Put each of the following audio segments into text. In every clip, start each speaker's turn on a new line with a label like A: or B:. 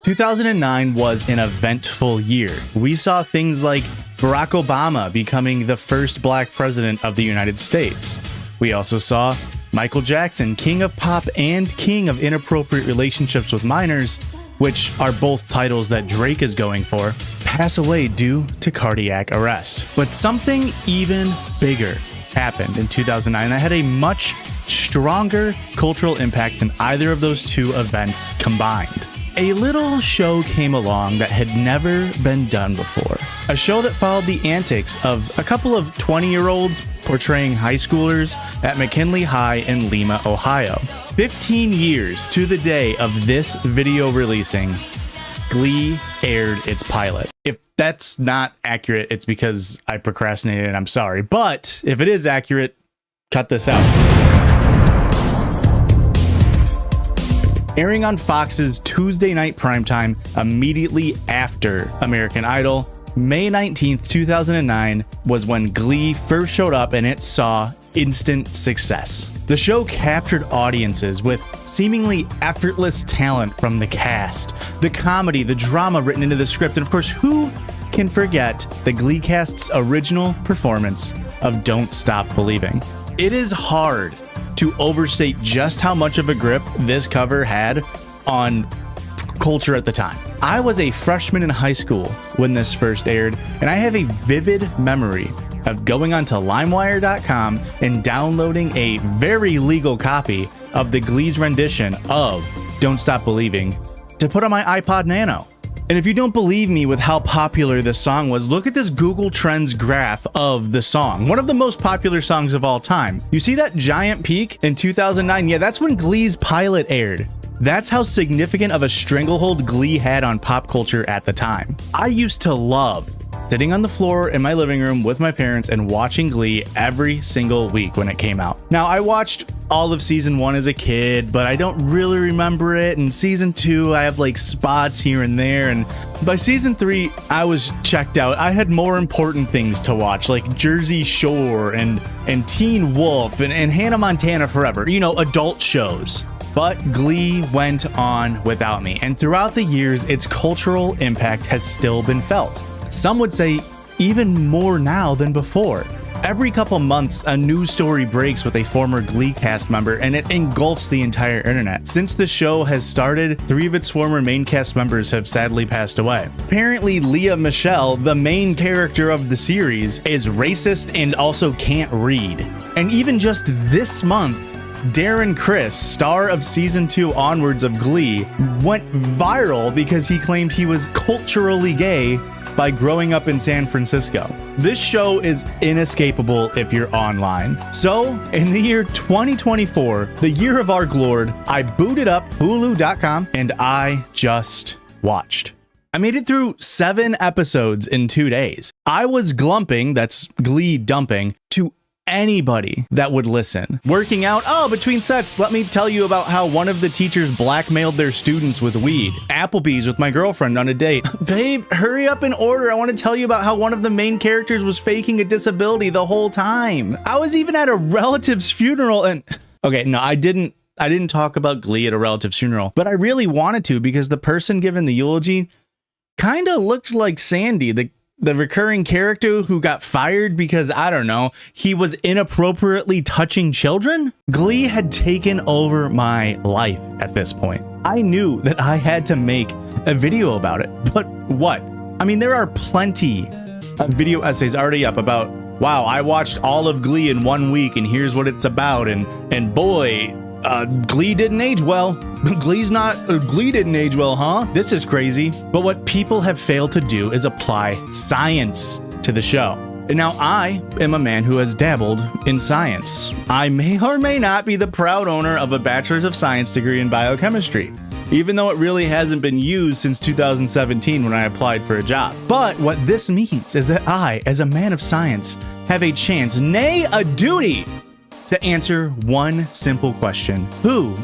A: 2009 was an eventful year. We saw things like Barack Obama becoming the first black president of the United States. We also saw Michael Jackson, king of pop and king of inappropriate relationships with minors, which are both titles that Drake is going for, pass away due to cardiac arrest. But something even bigger happened in 2009 that had a much stronger cultural impact than either of those two events combined. A little show came along that had never been done before. A show that followed the antics of a couple of 20-year-olds portraying high schoolers at McKinley High in Lima, Ohio. 15 years to the day of this video releasing, Glee aired its pilot. If that's not accurate, it's because I procrastinated and I'm sorry. But if it is accurate, cut this out. Airing on Fox's Tuesday night primetime immediately after American Idol, May 19th, 2009 was when Glee first showed up and it saw instant success. The show captured audiences with seemingly effortless talent from the cast, the comedy, the drama written into the script, and of course, who can forget the Glee cast's original performance of Don't Stop Believing? It is hard to overstate just how much of a grip this cover had on culture at the time. I was a freshman in high school when this first aired, and I have a vivid memory of going onto limewire.com and downloading a very legal copy of the Glee's rendition of Don't Stop Believing to put on my iPod Nano. And if you don't believe me with how popular this song was, look at this Google Trends graph of the song. One of the most popular songs of all time. You see that giant peak in 2009? Yeah, that's when Glee's pilot aired. That's how significant of a stranglehold Glee had on pop culture at the time. I used to love sitting on the floor in my living room with my parents and watching Glee every single week when it came out. Now, I watched all of season 1 as a kid, but I don't really remember it. And season 2, I have like spots here and there. And by season 3, I was checked out. I had more important things to watch, like Jersey Shore and Teen Wolf and Hannah Montana Forever, you know, adult shows. But Glee went on without me. And throughout the years, its cultural impact has still been felt. Some would say even more now than before. Every couple months, a news story breaks with a former Glee cast member, and it engulfs the entire internet. Since the show has started, 3 of its former main cast members have sadly passed away. Apparently, Leah Michelle, the main character of the series, is racist and also can't read. And even just this month, Darren Criss, star of season 2 onwards of Glee, went viral because he claimed he was culturally gay by growing up in San Francisco. This show is inescapable if you're online. So, in the year 2024, the year of our Lord, I booted up Hulu.com and I just watched. I made it through 7 episodes in 2 days. I was glumping, that's Glee dumping, to anybody that would listen. Working out, between sets, let me tell you about how one of the teachers blackmailed their students with weed. Applebee's with my girlfriend on a date. Babe, hurry up and order. I want to tell you about how one of the main characters was faking a disability the whole time. I was even at a relative's funeral and... Okay, no, I didn't talk about Glee at a relative's funeral, but I really wanted to because the person giving the eulogy kind of looked like Sandy, the recurring character who got fired because, I don't know, he was inappropriately touching children? Glee had taken over my life at this point. I knew that I had to make a video about it, but what? I mean, there are plenty of video essays already up about, wow, I watched all of Glee in 1 week and here's what it's about, and boy, Glee didn't age well. Glee didn't age well, huh? This is crazy. But what people have failed to do is apply science to the show. And now I am a man who has dabbled in science. I may or may not be the proud owner of a Bachelor's of Science degree in biochemistry, even though it really hasn't been used since 2017 when I applied for a job. But what this means is that I, as a man of science, have a chance, nay, a duty, to answer one simple question. Who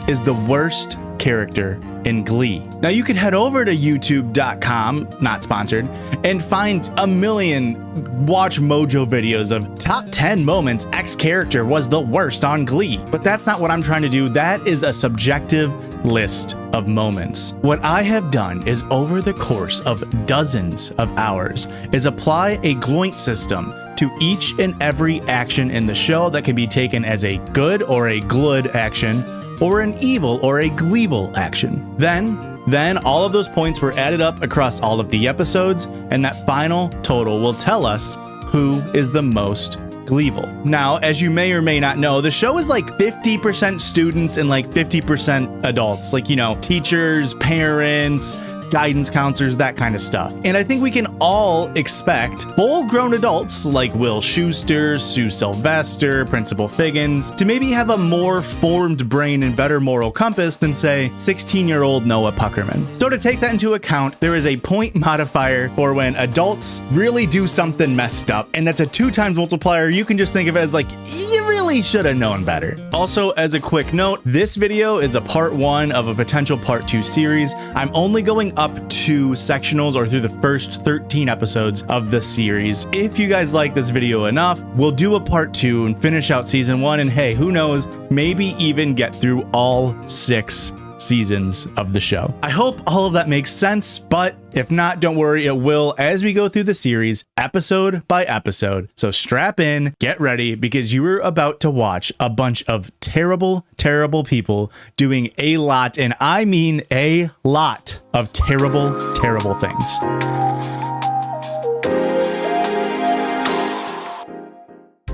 A: is the worst character in Glee. Now you could head over to youtube.com, not sponsored, and find a million Watch Mojo videos of top 10 moments X character was the worst on Glee. But that's not what I'm trying to do. That is a subjective list of moments. What I have done is, over the course of dozens of hours, is apply a gloint system to each and every action in the show that can be taken as a good or a gl-ood action, or an evil or a Gleevil action. Then all of those points were added up across all of the episodes, and that final total will tell us who is the most Gleevil. Now, as you may or may not know, the show is like 50% students and like 50% adults, like, you know, teachers, parents, guidance counselors, that kind of stuff. And I think we can all expect full-grown adults like Will Schuester, Sue Sylvester, Principal Figgins to maybe have a more formed brain and better moral compass than, say, 16-year-old Noah Puckerman. So to take that into account, there is a point modifier for when adults really do something messed up, and that's a 2 times multiplier. You can just think of it as like, you really should have known better. Also, as a quick note, this video is a part 1 of a potential part 2 series. I'm only going up to sectionals, or through the first 13 episodes of the series. If you guys like this video enough, we'll do a part 2 and finish out season 1, and hey, who knows, maybe even get through all 6 seasons of the show. I hope all of that makes sense, but if not, don't worry, it will as we go through the series episode by episode. So strap in, get ready, because you are about to watch a bunch of terrible, terrible people doing a lot, and I mean a lot of terrible, terrible things.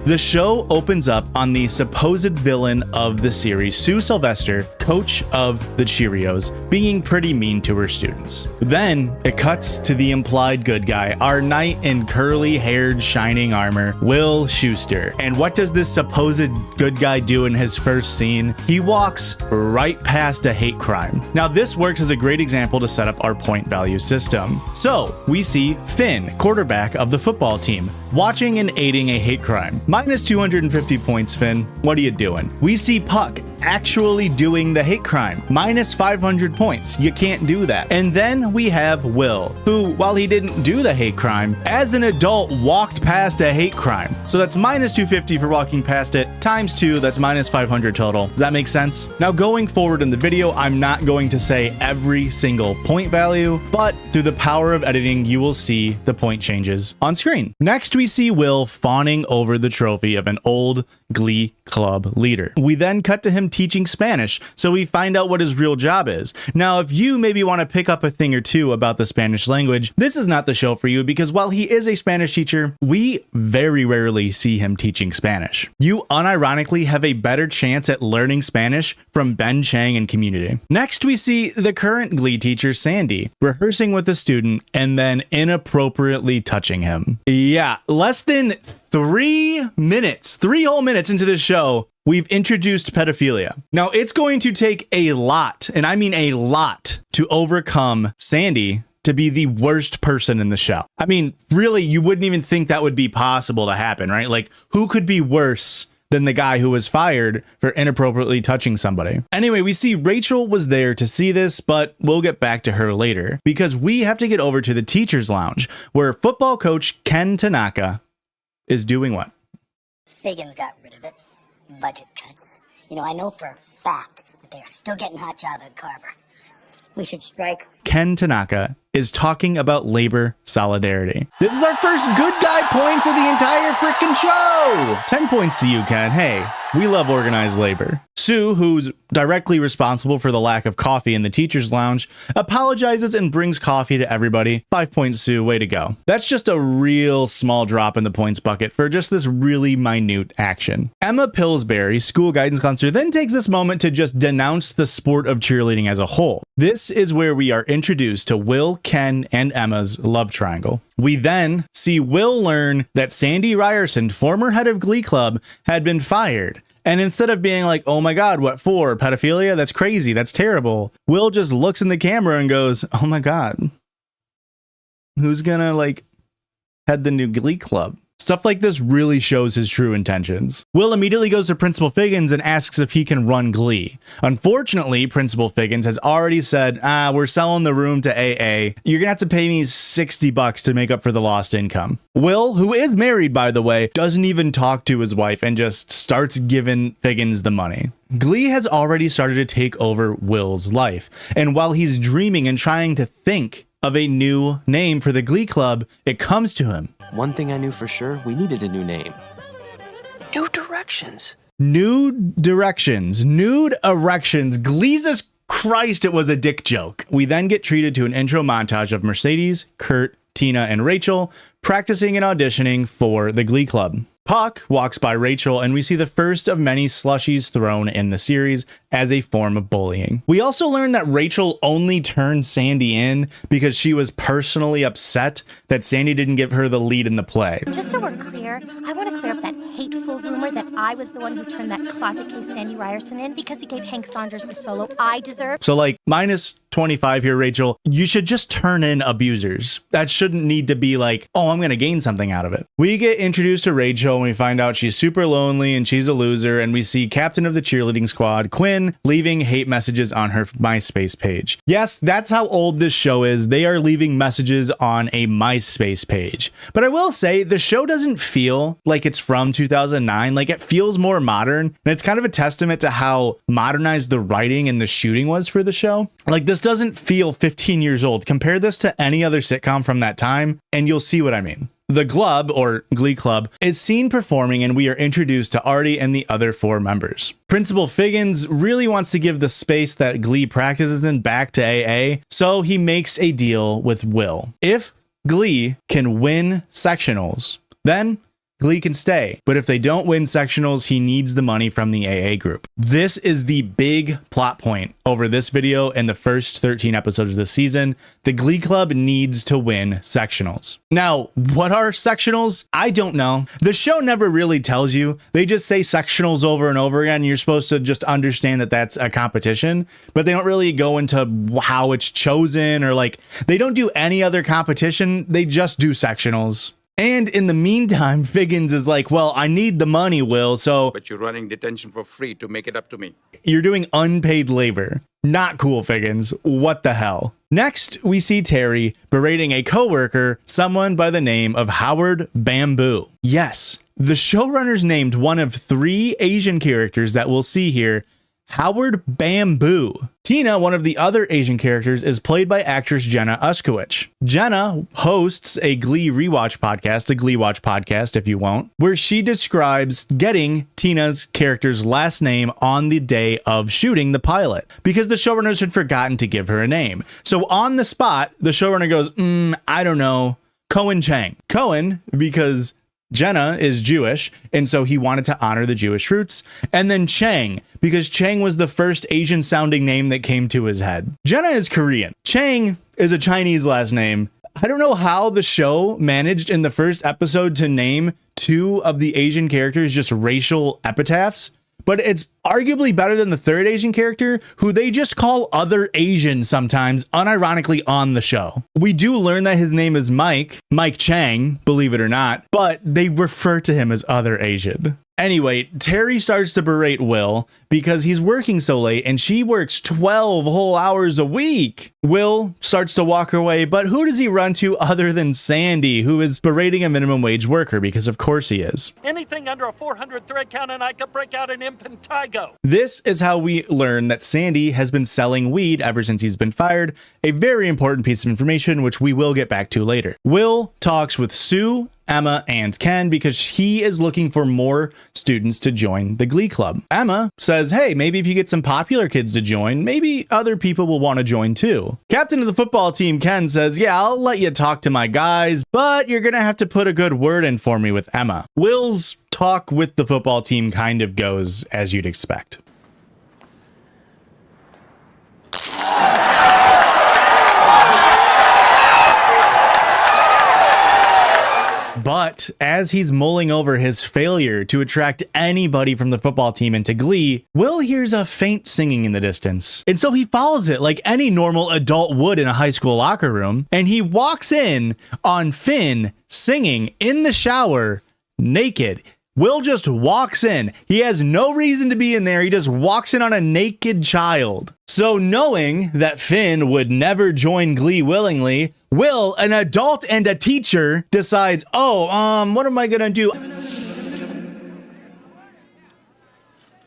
A: The show opens up on the supposed villain of the series, Sue Sylvester, coach of the Cheerios, being pretty mean to her students. Then it cuts to the implied good guy, our knight in curly-haired shining armor, Will Schuester. And what does this supposed good guy do in his first scene? He walks right past a hate crime. Now this works as a great example to set up our point value system. So we see Finn, quarterback of the football team, watching and aiding a hate crime. Minus 250 points, Finn. What are you doing? We see Puck actually doing the hate crime. Minus 500 points. You can't do that. And then we have Will, who, while he didn't do the hate crime, as an adult walked past a hate crime. So that's minus 250 for walking past it, times 2, that's minus 500 total. Does that make sense? Now going forward in the video, I'm not going to say every single point value, but through the power of editing, you will see the point changes on screen. Next, we see Will fawning over the trophy of an old Glee club leader. We then cut to him teaching Spanish, so we find out what his real job is. Now, if you maybe want to pick up a thing or two about the Spanish language, this is not the show for you, because while he is a Spanish teacher, we very rarely see him teaching Spanish. You unironically have a better chance at learning Spanish from Ben Chang and Community. Next, we see the current Glee teacher, Sandy, rehearsing with a student and then inappropriately touching him. Yeah, less than 3 whole minutes into this show, we've introduced pedophilia. Now, it's going to take a lot, and I mean a lot, to overcome Sandy to be the worst person in the show. I mean, really, you wouldn't even think that would be possible to happen, right? Like, who could be worse than the guy who was fired for inappropriately touching somebody? Anyway, we see Rachel was there to see this, but we'll get back to her later, because we have to get over to the teacher's lounge, where football coach Ken Tanaka is doing what?
B: Figgins got rid of it. Budget cuts. You know, I know for a fact that they're still getting hot job at Carver. We should strike.
A: Ken Tanaka is talking about labor solidarity. This is our first good guy points of the entire freaking show. 10 points to you, Ken. Hey, we love organized labor. Sue, who's directly responsible for the lack of coffee in the teacher's lounge, apologizes and brings coffee to everybody. 5 points, Sue. Way to go. That's just a real small drop in the points bucket for just this really minute action. Emma Pillsbury, school guidance counselor, then takes this moment to just denounce the sport of cheerleading as a whole. This is where we are introduced to Will, Ken, and Emma's love triangle. We then see Will learn that Sandy Ryerson, former head of Glee Club, had been fired. And instead of being like, oh my God, what for? Pedophilia? That's crazy. That's terrible. Will just looks in the camera and goes, oh my God, who's gonna like head the new Glee Club? Stuff like this really shows his true intentions. Will immediately goes to Principal Figgins and asks if he can run Glee. Unfortunately, Principal Figgins has already said, we're selling the room to AA. You're gonna have to pay me $60 to make up for the lost income. Will, who is married by the way, doesn't even talk to his wife and just starts giving Figgins the money. Glee has already started to take over Will's life, and while he's dreaming and trying to think of a new name for the Glee Club, it comes to him.
C: One thing I knew for sure, we needed a new name. New Directions.
A: Nude Directions. Nude Erections. Gleesus Christ, it was a dick joke. We then get treated to an intro montage of Mercedes, Kurt, Tina, and Rachel practicing and auditioning for the Glee Club. Puck walks by Rachel, and we see the first of many slushies thrown in the series as a form of bullying. We also learn that Rachel only turned Sandy in because she was personally upset that Sandy didn't give her the lead in the play.
D: Just so we're clear, I want to clear up that hateful rumor that I was the one who turned that closet case Sandy Ryerson in because he gave Hank Saunders the solo I deserve.
A: So like minus 25 here, Rachel, you should just turn in abusers. That shouldn't need to be like, oh, I'm going to gain something out of it. We get introduced to Rachel and we find out she's super lonely and she's a loser, and we see captain of the cheerleading squad, Quinn, leaving hate messages on her MySpace page. Yes, that's how old this show is. They are leaving messages on a MySpace page. But I will say the show doesn't feel like it's from 2009. Like, it feels more modern, and it's kind of a testament to how modernized the writing and the shooting was for the show. Like, this doesn't feel 15 years old. Compare this to any other sitcom from that time, and you'll see what I mean. The Glub, or Glee Club, is seen performing, and we are introduced to Artie and the other 4 members. Principal Figgins really wants to give the space that Glee practices in back to AA, so he makes a deal with Will. If Glee can win sectionals, then Glee can stay, but if they don't win sectionals, he needs the money from the AA group. This is the big plot point over this video and the first 13 episodes of the season. The Glee Club needs to win sectionals. Now, what are sectionals? I don't know. The show never really tells you. They just say sectionals over and over again. You're supposed to just understand that that's a competition, but they don't really go into how it's chosen, or like, they don't do any other competition. They just do sectionals. And in the meantime, Figgins is like, well, I need the money, Will, so...
E: But you're running detention for free to make it up to me.
A: You're doing unpaid labor. Not cool, Figgins. What the hell? Next, we see Terry berating a coworker, someone by the name of Howard Bamboo. Yes, the showrunners named one of 3 Asian characters that we'll see here Howard Bamboo. Tina, one of the other Asian characters, is played by actress Jenna Uskowicz. Jenna hosts a Glee rewatch podcast, a Glee Watch podcast if you won't, where she describes getting Tina's character's last name on the day of shooting the pilot because the showrunners had forgotten to give her a name. So on the spot, the showrunner goes, I don't know, Cohen Chang. Cohen, because Jenna is Jewish, and so he wanted to honor the Jewish roots. And then Chang, because Chang was the first Asian sounding name that came to his head. Jenna is Korean. Chang is a Chinese last name. I don't know how the show managed in the first episode to name 2 of the Asian characters just racial epitaphs, but it's arguably better than the 3rd Asian character, who they just call other Asian sometimes, unironically on the show. We do learn that his name is Mike Chang, believe it or not, but they refer to him as other Asian. Anyway, Terry starts to berate Will because he's working so late and she works 12 whole hours a week. Will starts to walk away, but who does he run to other than Sandy, who is berating a minimum wage worker, because of course he is.
F: Anything under a 400 thread count and I could break out an impetigo.
A: This is how we learn that Sandy has been selling weed ever since he's been fired, a very important piece of information which we will get back to later. Will talks with Sue, Emma, and Ken because he is looking for more students to join the Glee Club. Emma says, hey, maybe if you get some popular kids to join, maybe other people will want to join too. Captain of the football team, Ken, says, yeah, I'll let you talk to my guys, but you're gonna have to put a good word in for me with Emma. Will's talk with the football team kind of goes as you'd expect. But as he's mulling over his failure to attract anybody from the football team into Glee, Will hears a faint singing in the distance. And so he follows it like any normal adult would in a high school locker room. And he walks in on Finn singing in the shower naked. Will just walks in. He has no reason to be in there. He just walks in on a naked child. So knowing that Finn would never join Glee willingly, Will, an adult and a teacher, decides, what am I gonna do?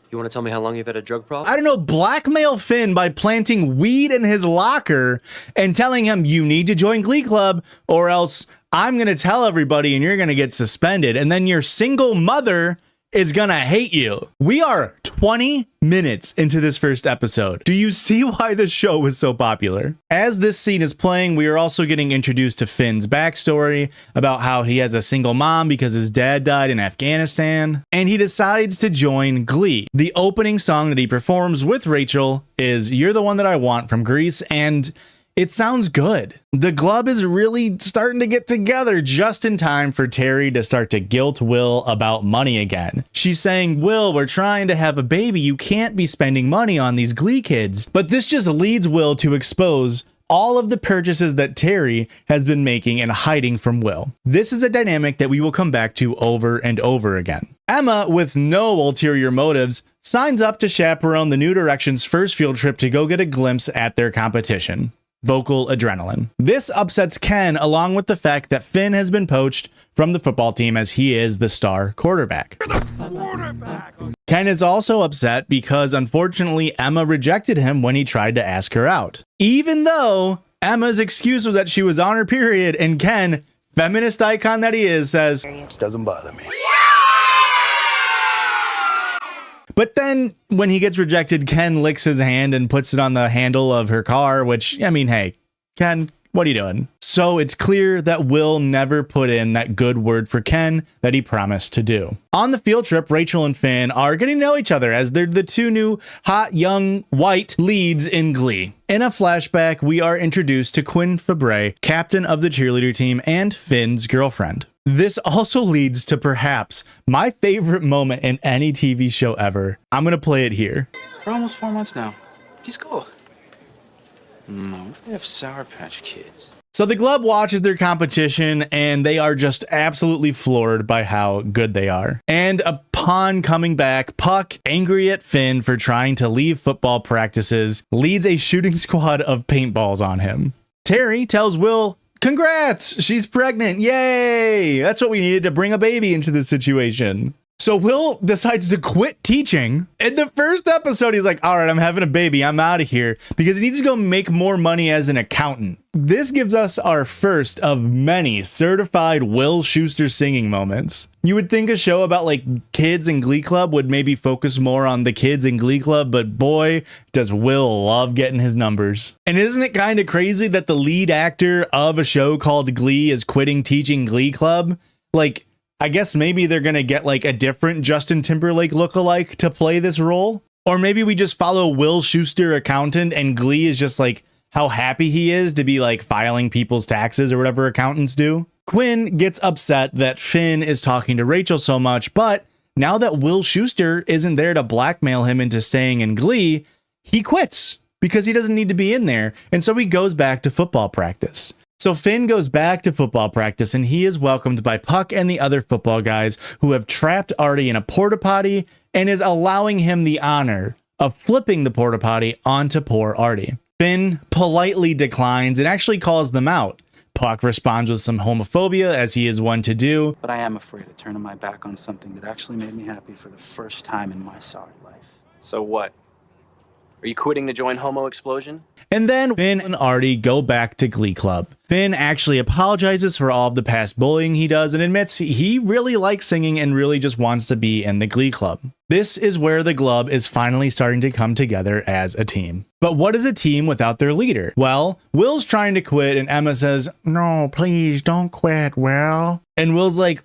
C: You want to tell me how long you've had a drug problem?
A: I don't know, blackmail Finn by planting weed in his locker and telling him you need to join Glee Club or else I'm going to tell everybody and you're going to get suspended. And then your single mother is going to hate you. We are 20 minutes into this first episode. Do you see why this show was so popular? As this scene is playing, we are also getting introduced to Finn's backstory about how he has a single mom because his dad died in Afghanistan, and he decides to join Glee. The opening song that he performs with Rachel is You're the One That I Want from Grease, and it sounds good. The Glub is really starting to get together just in time for Terry to start to guilt Will about money again. She's saying, Will, we're trying to have a baby. You can't be spending money on these Glee kids. But this just leads Will to expose all of the purchases that Terry has been making and hiding from Will. This is a dynamic that we will come back to over and over again. Emma, with no ulterior motives, signs up to chaperone the New Direction's first field trip to go get a glimpse at their competition. Vocal adrenaline. This upsets Ken, along with the fact that Finn has been poached from the football team as he is the star quarterback. Ken is also upset because unfortunately Emma rejected him when he tried to ask her out. Even though Emma's excuse was that she was on her period, and Ken, feminist icon that he is, says,
G: "It doesn't bother me."
A: But then when he gets rejected, Ken licks his hand and puts it on the handle of her car, which, I mean, hey, Ken, what are you doing? So it's clear that Will never put in that good word for Ken that he promised to do. On the field trip, Rachel and Finn are getting to know each other as they're the two new hot, young, white leads in Glee. In a flashback, we are introduced to Quinn Fabray, captain of the cheerleader team and Finn's girlfriend. This also leads to perhaps my favorite moment in any TV show ever. I'm going to play it here.
H: For almost 4 months now. She's cool. What if they have Sour Patch Kids?
A: So the Glub watches their competition and they are just absolutely floored by how good they are. And upon coming back, Puck, angry at Finn for trying to leave football practices, leads a shooting squad of paintballs on him. Terry tells Will, congrats, she's pregnant, yay! That's what we needed to bring a baby into this situation. So Will decides to quit teaching. In the first episode, he's like, all right, I'm having a baby, I'm out of here, because he needs to go make more money as an accountant. This gives us our first of many certified Will Schuester singing moments. You would think a show about like kids in Glee Club would maybe focus more on the kids in Glee Club, but boy, does Will love getting his numbers. And isn't it kind of crazy that the lead actor of a show called Glee is quitting teaching Glee Club? Like, I guess maybe they're going to get like a different Justin Timberlake lookalike to play this role. Or maybe we just follow Will Schuester, accountant, and Glee is just like how happy he is to be like filing people's taxes or whatever accountants do. Quinn gets upset that Finn is talking to Rachel so much, but now that Will Schuester isn't there to blackmail him into staying in Glee, he quits because he doesn't need to be in there. And so he goes back to football practice. So Finn goes back to football practice and he is welcomed by Puck and the other football guys who have trapped Artie in a porta potty and is allowing him the honor of flipping the porta potty onto poor Artie. Finn politely declines and actually calls them out. Puck responds with some homophobia, as he is one to do.
H: But I am afraid of turning my back on something that actually made me happy for the first time in my sorry life.
C: So what? Are you quitting to join Homo Explosion?
A: And then Finn and Artie go back to Glee Club. Finn actually apologizes for all of the past bullying he does and admits he really likes singing and really just wants to be in the Glee Club. This is where the Glub is finally starting to come together as a team. But what is a team without their leader? Well, Will's trying to quit and Emma says, no, please don't quit, Will. And Will's like,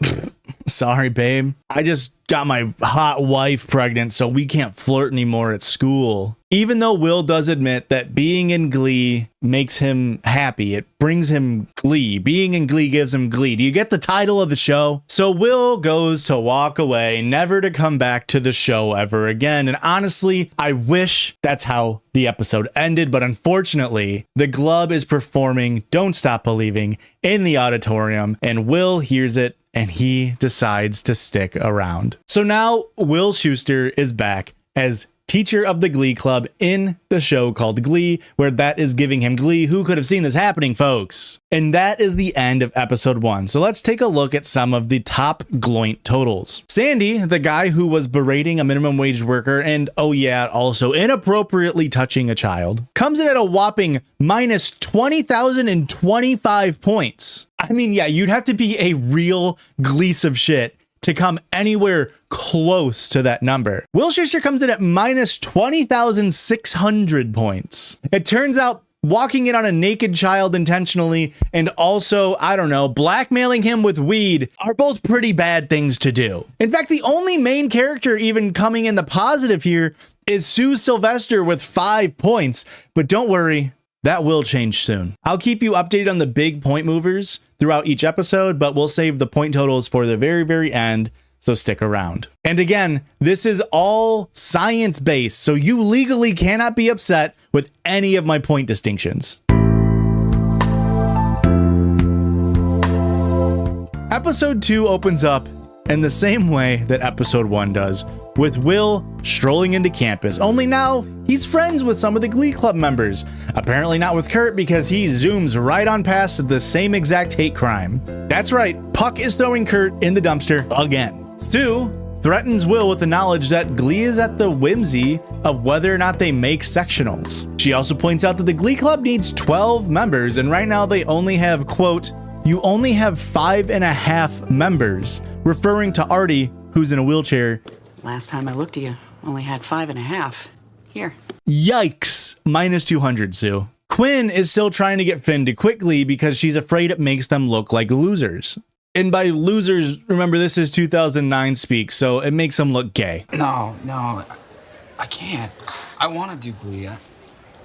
A: sorry, babe. I just got my hot wife pregnant, so we can't flirt anymore at school. Even though Will does admit that being in Glee makes him happy, it brings him Glee. Being in Glee gives him Glee. Do you get the title of the show? So Will goes to walk away, never to come back to the show ever again. And honestly, I wish that's how the episode ended, but unfortunately, the Glub is performing Don't Stop Believing in the auditorium, and Will hears it and he decides to stick around. So now Will Schuester is back as teacher of the Glee Club in the show called Glee, where that is giving him Glee. Who could have seen this happening, folks? And that is the end of episode 1. So let's take a look at some of the top Gloint totals. Sandy, the guy who was berating a minimum wage worker and, oh yeah, also inappropriately touching a child, comes in at a whopping minus 20,025 points. I mean, yeah, you'd have to be a real Gleese of shit to come anywhere close to that number. Will Schuester comes in at minus 20,600 points. It turns out walking in on a naked child intentionally and also, I don't know, blackmailing him with weed are both pretty bad things to do. In fact, the only main character even coming in the positive here is Sue Sylvester with 5 points, but don't worry, that will change soon. I'll keep you updated on the big point movers throughout each episode, but we'll save the point totals for the very, very end, so stick around. And again, this is all science-based, so you legally cannot be upset with any of my point distinctions. Episode 2 opens up in the same way that episode 1 does, with Will strolling into campus, only now he's friends with some of the Glee Club members. Apparently not with Kurt, because he zooms right on past the same exact hate crime. That's right, Puck is throwing Kurt in the dumpster again. Sue threatens Will with the knowledge that Glee is at the whimsy of whether or not they make sectionals. She also points out that the Glee Club needs 12 members, and right now they only have, quote, "You only have 5.5 members," referring to Artie, who's in a wheelchair.
G: Last time I looked at you, only had 5.5. Here.
A: Yikes, minus 200, Sue. Quinn is still trying to get Finn to quit Glee because she's afraid it makes them look like losers. And by losers, remember this is 2009 speak, so it makes them look gay.
H: No, I can't. I want to do Glee.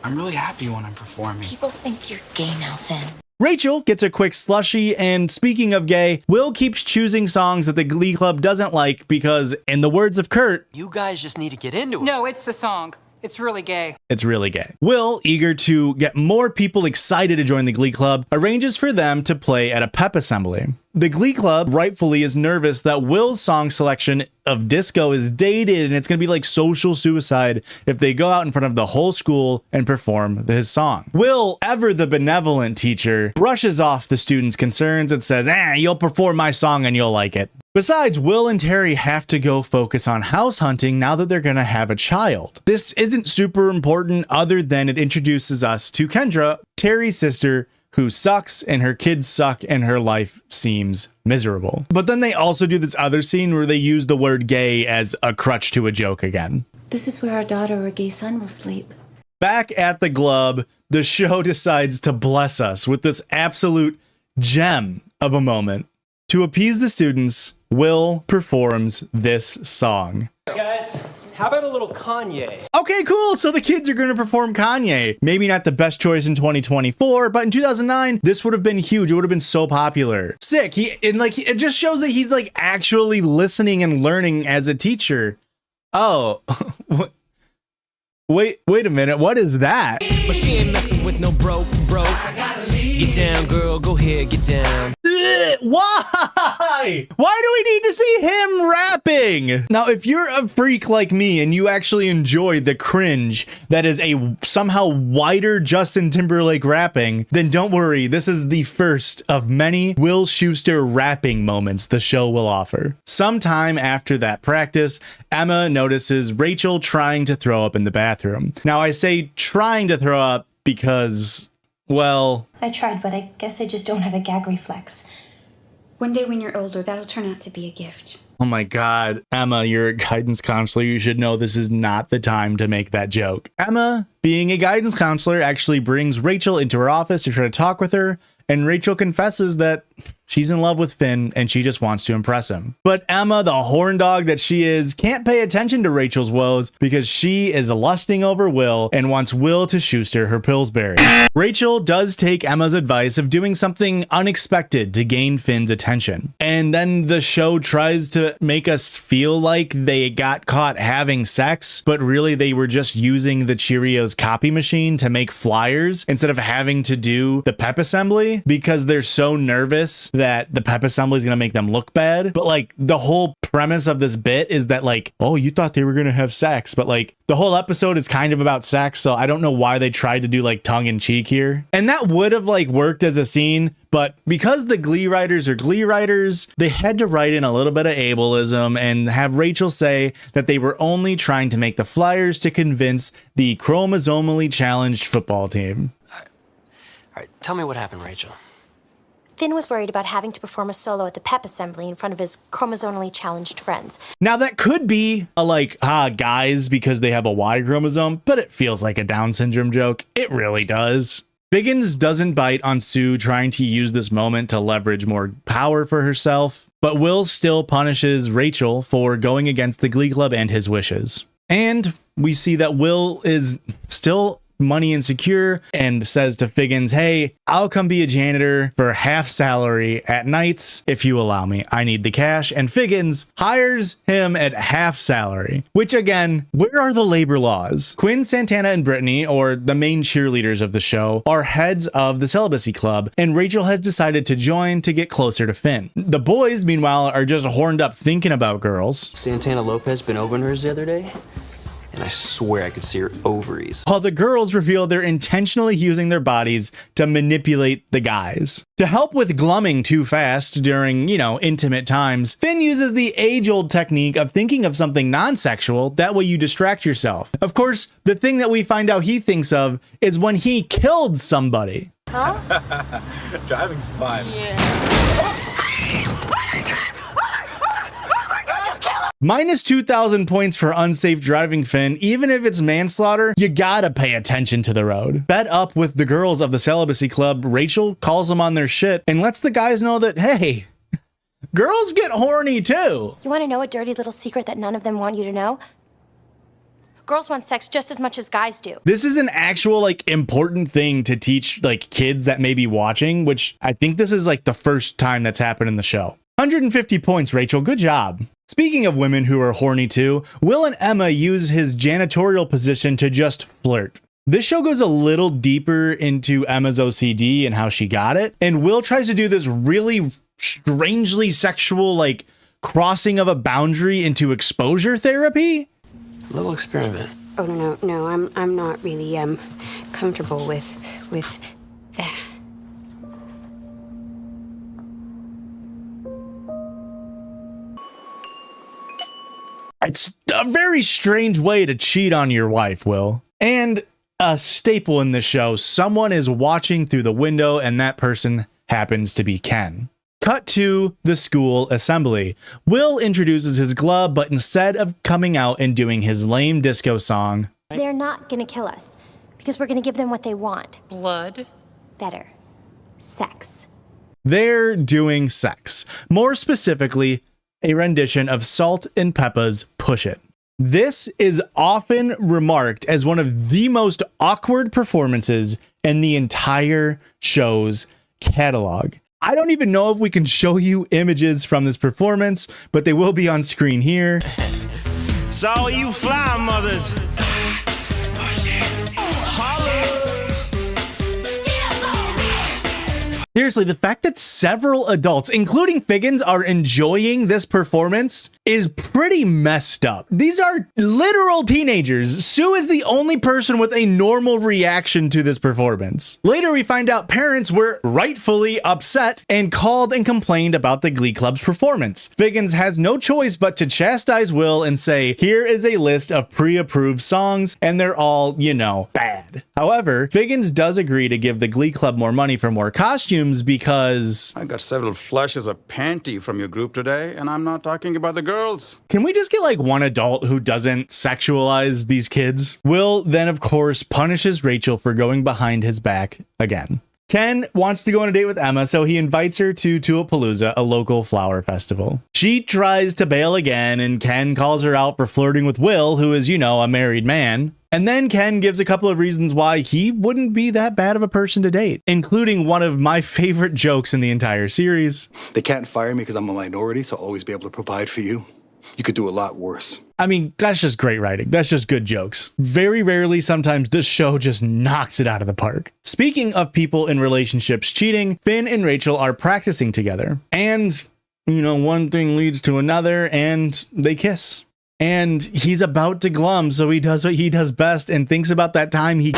H: I'm really happy when I'm performing.
I: People think you're gay now, Finn.
A: Rachel gets a quick slushie, and speaking of gay, Will keeps choosing songs that the Glee Club doesn't like because, in the words of Kurt,
C: You guys just need to get into it.
J: No, it's the song. It's really gay.
A: It's really gay. Will, eager to get more people excited to join the Glee Club, arranges for them to play at a pep assembly. The Glee Club rightfully is nervous that Will's song selection of disco is dated and it's going to be like social suicide if they go out in front of the whole school and perform his song. Will, ever the benevolent teacher, brushes off the students' concerns and says, you'll perform my song and you'll like it. Besides, Will and Terry have to go focus on house hunting now that they're going to have a child. This isn't super important other than it introduces us to Kendra, Terry's sister, who sucks and her kids suck and her life seems miserable. But then they also do this other scene where they use the word gay as a crutch to a joke again.
I: This is where our daughter or gay son will sleep.
A: Back at the Glub, the show decides to bless us with this absolute gem of a moment. To appease the students, Will performs this song.
K: Guys, how about a little Kanye?
A: Okay, cool. So the kids are going to perform Kanye. Maybe not the best choice in 2024, but in 2009, this would have been huge. It would have been so popular. Sick. It just shows that he's like actually listening and learning as a teacher. Oh, wait a minute. What is that?
L: But she ain't messing with no broke. Get down, girl. Go ahead, get down.
A: Why? Why do we need to see him rapping? Now, if you're a freak like me and you actually enjoy the cringe that is a somehow wider Justin Timberlake rapping, then don't worry. This is the first of many Will Schuester rapping moments the show will offer. Sometime after that practice, Emma notices Rachel trying to throw up in the bathroom. Now, I say trying to throw up because, well,
I: I tried, but I guess I just don't have a gag reflex.
M: One day when you're older, that'll turn out to be a gift.
A: oh my God, Emma, you're a guidance counselor. You should know this is not the time to make that joke. Emma, being a guidance counselor, actually brings Rachel into her office to try to talk with her, and Rachel confesses that she's in love with Finn and she just wants to impress him. But Emma, the horn dog that she is, can't pay attention to Rachel's woes because she is lusting over Will and wants Will to Schuster her Pillsbury. Rachel does take Emma's advice of doing something unexpected to gain Finn's attention. And then the show tries to make us feel like they got caught having sex, but really they were just using the Cheerios copy machine to make flyers instead of having to do the pep assembly because they're so nervous that the pep assembly is going to make them look bad. But like the whole premise of this bit is that like, oh, you thought they were going to have sex, but like the whole episode is kind of about sex. So I don't know why they tried to do like tongue in cheek here. And that would have like worked as a scene, but because the Glee writers are Glee writers, they had to write in a little bit of ableism and have Rachel say that they were only trying to make the flyers to convince the chromosomally challenged football team.
C: All right, tell me what happened, Rachel.
D: Finn was worried about having to perform a solo at the pep assembly in front of his chromosomally challenged friends.
A: Now that could be a like, guys because they have a Y chromosome, but it feels like a Down syndrome joke. It really does. Figgins doesn't bite on Sue trying to use this moment to leverage more power for herself, but Will still punishes Rachel for going against the Glee Club and his wishes. And we see that Will is still money insecure and says to Figgins, hey, I'll come be a janitor for half salary at nights if you allow me. I need the cash. And Figgins hires him at half salary, which again, where are the labor laws? Quinn, Santana, and Brittany, or the main cheerleaders of the show, are heads of the celibacy club, and Rachel has decided to join to get closer to Finn. The boys, meanwhile, are just horned up thinking about girls.
C: Santana Lopez been over hers the other day, and I swear I could see her ovaries.
A: While the girls reveal they're intentionally using their bodies to manipulate the guys. To help with glumming too fast during, intimate times, Finn uses the age-old technique of thinking of something non-sexual, that way you distract yourself. Of course, the thing that we find out he thinks of is when he killed somebody.
N: Huh? Driving's fun.
A: Minus 2,000 points for unsafe driving, Finn. Even if it's manslaughter, you gotta pay attention to the road. Fed up with the girls of the celibacy club, Rachel calls them on their shit and lets the guys know that, hey, girls get horny too.
D: You want to know a dirty little secret that none of them want you to know? Girls want sex just as much as guys do.
A: This is an actual important thing to teach kids that may be watching, which I think this is the first time that's happened in the show. 150 points, Rachel. Good job. Speaking of women who are horny too, Will and Emma use his janitorial position to just flirt. This show goes a little deeper into Emma's OCD and how she got it, and Will tries to do this really strangely sexual, crossing of a boundary into exposure therapy.
C: A little experiment.
M: Oh no, I'm not really comfortable with that.
A: It's a very strange way to cheat on your wife, Will. And a staple in the show, someone is watching through the window and that person happens to be Ken. Cut to the school assembly. Will introduces his glove, but instead of coming out and doing his lame disco song,
D: they're not gonna kill us because we're gonna give them what they want.
J: Blood?
D: Better. Sex.
A: They're doing sex. More specifically, a rendition of Salt and Peppa's Push It. This is often remarked as one of the most awkward performances in the entire show's catalog. I don't even know if we can show you images from this performance, but they will be on screen here.
L: So all you fly mothers.
A: Seriously, the fact that several adults, including Figgins, are enjoying this performance is pretty messed up. These are literal teenagers. Sue is the only person with a normal reaction to this performance. Later, we find out parents were rightfully upset and called and complained about the Glee Club's performance. Figgins has no choice but to chastise Will and say, here is a list of pre-approved songs, and they're all, bad. However, Figgins does agree to give the Glee Club more money for more costumes because
E: I got several flushes of panty from your group today, and I'm not talking about the girls.
A: Can we just get one adult who doesn't sexualize these kids? Will then, of course, punishes Rachel for going behind his back again. Ken wants to go on a date with Emma, so he invites her to Tulipalooza, a local flower festival. She tries to bail again, and Ken calls her out for flirting with Will, who is, you know, a married man. And then Ken gives a couple of reasons why he wouldn't be that bad of a person to date, including one of my favorite jokes in the entire series.
O: They can't fire me because I'm a minority, so I'll always be able to provide for you. You could do a lot worse.
A: I mean, that's just great writing. That's just good jokes. Very rarely, sometimes this show just knocks it out of the park. Speaking of people in relationships cheating, Finn and Rachel are practicing together. And, you know, one thing leads to another and they kiss. And he's about to glum, so he does what he does best and thinks about that time he...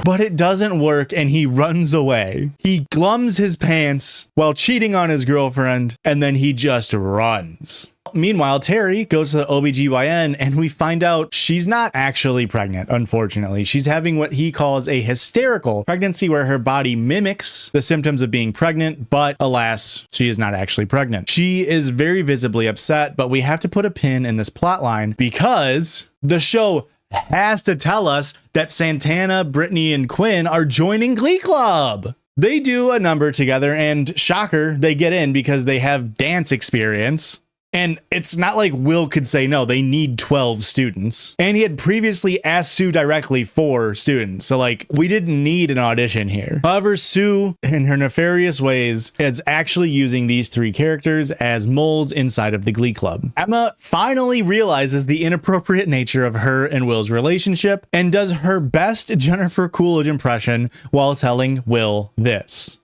A: But it doesn't work and he runs away. He glums his pants while cheating on his girlfriend and then he just runs. Meanwhile, Terry goes to the OBGYN and we find out she's not actually pregnant, unfortunately. She's having what he calls a hysterical pregnancy where her body mimics the symptoms of being pregnant, but alas, she is not actually pregnant. She is very visibly upset, but we have to put a pin in this plot line because the show has to tell us that Santana, Brittany, and Quinn are joining Glee Club. They do a number together and shocker, they get in because they have dance experience. And it's not like Will could say no, they need 12 students. And he had previously asked Sue directly for students. So like, we didn't need an audition here. However, Sue, in her nefarious ways, is actually using these 3 characters as moles inside of the Glee Club. Emma finally realizes the inappropriate nature of her and Will's relationship and does her best Jennifer Coolidge impression while telling Will this.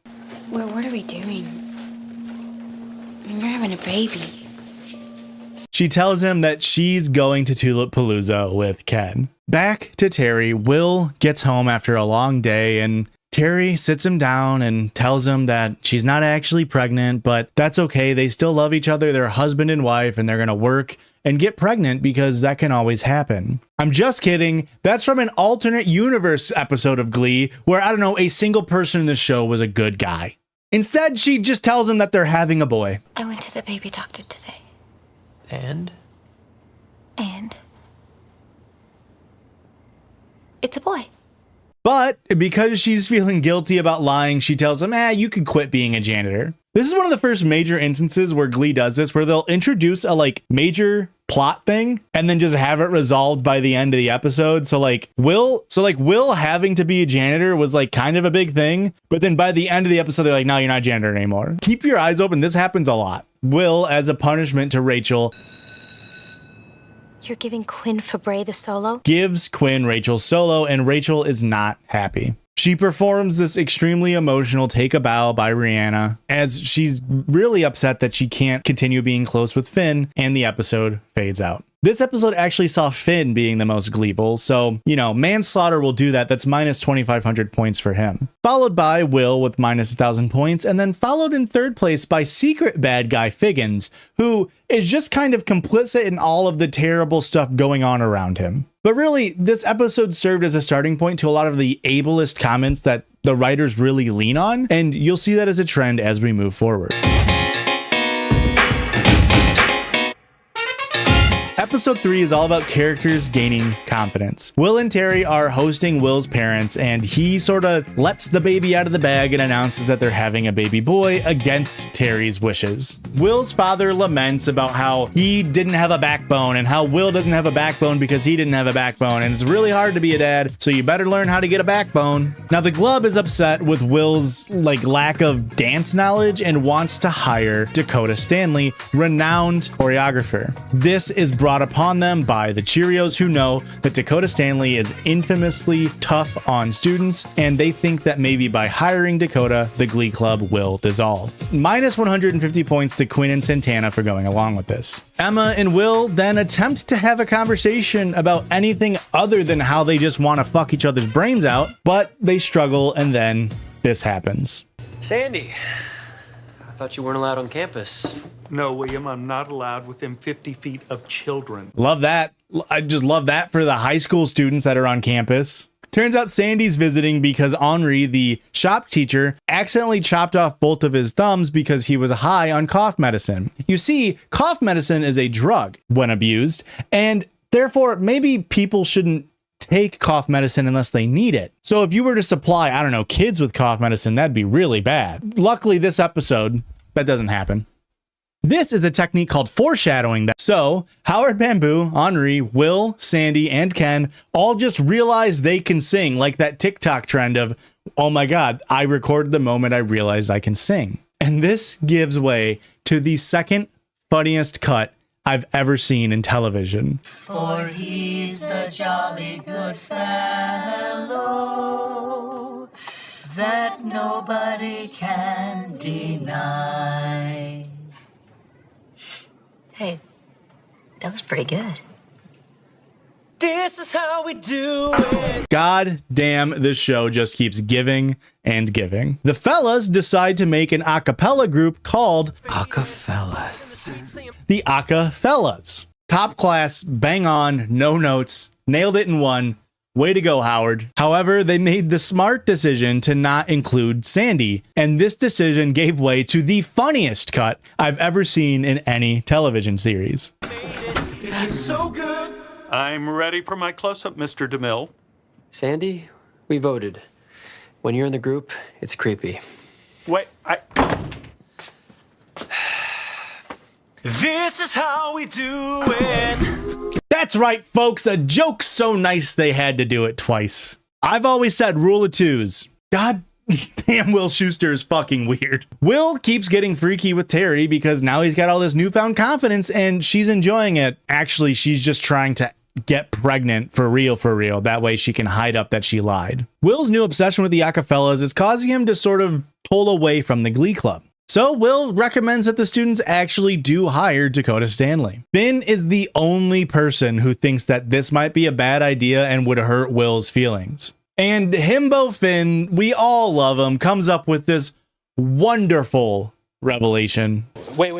M: Well, what are we doing? We're having a baby.
A: She tells him that she's going to Tulipalooza with Ken. Back to Terry, Will gets home after a long day and Terry sits him down and tells him that she's not actually pregnant, but that's okay. They still love each other. They're husband and wife and they're going to work and get pregnant because that can always happen. I'm just kidding. That's from an alternate universe episode of Glee where, I don't know, a single person in the show was a good guy. Instead, she just tells him that they're having a boy.
I: I went to the baby doctor today.
C: And?
I: And it's a boy.
A: But because she's feeling guilty about lying, she tells him, you could quit being a janitor. This is one of the first major instances where Glee does this, where they'll introduce a major plot thing and then just have it resolved by the end of the episode. So Will having to be a janitor was kind of a big thing. But then by the end of the episode, they're like, no, you're not a janitor anymore. Keep your eyes open. This happens a lot. Will, as a punishment to Rachel,
I: You're giving Quinn Fabray the solo?
A: Gives Quinn Rachel's solo, and Rachel is not happy. She performs this extremely emotional Take a Bow by Rihanna as she's really upset that she can't continue being close with Finn, and the episode fades out. This episode actually saw Finn being the most gleeful, so, manslaughter will do that. That's minus 2,500 points for him. Followed by Will with minus 1,000 points, and then followed in third place by secret bad guy Figgins, who is just kind of complicit in all of the terrible stuff going on around him. But really, this episode served as a starting point to a lot of the ableist comments that the writers really lean on, and you'll see that as a trend as we move forward. Episode 3 is all about characters gaining confidence. Will and Terry are hosting Will's parents, and he sort of lets the baby out of the bag and announces that they're having a baby boy against Terry's wishes. Will's father laments about how he didn't have a backbone and how Will doesn't have a backbone because he didn't have a backbone, and it's really hard to be a dad, so you better learn how to get a backbone. Now, the Glub is upset with Will's lack of dance knowledge and wants to hire Dakota Stanley, renowned choreographer. This is brought upon them by the Cheerios, who know that Dakota Stanley is infamously tough on students, and they think that maybe by hiring Dakota, the Glee Club will dissolve. Minus 150 points to Quinn and Santana for going along with this. Emma and Will then attempt to have a conversation about anything other than how they just want to fuck each other's brains out, but they struggle, and then this happens.
K: Sandy, I thought you weren't allowed on campus.
F: No, William, I'm not allowed within 50 feet of children.
A: Love that. I just love that for the high school students that are on campus. Turns out Sandy's visiting because Henri, the shop teacher, accidentally chopped off both of his thumbs because he was high on cough medicine. You see, cough medicine is a drug when abused, and therefore maybe people shouldn't take cough medicine unless they need it. So if you were to supply, I don't know, kids with cough medicine, that'd be really bad. Luckily, this episode, that doesn't happen. This is a technique called foreshadowing. So Howard Bamboo, Henri, Will, Sandy, and Ken all just realize they can sing, like that TikTok trend of, oh my God, I recorded the moment I realized I can sing. And this gives way to the second funniest cut I've ever seen in television.
P: For he's the jolly good fellow that nobody can deny.
I: Hey, that was pretty good.
L: This is how we do it.
A: God damn, this show just keeps giving and giving. The fellas decide to make an a cappella group called
N: Acafellas.
A: the Acafellas. Top class, bang on, no notes, nailed it in one. Way to go, Howard. However, they made the smart decision to not include Sandy, and this decision gave way to the funniest cut I've ever seen in any television series.
F: So good. I'm ready for my close-up, Mr. DeMille.
K: Sandy, we voted. When you're in the group, it's creepy.
F: Wait,
L: This is how we do it.
A: That's right, folks. A joke so nice they had to do it twice. I've always said rule of twos. God damn, Will Schuester is fucking weird. Will keeps getting freaky with Terry because now he's got all this newfound confidence and she's enjoying it. Actually, she's just trying to get pregnant for real. That way she can hide up that she lied. Will's new obsession with the Acafellas is causing him to sort of pull away from the Glee Club. So Will recommends that the students actually do hire Dakota Stanley. Finn is the only person who thinks that this might be a bad idea and would hurt Will's feelings. And Himbo Finn, we all love him, comes up with this wonderful revelation.
H: Wait.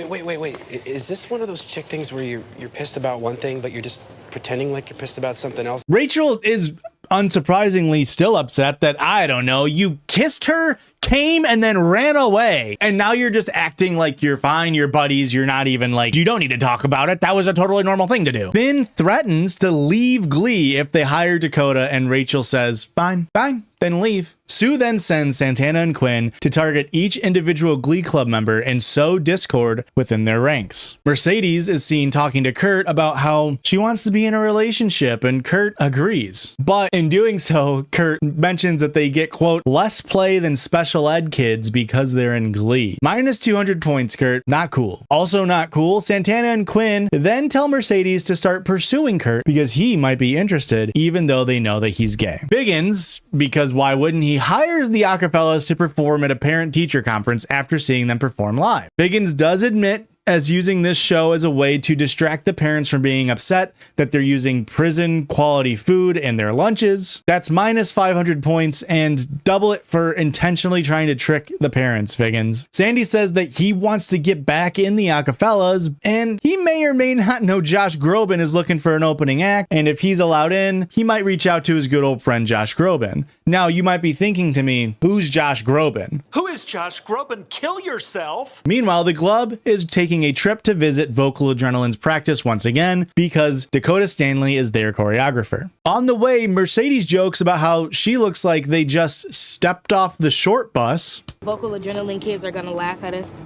H: Is this one of those chick things where you're pissed about one thing, but you're just pretending like you're pissed about something else?
A: Rachel is unsurprisingly still upset that, I don't know, you kissed her, came, and then ran away. And now you're just acting like you're fine, you're buddies, you're not even like, you don't need to talk about it. That was a totally normal thing to do. Finn threatens to leave Glee if they hire Dakota, and Rachel says, fine, then leave. Sue then sends Santana and Quinn to target each individual Glee Club member and sow discord within their ranks. Mercedes is seen talking to Kurt about how she wants to be in a relationship, and Kurt agrees. But in doing so, Kurt mentions that they get, quote, less play than special ed kids because they're in Glee. Minus 200 points, Kurt. Not cool. Also not cool, Santana and Quinn then tell Mercedes to start pursuing Kurt because he might be interested, even though they know that he's gay. Biggins, because why wouldn't he, hires the Acafellas to perform at a parent-teacher conference after seeing them perform live. Biggins does admit as using this show as a way to distract the parents from being upset that they're using prison quality food in their lunches. That's minus 500 points and double it for intentionally trying to trick the parents, Biggins. Sandy says that he wants to get back in the Acafellas, and he may or may not know Josh Groban is looking for an opening act, and if he's allowed in, he might reach out to his good old friend Josh Groban. Now, you might be thinking to me, who's Josh Groban?
F: Who is Josh Groban? Kill yourself.
A: Meanwhile, the Glub is taking a trip to visit Vocal Adrenaline's practice once again because Dakota Stanley is their choreographer. On the way, Mercedes jokes about how she looks like they just stepped off the short bus.
Q: Vocal Adrenaline kids are gonna laugh at us.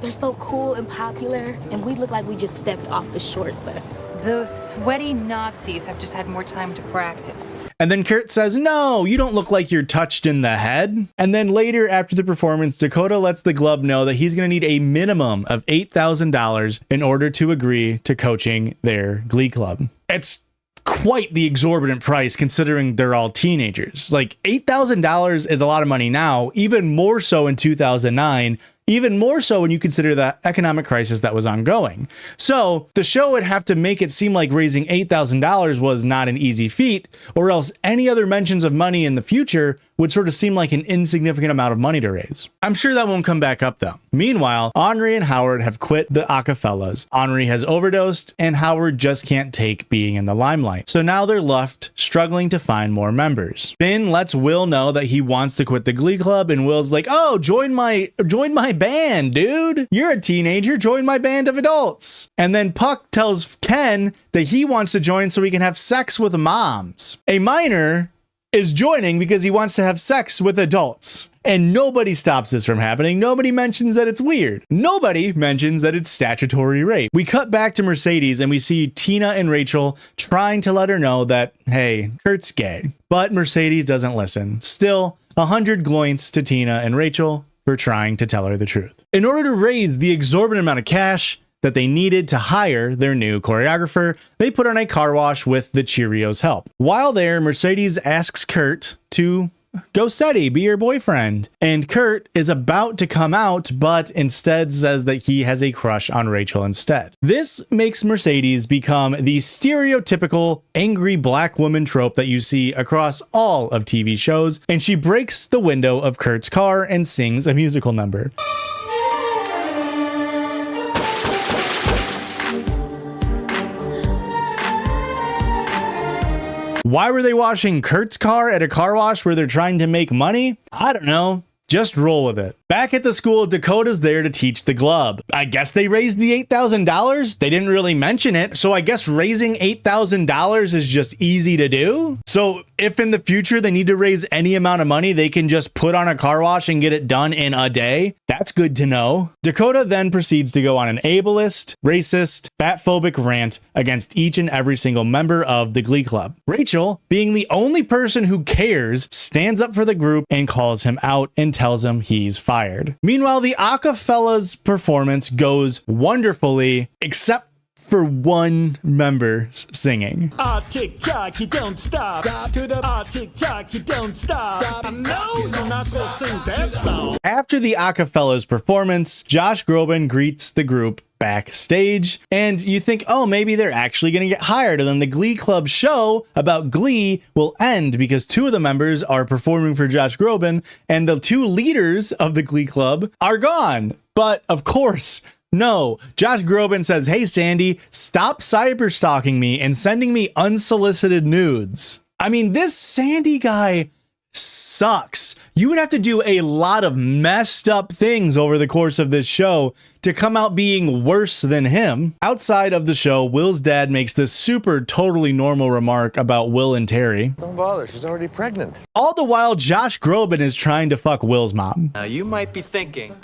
Q: They're so cool and popular, and we look like we just stepped off the short bus.
J: Those sweaty Nazis have just had more time to practice.
A: And then Kurt says, no, you don't look like you're touched in the head. And then later after the performance, Dakota lets the Glub know that he's going to need a minimum of $8,000 in order to agree to coaching their Glee Club. It's quite the exorbitant price considering they're all teenagers. Like $8,000 is a lot of money now, even more so in 2009. Even more so when you consider the economic crisis that was ongoing. So the show would have to make it seem like raising $8,000 was not an easy feat, or else any other mentions of money in the future would sort of seem like an insignificant amount of money to raise. I'm sure that won't come back up though. Meanwhile, Henri and Howard have quit the Acafellas. Henri has overdosed and Howard just can't take being in the limelight. So now they're left struggling to find more members. Finn lets Will know that he wants to quit the Glee Club and Will's like, oh, join my band, dude. You're a teenager, join my band of adults. And then Puck tells Ken that he wants to join so he can have sex with moms. A minor is joining because he wants to have sex with adults. And nobody stops this from happening. Nobody mentions that it's weird. Nobody mentions that it's statutory rape. We cut back to Mercedes and we see Tina and Rachel trying to let her know that, hey, Kurt's gay. But Mercedes doesn't listen. Still, 100 gloints to Tina and Rachel for trying to tell her the truth. In order to raise the exorbitant amount of cash that they needed to hire their new choreographer, they put on a car wash with the Cheerios' help. While there, Mercedes asks Kurt to go steady, be your boyfriend. And Kurt is about to come out, but instead says that he has a crush on Rachel instead. This makes Mercedes become the stereotypical angry black woman trope that you see across all of TV shows, and she breaks the window of Kurt's car and sings a musical number. Why were they washing Kurt's car at a car wash where they're trying to make money? I don't know. Just roll with it. Back at the school, Dakota's there to teach the glub. I guess they raised the $8,000. They didn't really mention it, so I guess raising $8,000 is just easy to do. So if in the future they need to raise any amount of money, they can just put on a car wash and get it done in a day. That's good to know. Dakota then proceeds to go on an ableist, racist, fatphobic rant against each and every single member of the Glee Club. Rachel, being the only person who cares, stands up for the group and calls him out and tells him he's fired. Meanwhile, the Acafellas performance goes wonderfully, except for one member singing.
L: Ah, tick tock, you don't stop. Stop to the ah, tick tock, you don't stop. No, you're not gonna sing that song.
A: After the Acafellas performance, Josh Groban greets the group backstage, and you think, oh, maybe they're actually going to get hired, and then the Glee Club show about Glee will end because two of the members are performing for Josh Groban, and the two leaders of the Glee Club are gone. But of course, no. Josh Groban says, hey, Sandy, stop cyber stalking me and sending me unsolicited nudes. I mean, this Sandy guy sucks. You would have to do a lot of messed up things over the course of this show to come out being worse than him. Outside of the show, Will's dad makes this super totally normal remark about Will and Terry.
N: Don't bother, she's already pregnant.
A: All the while, Josh Groban is trying to fuck Will's mom.
R: Now you might be thinking,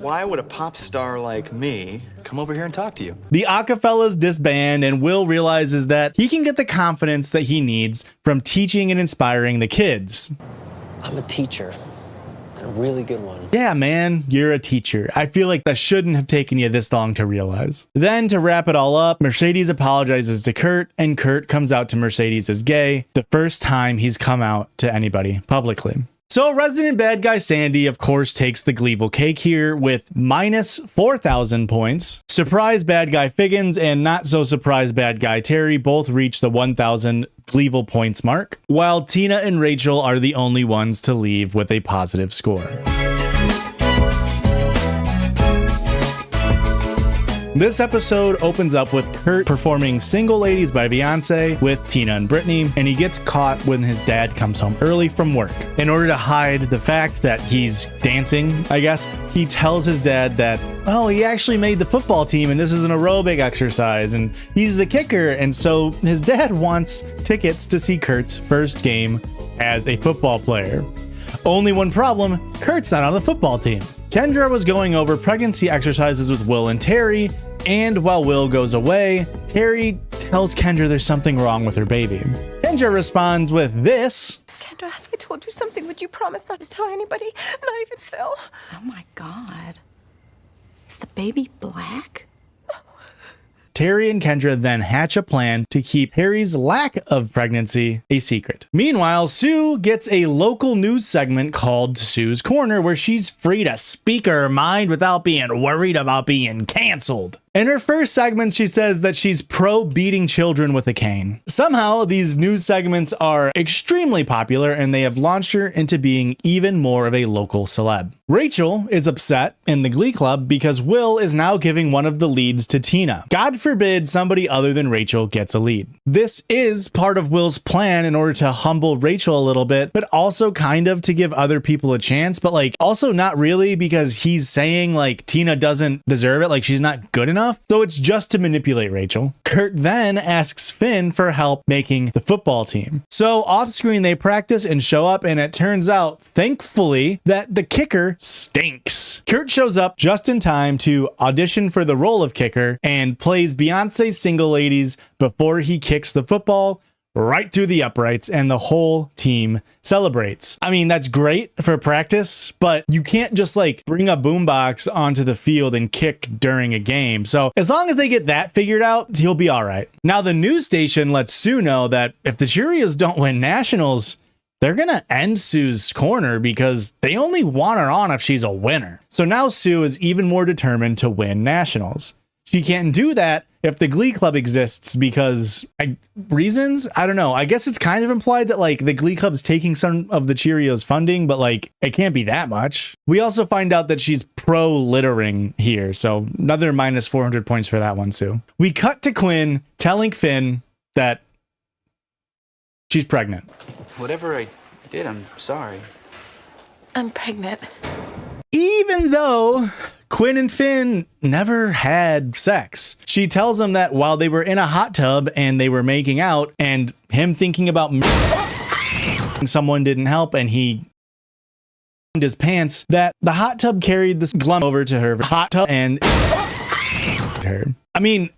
R: why would a pop star like me come over here and talk to you?
A: The Acafellas disband, and Will realizes that he can get the confidence that he needs from teaching and inspiring the kids.
H: I'm a teacher, and a really good one.
A: Yeah, man, you're a teacher. I feel like that shouldn't have taken you this long to realize. Then, to wrap it all up, Mercedes apologizes to Kurt, and Kurt comes out to Mercedes as gay, the first time he's come out to anybody publicly. So resident bad guy Sandy, of course, takes the Gleeville cake here with minus 4,000 points. Surprise bad guy Figgins and not so surprised bad guy Terry both reach the 1,000 Gleeville points mark, while Tina and Rachel are the only ones to leave with a positive score. This episode opens up with Kurt performing Single Ladies by Beyonce with Tina and Brittany, and he gets caught when his dad comes home early from work. In order to hide the fact that he's dancing, I guess, he tells his dad that, oh, he actually made the football team and this is an aerobic exercise and he's the kicker. And so his dad wants tickets to see Kurt's first game as a football player. Only one problem, Kurt's not on the football team. Kendra was going over pregnancy exercises with Will and Terry, and while Will goes away, Terry tells Kendra there's something wrong with her baby. Kendra responds with this.
J: Kendra, have I told you something? Would you promise not to tell anybody? Not even Phil?
G: Oh my God. Is the baby black?
A: Terry and Kendra then hatch a plan to keep Harry's lack of pregnancy a secret. Meanwhile, Sue gets a local news segment called Sue's Corner, where she's free to speak her mind without being worried about being canceled. In her first segment, she says that she's pro beating children with a cane. Somehow, these news segments are extremely popular and they have launched her into being even more of a local celeb. Rachel is upset in the Glee Club because Will is now giving one of the leads to Tina. God forbid somebody other than Rachel gets a lead. This is part of Will's plan in order to humble Rachel a little bit, but also kind of to give other people a chance, but like also not really, because he's saying like Tina doesn't deserve it, like she's not good enough. So it's just to manipulate Rachel. Kurt then asks Finn for help making the football team. So off screen they practice and show up, and it turns out, thankfully, that the kicker stinks. Kurt shows up just in time to audition for the role of kicker and plays Beyonce's Single Ladies before he kicks the football right through the uprights, and the whole team celebrates. I mean, that's great for practice, but you can't just like bring a boombox onto the field and kick during a game. So as long as they get that figured out, he'll be all right. Now, the news station lets Sue know that if the Cheerios don't win nationals, they're gonna end Sue's corner because they only want her on if she's a winner. So now Sue is even more determined to win nationals. She can't do that if the Glee Club exists because reasons? I don't know. I guess it's kind of implied that like the Glee Club's taking some of the Cheerios funding, but like it can't be that much. We also find out that she's pro littering here. So another minus 400 points for that one, Sue. We cut to Quinn telling Finn that she's pregnant.
H: Whatever I did, I'm sorry.
J: I'm pregnant.
A: Even though Quinn and Finn never had sex. She tells him that while they were in a hot tub and they were making out, and him thinking about someone didn't help and he his pants, that the hot tub carried this glum over to her hot tub and her. I mean,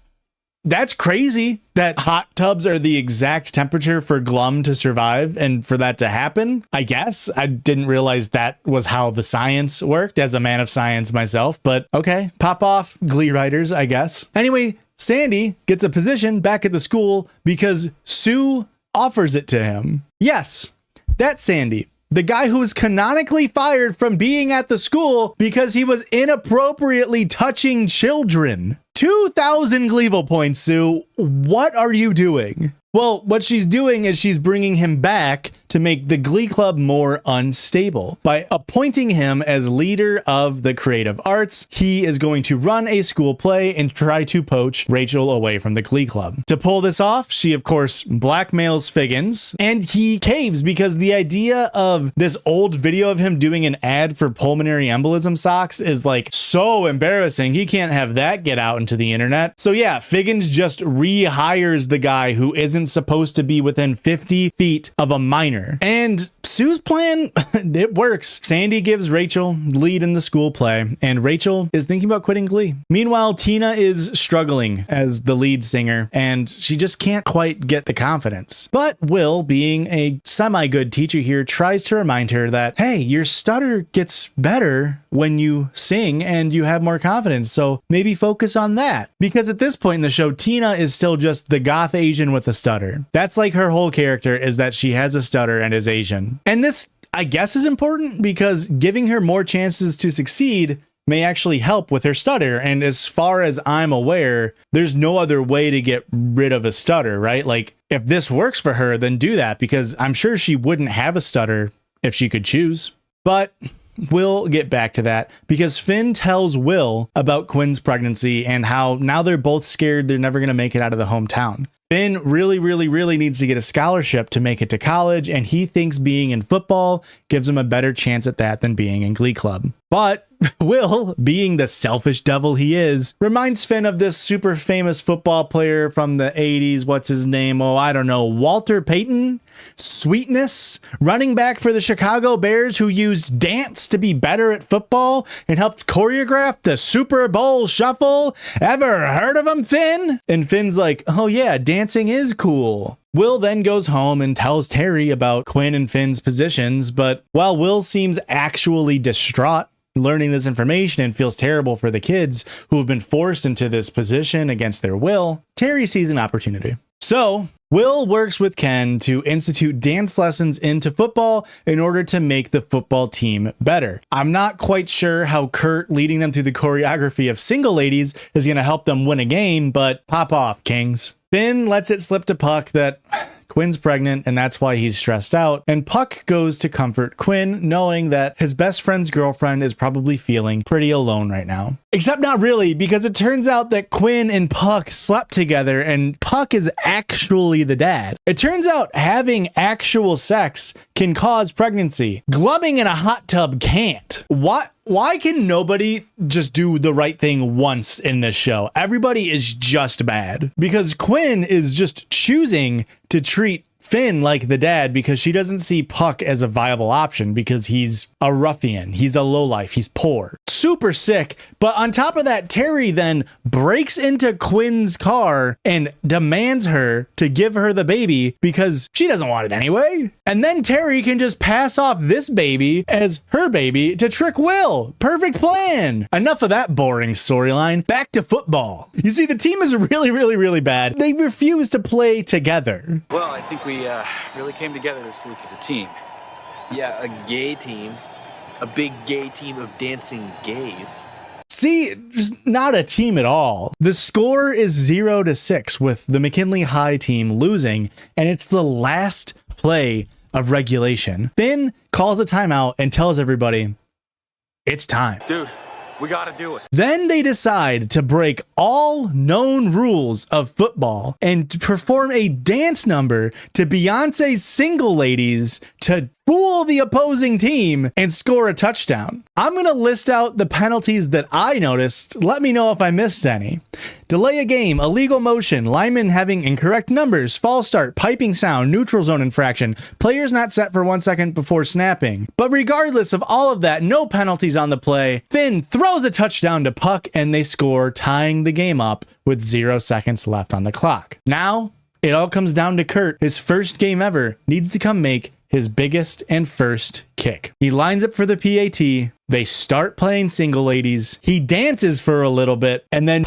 A: that's crazy that hot tubs are the exact temperature for glum to survive and for that to happen. I guess I didn't realize that was how the science worked as a man of science myself, but okay, pop off Glee writers, I guess. Anyway, Sandy gets a position back at the school because Sue offers it to him. Yes, that's Sandy. The guy who was canonically fired from being at the school because he was inappropriately touching children. 2,000 Gleeville points, Sue. What are you doing? Well, what she's doing is she's bringing him back to make the Glee Club more unstable. By appointing him as leader of the creative arts, he is going to run a school play and try to poach Rachel away from the Glee Club. To pull this off, she of course blackmails Figgins, and he caves because the idea of this old video of him doing an ad for pulmonary embolism socks is like so embarrassing. He can't have that get out into the internet. So yeah, Figgins just rehires the guy who isn't supposed to be within 50 feet of a minor. And Sue's plan, it works. Sandy gives Rachel lead in the school play, and Rachel is thinking about quitting Glee. Meanwhile, Tina is struggling as the lead singer, and she just can't quite get the confidence. But Will, being a semi-good teacher here, tries to remind her that, hey, your stutter gets better when you sing and you have more confidence, so maybe focus on that. Because at this point in the show, Tina is still just the goth Asian with a stutter. That's like her whole character, is that she has a stutter and is Asian. And this, I guess, is important because giving her more chances to succeed may actually help with her stutter. And as far as I'm aware, there's no other way to get rid of a stutter, right? Like, if this works for her, then do that, because I'm sure she wouldn't have a stutter if she could choose. But we'll get back to that because Finn tells Will about Quinn's pregnancy and how now they're both scared they're never going to make it out of the hometown. Finn really needs to get a scholarship to make it to college, and he thinks being in football gives him a better chance at that than being in Glee Club. But Will, being the selfish devil he is, reminds Finn of this super famous football player from the 80s. What's his name? Oh, I don't know. Walter Payton? Sweetness? Running back for the Chicago Bears who used dance to be better at football and helped choreograph the Super Bowl shuffle? Ever heard of him, Finn? And Finn's like, oh yeah, dancing is cool. Will then goes home and tells Terry about Quinn and Finn's positions, but while Will seems actually distraught learning this information and feels terrible for the kids who have been forced into this position against their will, Terry sees an opportunity. So Will works with Ken to institute dance lessons into football in order to make the football team better. I'm not quite sure how Kurt leading them through the choreography of single ladies is going to help them win a game, but pop off, Kings. Finn lets it slip to Puck that Quinn's pregnant and that's why he's stressed out, and Puck goes to comfort Quinn, knowing that his best friend's girlfriend is probably feeling pretty alone right now. Except not really, because it turns out that Quinn and Puck slept together and Puck is actually the dad. It turns out having actual sex can cause pregnancy. Glubbing in a hot tub can't. Why can nobody just do the right thing once in this show? Everybody is just bad. Because Quinn is just choosing to treat Finn like the dad because she doesn't see Puck as a viable option because he's a ruffian, he's a lowlife, he's poor. Super sick. But on top of that, Terry then breaks into Quinn's car and demands her to give her the baby because she doesn't want it anyway. And then Terry can just pass off this baby as her baby to trick Will. Perfect plan. Enough of that boring storyline. Back to football. You see, the team is really bad. They refuse to play together.
R: Well, I think we really came together this week as a team.
C: Yeah, a gay team. A big gay team of dancing gays.
A: See, just not a team at all. The score is 0-6 with the McKinley High team losing, and it's the last play of regulation. Finn calls a timeout and tells everybody, it's time.
R: Dude, we gotta do it.
A: Then they decide to break all known rules of football and to perform a dance number to Beyonce's Single Ladies to fool the opposing team and score a touchdown. I'm going to list out the penalties that I noticed. Let me know if I missed any. Delay a game, illegal motion, linemen having incorrect numbers, false start, piping sound, neutral zone infraction, players not set for 1 second before snapping. But regardless of all of that, no penalties on the play. Finn throws a touchdown to Puck and they score, tying the game up with 0 seconds left on the clock. Now, it all comes down to Kurt. His first game ever needs to come make his biggest and first kick. He lines up for the PAT. They start playing Single Ladies. He dances for a little bit and then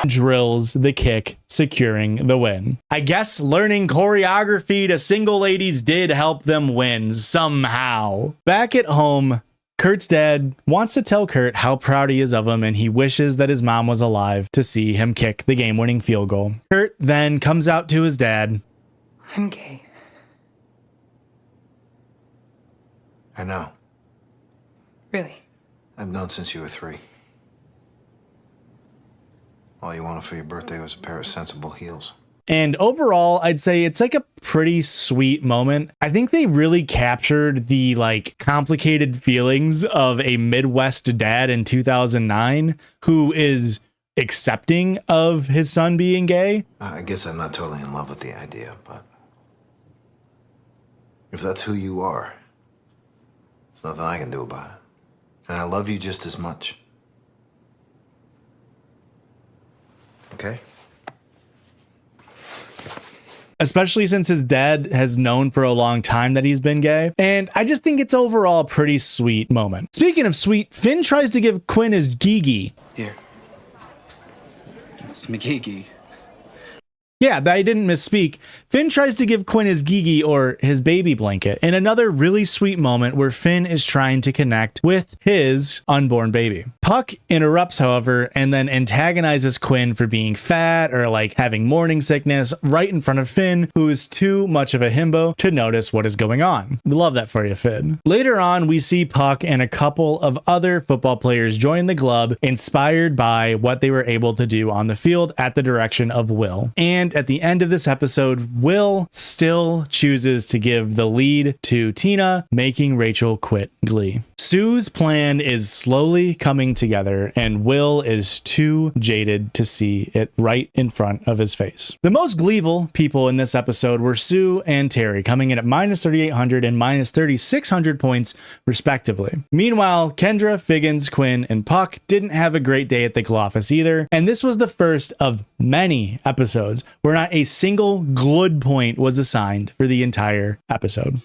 A: drills the kick, securing the win. I guess learning choreography to Single Ladies did help them win somehow. Back at home, Kurt's dad wants to tell Kurt how proud he is of him and he wishes that his mom was alive to see him kick the game-winning field goal. Kurt then comes out to his dad.
J: I'm gay.
N: I know.
J: Really?
N: I've known since you were 3. All you wanted for your birthday was a pair of sensible heels.
A: And overall, I'd say it's like a pretty sweet moment. I think they really captured the complicated feelings of a Midwest dad in 2009 who is accepting of his son being gay.
N: I guess I'm not totally in love with the idea, but if that's who you are, there's nothing I can do about it. And I love you just as much. Okay?
A: Especially since his dad has known for a long time that he's been gay. And I just think it's overall a pretty sweet moment. Speaking of sweet, Finn tries to give Quinn his gigi.
R: Here. It's McGeegy.
A: Yeah, I didn't misspeak. Finn tries to give Quinn his gigi or his baby blanket in another really sweet moment where Finn is trying to connect with his unborn baby. Puck interrupts, however, and then antagonizes Quinn for being fat or having morning sickness right in front of Finn, who is too much of a himbo to notice what is going on. We love that for you, Finn. Later on, we see Puck and a couple of other football players join the club, inspired by what they were able to do on the field at the direction of Will. And at the end of this episode, Will still chooses to give the lead to Tina, making Rachel quit Glee. Sue's plan is slowly coming together, and Will is too jaded to see it right in front of his face. The most Gleevil people in this episode were Sue and Terry, coming in at minus 3,800 and minus 3,600 points, respectively. Meanwhile, Kendra, Figgins, Quinn, and Puck didn't have a great day at the office either, and this was the first of many episodes where not a single gl-ood point was assigned for the entire episode.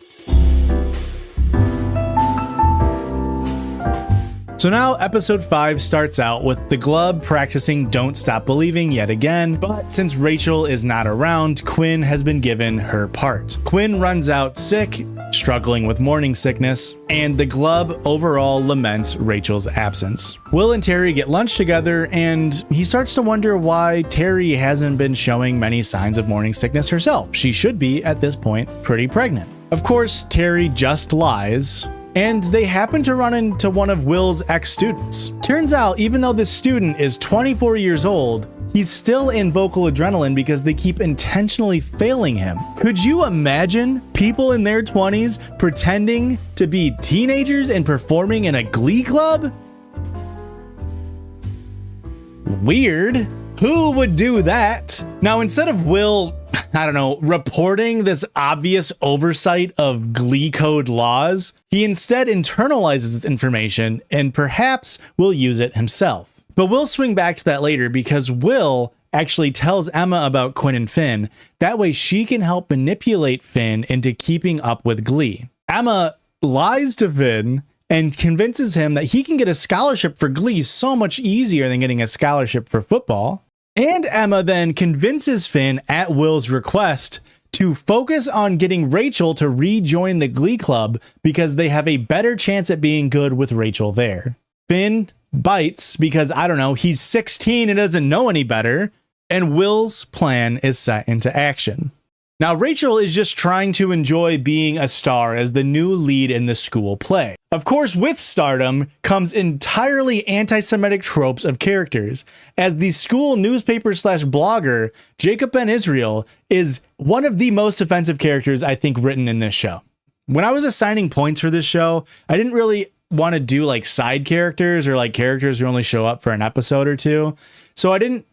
A: So now episode 5 starts out with the Glub practicing Don't Stop Believing yet again, but since Rachel is not around, Quinn has been given her part. Quinn runs out sick, struggling with morning sickness, and the Glub overall laments Rachel's absence. Will and Terry get lunch together, and he starts to wonder why Terry hasn't been showing many signs of morning sickness herself. She should be, at this point, pretty pregnant. Of course, Terry just lies, and they happen to run into one of Will's ex-students. Turns out, even though this student is 24 years old, he's still in vocal adrenaline because they keep intentionally failing him. Could you imagine people in their 20s pretending to be teenagers and performing in a glee club? Weird. Who would do that? Now, instead of Will, I don't know, reporting this obvious oversight of Glee code laws, he instead internalizes this information and perhaps will use it himself. But we'll swing back to that later because Will actually tells Emma about Quinn and Finn. That way she can help manipulate Finn into keeping up with Glee. Emma lies to Finn and convinces him that he can get a scholarship for Glee so much easier than getting a scholarship for football. And Emma then convinces Finn at Will's request to focus on getting Rachel to rejoin the Glee Club because they have a better chance at being good with Rachel there. Finn bites because, I don't know, he's 16 and doesn't know any better, and Will's plan is set into action. Now, Rachel is just trying to enjoy being a star as the new lead in the school play. Of course, with stardom comes entirely anti-Semitic tropes of characters, as the school newspaper / blogger, Jacob Ben Israel, is one of the most offensive characters I think written in this show. When I was assigning points for this show, I didn't really want to do like side characters or like characters who only show up for an episode or two. So I didn't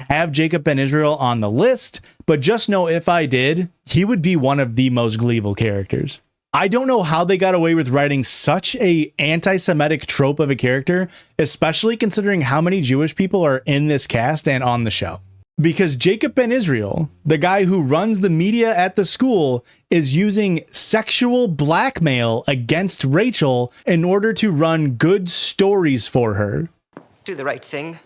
A: have Jacob Ben Israel on the list, but just know if I did, he would be one of the most Gleevil characters. I don't know how they got away with writing such a anti-Semitic trope of a character, especially considering how many Jewish people are in this cast and on the show. Because Jacob Ben Israel, the guy who runs the media at the school, is using sexual blackmail against Rachel in order to run good stories for her.
S: Do the right thing.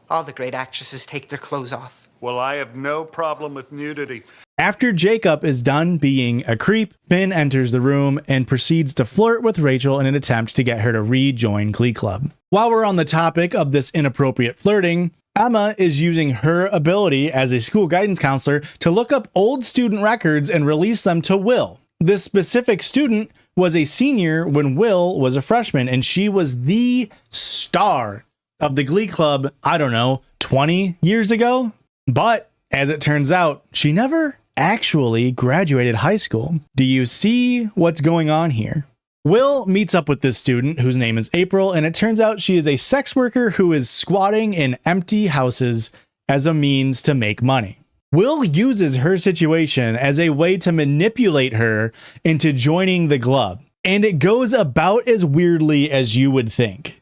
S: All the great actresses take their clothes off.
F: Well, I have no problem with nudity.
A: After Jacob is done being a creep, Finn enters the room and proceeds to flirt with Rachel in an attempt to get her to rejoin Glee Club. While we're on the topic of this inappropriate flirting, Emma is using her ability as a school guidance counselor to look up old student records and release them to Will. This specific student was a senior when Will was a freshman, and she was the star of the Glee Club, I don't know, 20 years ago? But as it turns out, she never actually graduated high school. Do you see what's going on here? Will meets up with this student whose name is April, and it turns out she is a sex worker who is squatting in empty houses as a means to make money. Will uses her situation as a way to manipulate her into joining the club, and it goes about as weirdly as you would think.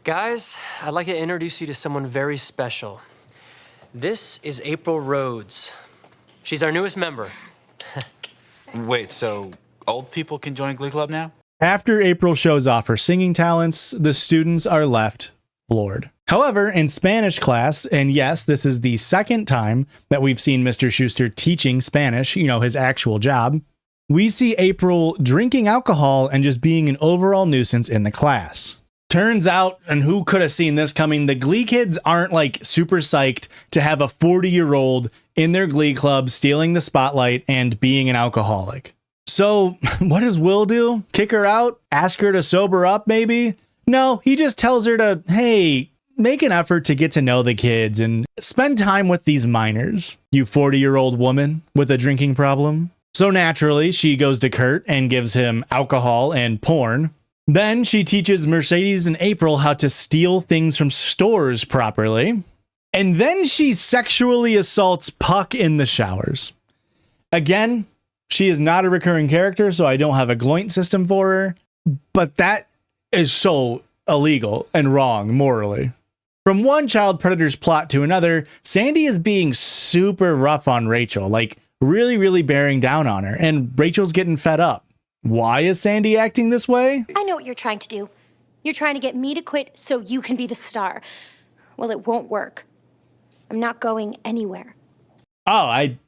K: Guys, I'd like to introduce you to someone very special. This is April Rhodes. She's our newest member.
T: Wait, so old people can join Glee Club now?
A: After April shows off her singing talents, the students are left floored. However, in Spanish class, and yes, this is the second time that we've seen Mr. Schuster teaching Spanish, his actual job, we see April drinking alcohol and just being an overall nuisance in the class. Turns out, and who could have seen this coming, the Glee kids aren't like super psyched to have a 40-year-old in their Glee club stealing the spotlight and being an alcoholic. So what does Will do? Kick her out? Ask her to sober up maybe? No, he just tells her to, hey, make an effort to get to know the kids and spend time with these minors, you 40-year-old woman with a drinking problem. So naturally, she goes to Kurt and gives him alcohol and porn. Then she teaches Mercedes and April how to steal things from stores properly. And then she sexually assaults Puck in the showers. Again, she is not a recurring character, so I don't have a gloint system for her. But that is so illegal and wrong morally. From one child predator's plot to another, Sandy is being super rough on Rachel, like really, really bearing down on her. And Rachel's getting fed up. Why is Sandy acting this way?
D: I know what you're trying to do. You're trying to get me to quit so you can be the star. Well, it won't work. I'm not going anywhere.
A: Oh, I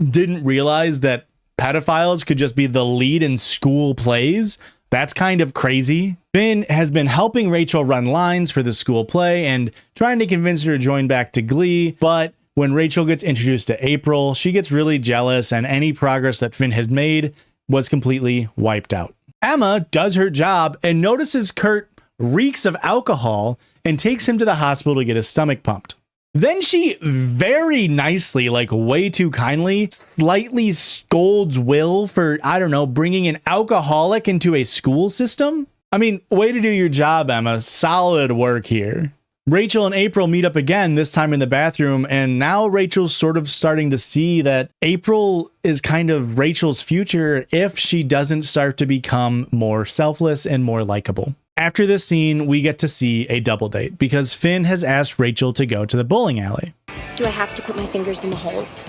A: didn't realize that pedophiles could just be the lead in school plays. That's kind of crazy. Finn has been helping Rachel run lines for the school play and trying to convince her to join back to Glee, but when Rachel gets introduced to April, she gets really jealous and any progress that Finn had made was completely wiped out. Emma does her job and notices Kurt reeks of alcohol and takes him to the hospital to get his stomach pumped. Then she very nicely, like way too kindly, slightly scolds Will for, I don't know, bringing an alcoholic into a school system. I mean, way to do your job, Emma. Solid work here. Rachel and April meet up again, this time in the bathroom, and now Rachel's sort of starting to see that April is kind of Rachel's future if she doesn't start to become more selfless and more likable. After this scene, we get to see a double date because Finn has asked Rachel to go to the bowling alley.
D: Do I have to put my fingers in the holes?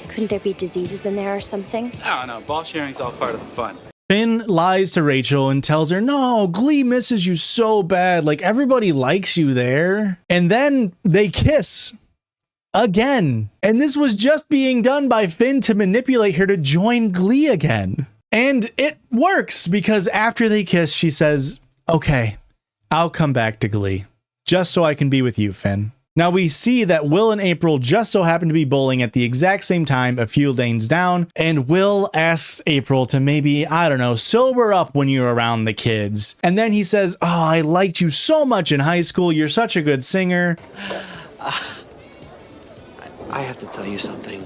D: Couldn't there be diseases in there or something?
T: I don't know. Ball sharing's all part of the fun.
A: Finn lies to Rachel and tells her, no, Glee misses you so bad. Like, everybody likes you there. And then they kiss again. And this was just being done by Finn to manipulate her to join Glee again. And it works because after they kiss, she says, okay, I'll come back to Glee just so I can be with you, Finn. Now we see that Will and April just so happen to be bowling at the exact same time a few lanes down, and Will asks April to maybe, I don't know, sober up when you're around the kids. And then he says, oh, I liked you so much in high school. You're such a good singer.
H: I have to tell you something.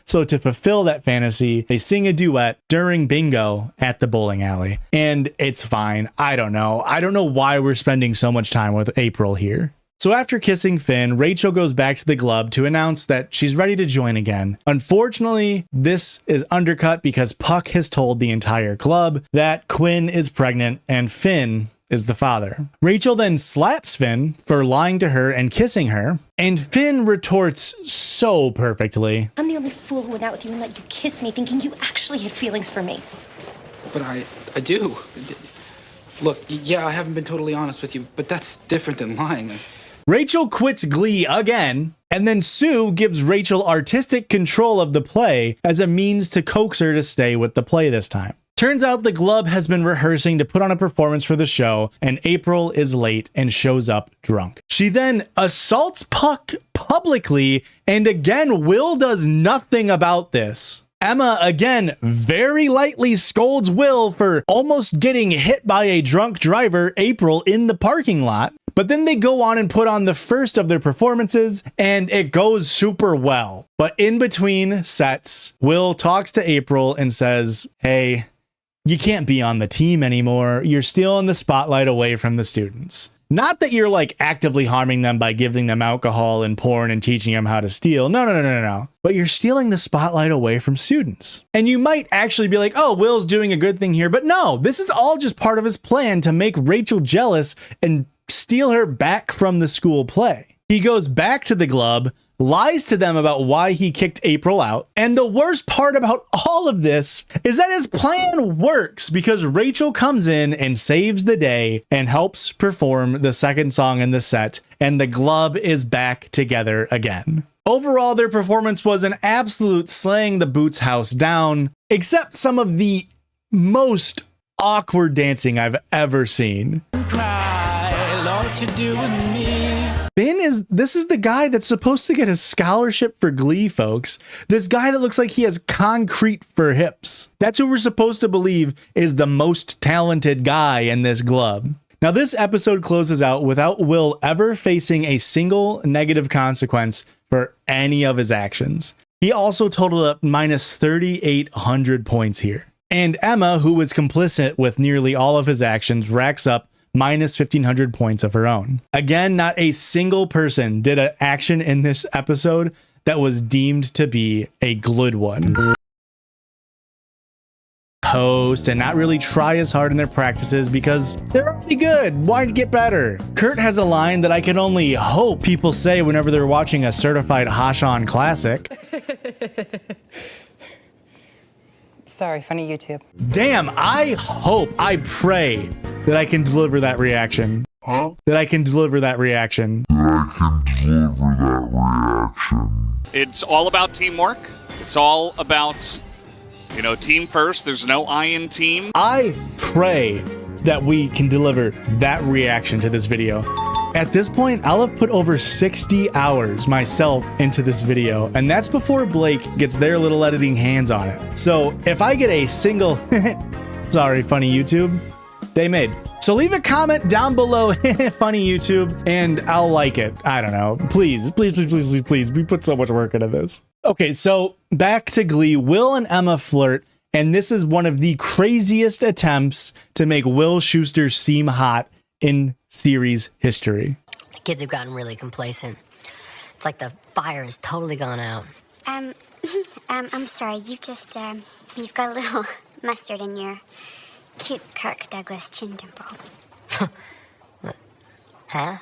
A: So to fulfill that fantasy, they sing a duet during bingo at the bowling alley. And it's fine. I don't know. I don't know why we're spending so much time with April here. So after kissing Finn, Rachel goes back to the club to announce that she's ready to join again. Unfortunately, this is undercut because Puck has told the entire club that Quinn is pregnant and Finn is the father. Rachel then slaps Finn for lying to her and kissing her, and Finn retorts so perfectly.
D: I'm the only fool who went out with you and let you kiss me thinking you actually had feelings for me.
R: But I do. Look, yeah, I haven't been totally honest with you, but that's different than lying.
A: Rachel quits Glee again, and then Sue gives Rachel artistic control of the play as a means to coax her to stay with the play this time. Turns out the club has been rehearsing to put on a performance for the show, and April is late and shows up drunk. She then assaults Puck publicly, and again, Will does nothing about this. Emma again very lightly scolds Will for almost getting hit by a drunk driver, April, in the parking lot. But then they go on and put on the first of their performances, and it goes super well. But in between sets, Will talks to April and says, hey, you can't be on the team anymore. You're stealing the spotlight away from the students. Not that you're like actively harming them by giving them alcohol and porn and teaching them how to steal. No. But you're stealing the spotlight away from students. And you might actually be like, oh, Will's doing a good thing here. But no, this is all just part of his plan to make Rachel jealous and steal her back from the school play. He goes back to the club, lies to them about why he kicked April out. And the worst part about all of this is that his plan works because Rachel comes in and saves the day and helps perform the second song in the set, and the club is back together again. Overall, their performance was an absolute slaying the boots house down, except some of the most awkward dancing I've ever seen. This is the guy that's supposed to get a scholarship for Glee, folks. This guy that looks like he has concrete for hips. That's who we're supposed to believe is the most talented guy in this club. Now, this episode closes out without Will ever facing a single negative consequence for any of his actions. He also totaled up minus 3,800 points here. And Emma, who was complicit with nearly all of his actions, racks up minus 1,500 points of her own. Again, not a single person did an action in this episode that was deemed to be a gl-ood one. Host and not really try as hard in their practices because they're already good. Why get better? Kurt has a line that I can only hope people say whenever they're watching a certified Hashan classic.
G: Sorry, funny YouTube.
A: Damn, I hope, I pray that I can deliver that reaction. Huh? That I can deliver that reaction.
U: It's all about teamwork. It's all about, you know, team first. There's no I in team.
A: I pray that we can deliver that reaction to this video. At this point, I'll have put over 60 hours myself into this video, and that's before Blake gets their little editing hands on it. So if I get a single, sorry, funny YouTube, they made. So leave a comment down below, funny YouTube, and I'll like it. I don't know. Please, please, please, please, please, please. We put so much work into this. Okay, so back to Glee. Will and Emma flirt, and this is one of the craziest attempts to make Will Schuester seem hot in series history.
V: The kids have gotten really complacent. It's like the fire has totally gone out.
M: I'm sorry, you've got a little mustard in your cute Kirk Douglas chin dimple.
V: What? Huh?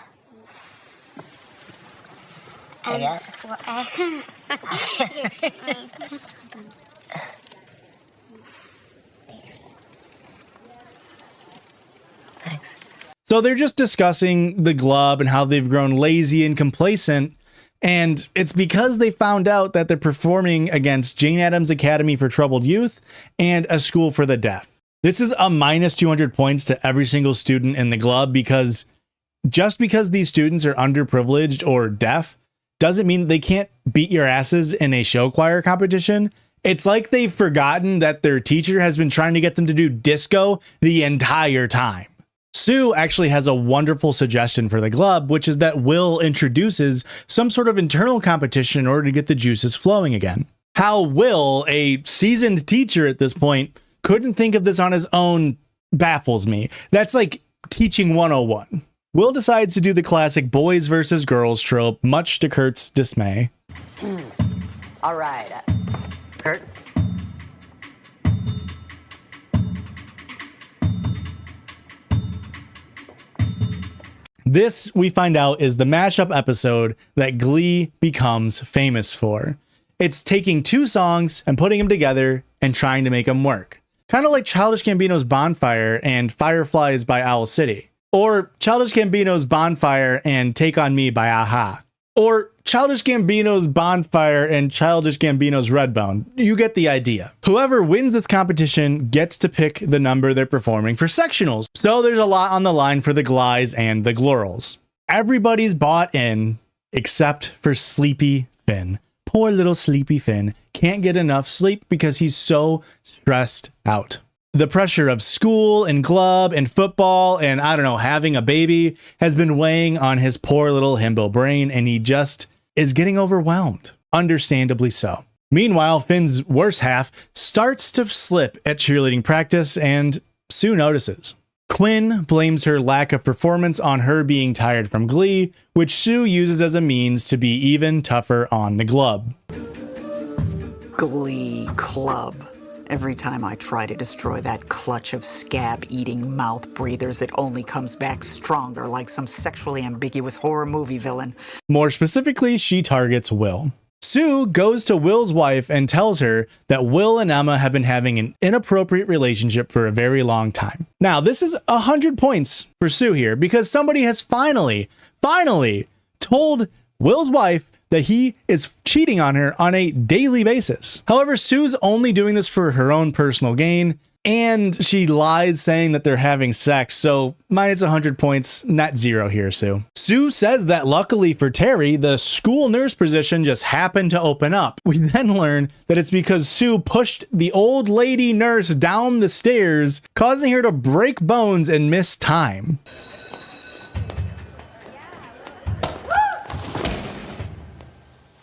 V: Thanks.
A: So they're just discussing the Glub and how they've grown lazy and complacent, and it's because they found out that they're performing against Jane Addams Academy for Troubled Youth and a school for the deaf. This is a minus 200 points to every single student in the Glub, because just because these students are underprivileged or deaf doesn't mean they can't beat your asses in a show choir competition. It's like they've forgotten that their teacher has been trying to get them to do disco the entire time. Sue actually has a wonderful suggestion for the Glub, which is that Will introduces some sort of internal competition in order to get the juices flowing again. How Will, a seasoned teacher at this point, couldn't think of this on his own baffles me. That's like teaching 101. Will decides to do the classic boys versus girls trope, much to Kurt's dismay.
V: All right. Kurt?
A: This, we find out, is the mashup episode that Glee becomes famous for. It's taking two songs and putting them together and trying to make them work. Kind of like Childish Gambino's Bonfire and Fireflies by Owl City. Or Childish Gambino's Bonfire and Take On Me by Aha. Or Childish Gambino's Bonfire and Childish Gambino's Redbone. You get the idea. Whoever wins this competition gets to pick the number they're performing for sectionals. So there's a lot on the line for the Glies and the Glorals. Everybody's bought in except for Sleepy Finn. Poor little Sleepy Finn can't get enough sleep because he's so stressed out. The pressure of school and club and football and, I don't know, having a baby has been weighing on his poor little himbo brain, and he just is getting overwhelmed. Understandably so. Meanwhile, Finn's worse half starts to slip at cheerleading practice, and Sue notices. Quinn blames her lack of performance on her being tired from Glee, which Sue uses as a means to be even tougher on the Glub.
G: Glee Club. Every time I try to destroy that clutch of scab-eating mouth breathers, it only comes back stronger, like some sexually ambiguous horror movie villain.
A: More specifically, she targets Will. Sue goes to Will's wife and tells her that Will and Emma have been having an inappropriate relationship for a very long time. Now, this is 100 points for Sue here, because somebody has finally told Will's wife that he is cheating on her on a daily basis. However, Sue's only doing this for her own personal gain, and she lies saying that they're having sex, so minus 100 points, not zero here, Sue. Sue says that luckily for Terry, the school nurse position just happened to open up. We then learn that it's because Sue pushed the old lady nurse down the stairs, causing her to break bones and miss time.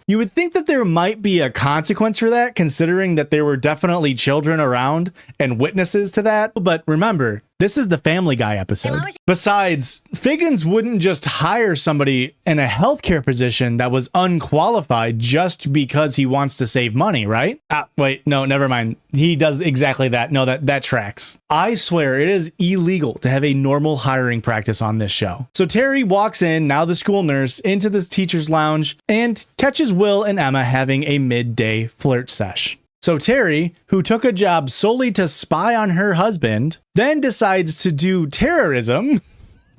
A: You would think that there might be a consequence for that, considering that there were definitely children around and witnesses to that. But remember, this is the Family Guy episode. Besides, Figgins wouldn't just hire somebody in a healthcare position that was unqualified just because he wants to save money, right? Wait, no, never mind. He does exactly that. No, that tracks. I swear it is illegal to have a normal hiring practice on this show. So Terry walks in, now the school nurse, into the teacher's lounge and catches Will and Emma having a midday flirt sesh. So So Terry, who took a job solely to spy on her husband, then decides to do terrorism.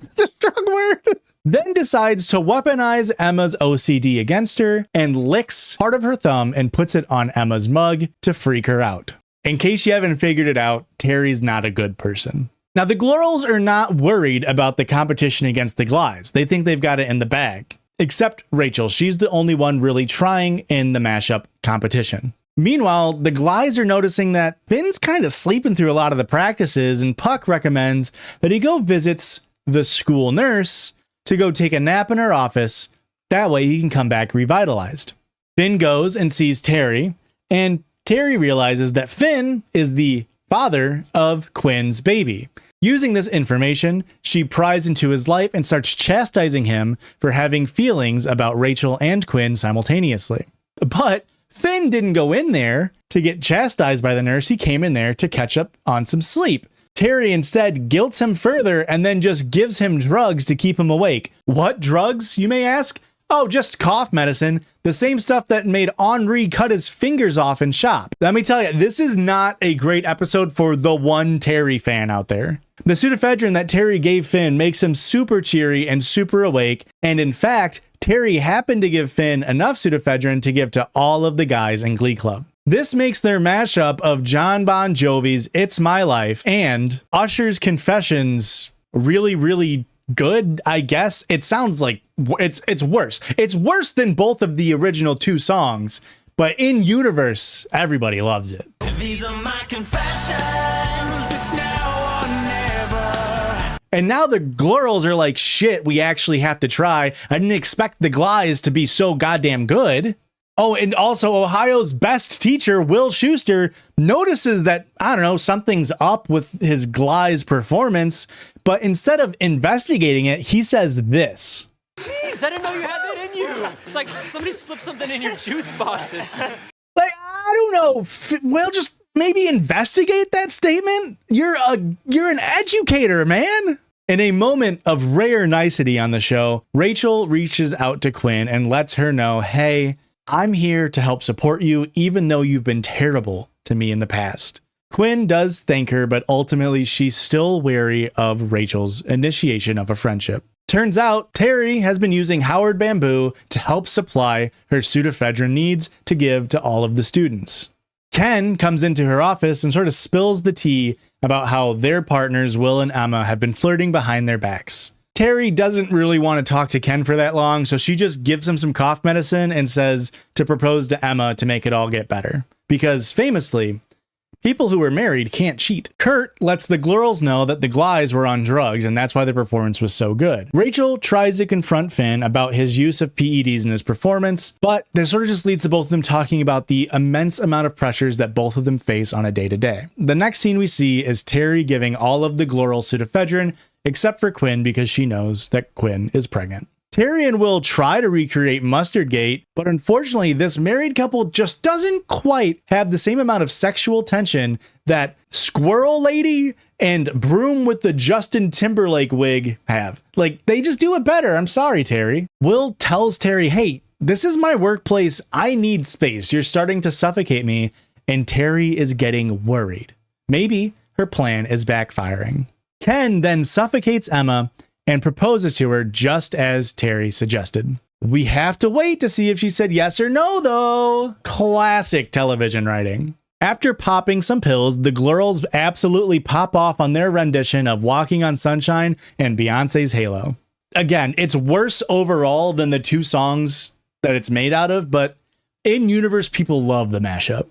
A: It's a strong word. Then decides to weaponize Emma's OCD against her and licks part of her thumb and puts it on Emma's mug to freak her out. In case you haven't figured it out, Terry's not a good person. Now, the Glorals are not worried about the competition against the Glies. They think they've got it in the bag. Except Rachel. She's the only one really trying in the mashup competition. Meanwhile, the Glies are noticing that Finn's kind of sleeping through a lot of the practices, and Puck recommends that he go visits the school nurse to go take a nap in her office. That way he can come back revitalized. Finn goes and sees Terry, and Terry realizes that Finn is the father of Quinn's baby. Using this information, she pries into his life and starts chastising him for having feelings about Rachel and Quinn simultaneously. But Finn didn't go in there to get chastised by the nurse. He came in there to catch up on some sleep. Terry instead guilts him further and then just gives him drugs to keep him awake. What drugs, you may ask? Oh, just cough medicine, the same stuff that made Henri cut his fingers off in Shop. Let me tell you, this is not a great episode for the one Terry fan out there. The pseudoephedrine that Terry gave Finn makes him super cheery and super awake, and in fact, Terry happened to give Finn enough pseudoephedrine to give to all of the guys in Glee Club. This makes their mashup of John Bon Jovi's It's My Life and Usher's Confessions really, really good, I guess. It sounds like it's worse. It's worse than both of the original two songs, but in universe, everybody loves it.
P: These are my confessions. It's now or never.
A: And now the Glorals are like, shit, we actually have to try. I didn't expect the Glies to be so goddamn good. Oh, and also Ohio's best teacher, Will Schuster, notices that, I don't know, something's up with his Glies performance, but instead of investigating it, he says this.
K: Jeez, I didn't know you had that in you. It's like somebody slipped something in your juice boxes.
A: Like, I don't know. Well, just maybe investigate that statement. You're an educator, man. In a moment of rare nicety on the show, Rachel reaches out to Quinn and lets her know, hey, I'm here to help support you, even though you've been terrible to me in the past. Quinn does thank her, but ultimately she's still wary of Rachel's initiation of a friendship. Turns out Terry has been using Howard Bamboo to help supply her pseudoephedrine needs to give to all of the students. Ken comes into her office and sort of spills the tea about how their partners, Will and Emma, have been flirting behind their backs. Terry doesn't really want to talk to Ken for that long, so she just gives him some cough medicine and says to propose to Emma to make it all get better. Because famously, people who are married can't cheat. Kurt lets the Glorals know that the Glies were on drugs, and that's why their performance was so good. Rachel tries to confront Finn about his use of PEDs in his performance, but this sort of just leads to both of them talking about the immense amount of pressures that both of them face on a day-to-day. The next scene we see is Terry giving all of the Glorals pseudoephedrine, except for Quinn because she knows that Quinn is pregnant. Terry and Will try to recreate Mustardgate, but unfortunately this married couple just doesn't quite have the same amount of sexual tension that Squirrel Lady and Broom with the Justin Timberlake wig have. Like, they just do it better. I'm sorry, Terry. Will tells Terry, hey, this is my workplace. I need space. You're starting to suffocate me. And Terry is getting worried. Maybe her plan is backfiring. Ken then suffocates Emma and proposes to her just as Terry suggested. We have to wait to see if she said yes or no, though. Classic television writing. After popping some pills, the Glorals absolutely pop off on their rendition of Walking on Sunshine and Beyonce's Halo. Again, it's worse overall than the two songs that it's made out of, but in universe, people love the mashup.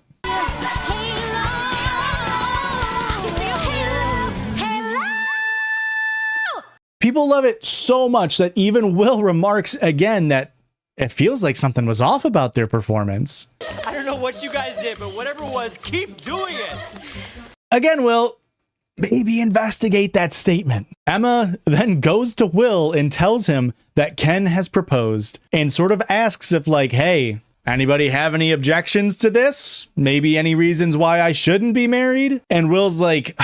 A: People love it so much that even Will remarks again that it feels like something was off about their performance.
K: I don't know what you guys did, but whatever it was, keep doing it.
A: Again, Will, maybe investigate that statement. Emma then goes to Will and tells him that Ken has proposed and sort of asks if, like, hey, anybody have any objections to this? Maybe any reasons why I shouldn't be married? And Will's like,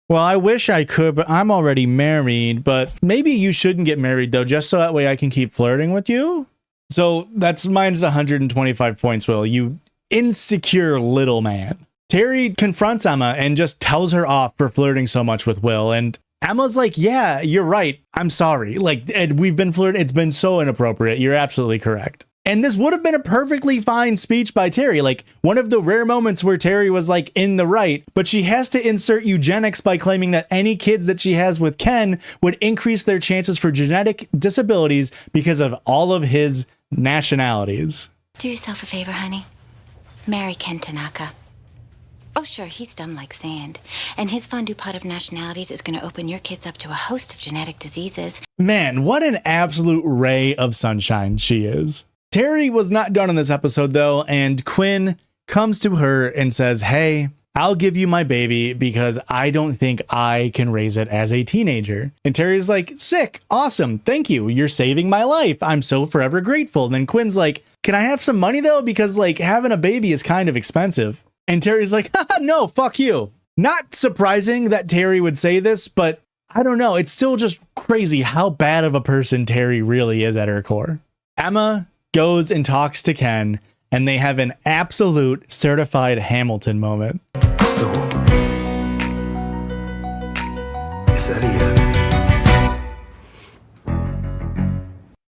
A: well, I wish I could, but I'm already married. But maybe you shouldn't get married, though, just so that way I can keep flirting with you. So that's minus 125 points, Will. You insecure little man. Terry confronts Emma and just tells her off for flirting so much with Will. And Emma's like, yeah, you're right. I'm sorry. Like, we've been flirting. It's been so inappropriate. You're absolutely correct. And this would have been a perfectly fine speech by Terry, like one of the rare moments where Terry was like in the right, but she has to insert eugenics by claiming that any kids that she has with Ken would increase their chances for genetic disabilities because of all of his nationalities.
B: Do yourself a favor, honey. Marry Ken Tanaka. Oh, sure, he's dumb like sand. And his fondue pot of nationalities is going to open your kids up to a host of genetic diseases.
A: Man, what an absolute ray of sunshine she is. Terry was not done in this episode, though, and Quinn comes to her and says, hey, I'll give you my baby because I don't think I can raise it as a teenager. And Terry's like, sick, awesome, thank you. You're saving my life. I'm so forever grateful. And then Quinn's like, can I have some money, though? Because, like, having a baby is kind of expensive. And Terry's like, no, fuck you. Not surprising that Terry would say this, but I don't know. It's still just crazy how bad of a person Terry really is at her core. Emma goes and talks to Ken, and they have an absolute certified Hamilton moment.
N: So, is that a yes?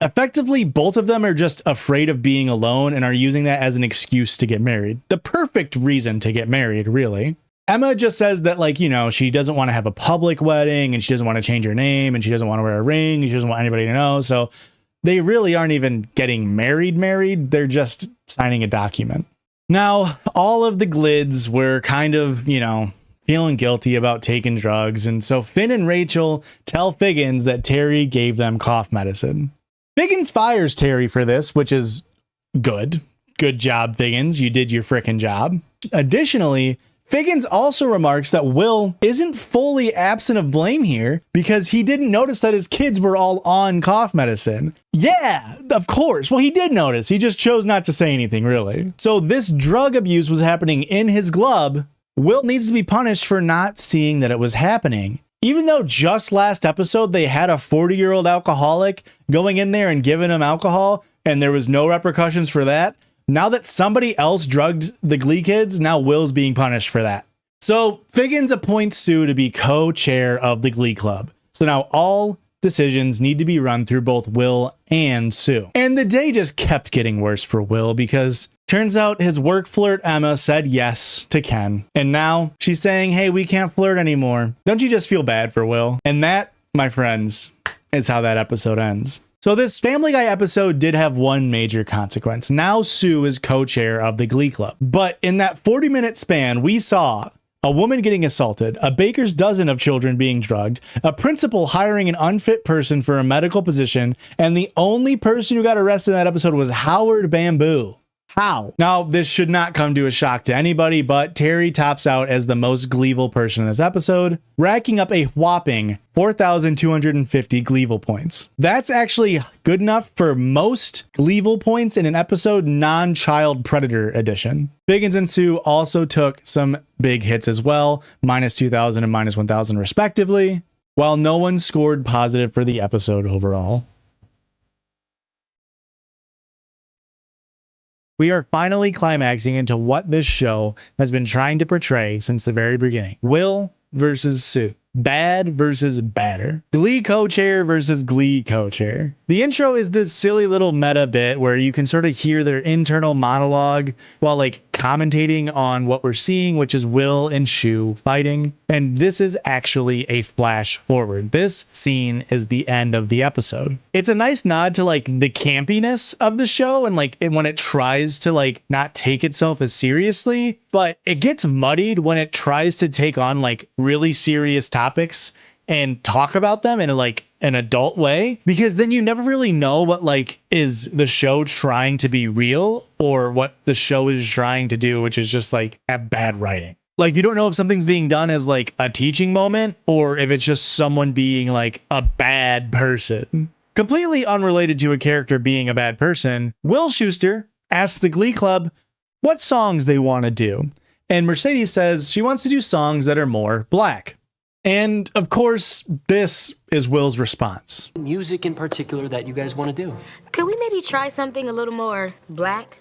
A: Effectively, both of them are just afraid of being alone and are using that as an excuse to get married. The perfect reason to get married, really. Emma just says that, like, you know, she doesn't want to have a public wedding and she doesn't want to change her name and she doesn't want to wear a ring and she doesn't want anybody to know. So they really aren't even getting married. They're just signing a document. Now, all of the glids were kind of, you know, feeling guilty about taking drugs. And so Finn and Rachel tell Figgins that Terry gave them cough medicine. Figgins fires Terry for this, which is good. Good job, Figgins. You did your frickin' job. Additionally, Figgins also remarks that Will isn't fully absent of blame here because he didn't notice that his kids were all on cough medicine. Yeah, of course. Well, he did notice. He just chose not to say anything, really. So this drug abuse was happening in his glove. Will needs to be punished for not seeing that it was happening. Even though just last episode they had a 40-year-old alcoholic going in there and giving him alcohol and there was no repercussions for that, now that somebody else drugged the Glee kids, now Will's being punished for that. So Figgins appoints Sue to be co-chair of the Glee Club. So now all decisions need to be run through both Will and Sue. And the day just kept getting worse for Will because turns out his work flirt Emma said yes to Ken. And now she's saying, hey, we can't flirt anymore. Don't you just feel bad for Will? And that, my friends, is how that episode ends. So this Family Guy episode did have one major consequence. Now Sue is co-chair of the Glee Club. But in that 40-minute span, we saw a woman getting assaulted, a baker's dozen of children being drugged, a principal hiring an unfit person for a medical position, and the only person who got arrested in that episode was Howard Bamboo. How? Now, this should not come to a shock to anybody, but Terry tops out as the most Gleevil person in this episode, racking up a whopping 4,250 Gleevil points. That's actually good enough for most Gleevil points in an episode non-Child Predator edition. Figgins and Sue also took some big hits as well, minus 2,000 and minus 1,000 respectively, while no one scored positive for the episode overall. We are finally climaxing into what this show has been trying to portray since the very beginning. Will versus Sue. Bad versus badder. Glee co-chair versus Glee co-chair. The intro is this silly little meta bit where you can sort of hear their internal monologue while like commentating on what we're seeing, which is Will and Sue fighting. And this is actually a flash forward. This scene is the end of the episode. It's a nice nod to like the campiness of the show and like when it tries to like not take itself as seriously, but it gets muddied when it tries to take on like really serious topics and talk about them in like an adult way, because then you never really know what like is the show trying to be real or what the show is trying to do, which is just like have bad writing. Like you don't know if something's being done as like a teaching moment or if it's just someone being like a bad person. Completely unrelated to a character being a bad person, Will Schuester asks the Glee Club what songs they want to do. And Mercedes says she wants to do songs that are more black. And of course, this is Will's response.
K: Music in particular that you guys want to do?
Q: Could we maybe try something a little more black?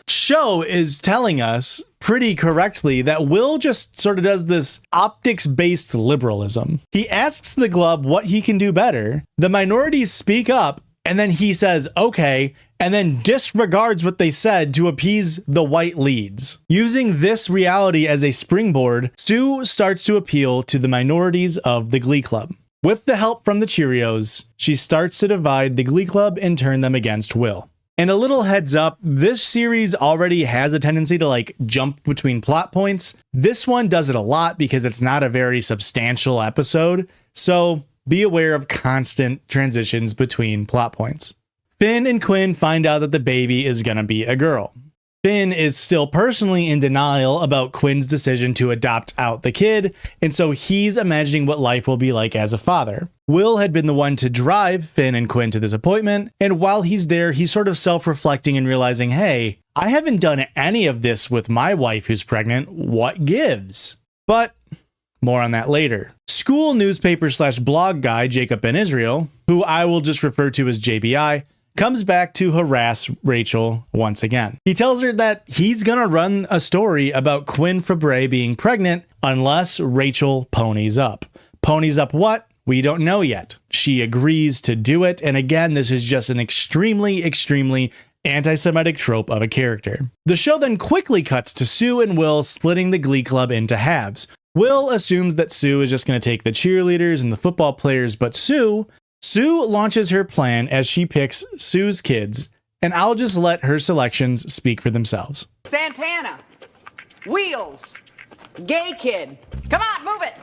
A: Shut show is telling us pretty correctly that Will just sort of does this optics-based liberalism. He asks the Glub what he can do better. The minorities speak up, and then he says, okay, and then disregards what they said to appease the white leads. Using this reality as a springboard, Sue starts to appeal to the minorities of the Glee Club. With the help from the Cheerios, she starts to divide the Glee Club and turn them against Will. And a little heads up, this series already has a tendency to like jump between plot points. This one does it a lot because it's not a very substantial episode, so be aware of constant transitions between plot points. Finn and Quinn find out that the baby is gonna be a girl. Finn is still personally in denial about Quinn's decision to adopt out the kid, and so he's imagining what life will be like as a father. Will had been the one to drive Finn and Quinn to this appointment, and while he's there, he's sort of self-reflecting and realizing, hey, I haven't done any of this with my wife who's pregnant, what gives? But more on that later. School newspaper / blog guy Jacob Ben Israel, who I will just refer to as JBI, comes back to harass Rachel once again. He tells her that he's gonna run a story about Quinn Fabray being pregnant unless Rachel ponies up. Ponies up what? We don't know yet. She agrees to do it, and again, this is just an extremely anti-Semitic trope of a character. The show then quickly cuts to Sue and Will splitting the Glee Club into halves. Will assumes that Sue is just gonna take the cheerleaders and the football players, but Sue launches her plan as she picks Sue's kids, and I'll just let her selections speak for themselves.
E: Santana, Wheels, Gay Kid, come on, move it.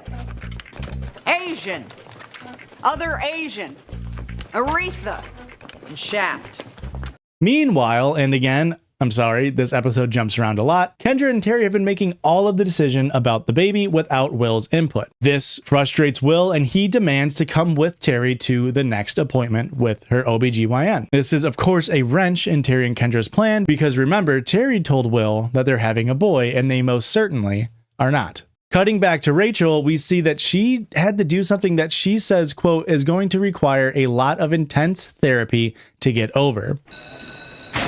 E: Asian, Other Asian, Aretha, and Shaft.
A: Meanwhile, and again, I'm sorry, this episode jumps around a lot, Kendra and Terry have been making all of the decision about the baby without Will's input. This frustrates Will, and he demands to come with Terry to the next appointment with her OBGYN. This is, of course, a wrench in Terry and Kendra's plan, because remember, Terry told Will that they're having a boy, and they most certainly are not. Cutting back to Rachel, we see that she had to do something that she says, quote, is going to require a lot of intense therapy to get over.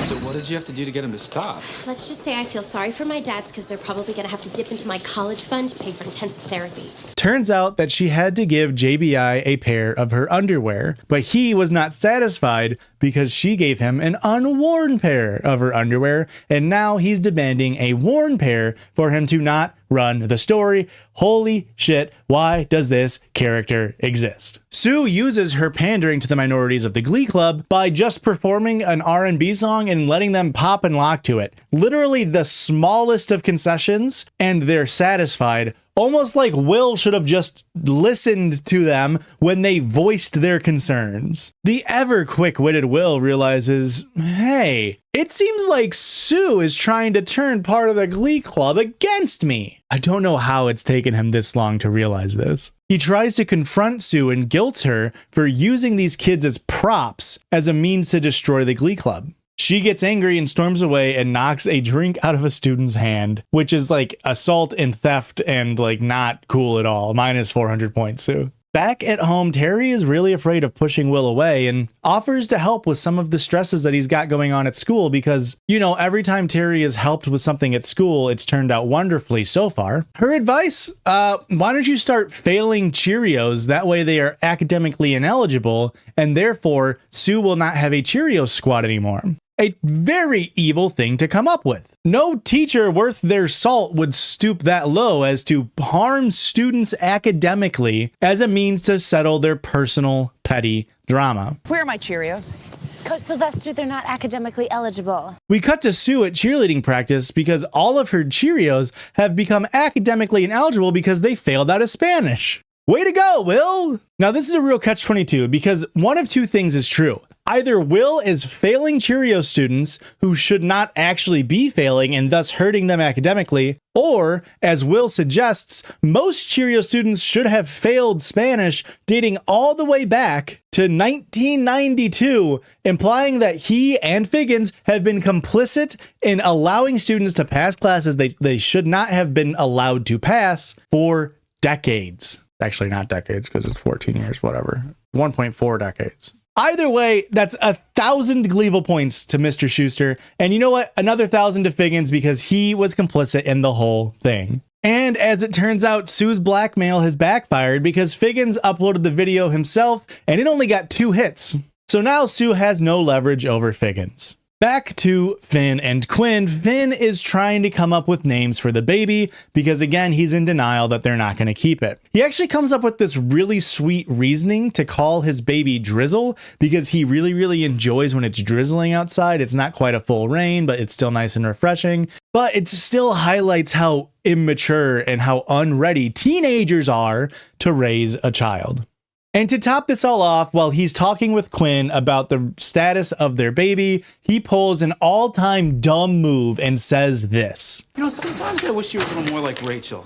R: So what did you have to do to get him to stop?
I: Let's just say I feel sorry for my dads because they're probably going to have to dip into my college fund to pay for intensive therapy.
A: Turns out that she had to give JBI a pair of her underwear, but he was not satisfied because she gave him an unworn pair of her underwear, and now he's demanding a worn pair for him to not run the story. Holy shit, why does this character exist? Sue uses her pandering to the minorities of the Glee Club by just performing an R&B song and letting them pop and lock to it. Literally the smallest of concessions, and they're satisfied. Almost like Will should have just listened to them when they voiced their concerns. The ever quick-witted Will realizes, hey, it seems like Sue is trying to turn part of the Glee Club against me. I don't know how it's taken him this long to realize this. He tries to confront Sue and guilt her for using these kids as props as a means to destroy the Glee Club. She gets angry and storms away and knocks a drink out of a student's hand, which is like assault and theft and like not cool at all. Minus 400 points, Sue. Back at home, Terry is really afraid of pushing Will away and offers to help with some of the stresses that he's got going on at school because, you know, every time Terry has helped with something at school, it's turned out wonderfully so far. Her advice, why don't you start failing Cheerios? That way they are academically ineligible, and therefore Sue will not have a Cheerios squad anymore. A very evil thing to come up with. No teacher worth their salt would stoop that low as to harm students academically as a means to settle their personal petty drama.
E: Where are my Cheerios?
I: Coach Sylvester, they're not academically eligible.
A: We cut to Sue at cheerleading practice because all of her Cheerios have become academically ineligible because they failed out of Spanish. Way to go, Will! Now this is a real catch-22 because one of two things is true. Either Will is failing Cheerio students who should not actually be failing and thus hurting them academically, or, as Will suggests, most Cheerio students should have failed Spanish dating all the way back to 1992, implying that he and Figgins have been complicit in allowing students to pass classes they should not have been allowed to pass for decades. Actually, not decades because it's 14 years, whatever. 1.4 decades. Either way, that's 1,000 Gleevil points to Mr. Schuster. And you know what? Another 1,000 to Figgins because he was complicit in the whole thing. And as it turns out, Sue's blackmail has backfired because Figgins uploaded the video himself and it only got 2 hits. So now Sue has no leverage over Figgins. Back to Finn and Quinn. Finn is trying to come up with names for the baby because, again, he's in denial that they're not going to keep it. He actually comes up with this really sweet reasoning to call his baby Drizzle because he really enjoys when it's drizzling outside. It's not quite a full rain, but it's still nice and refreshing. But it still highlights how immature and how unready teenagers are to raise a child. And to top this all off, while he's talking with Quinn about the status of their baby, he pulls an all-time dumb move and says this.
R: You know, sometimes I wish you were a little more like Rachel.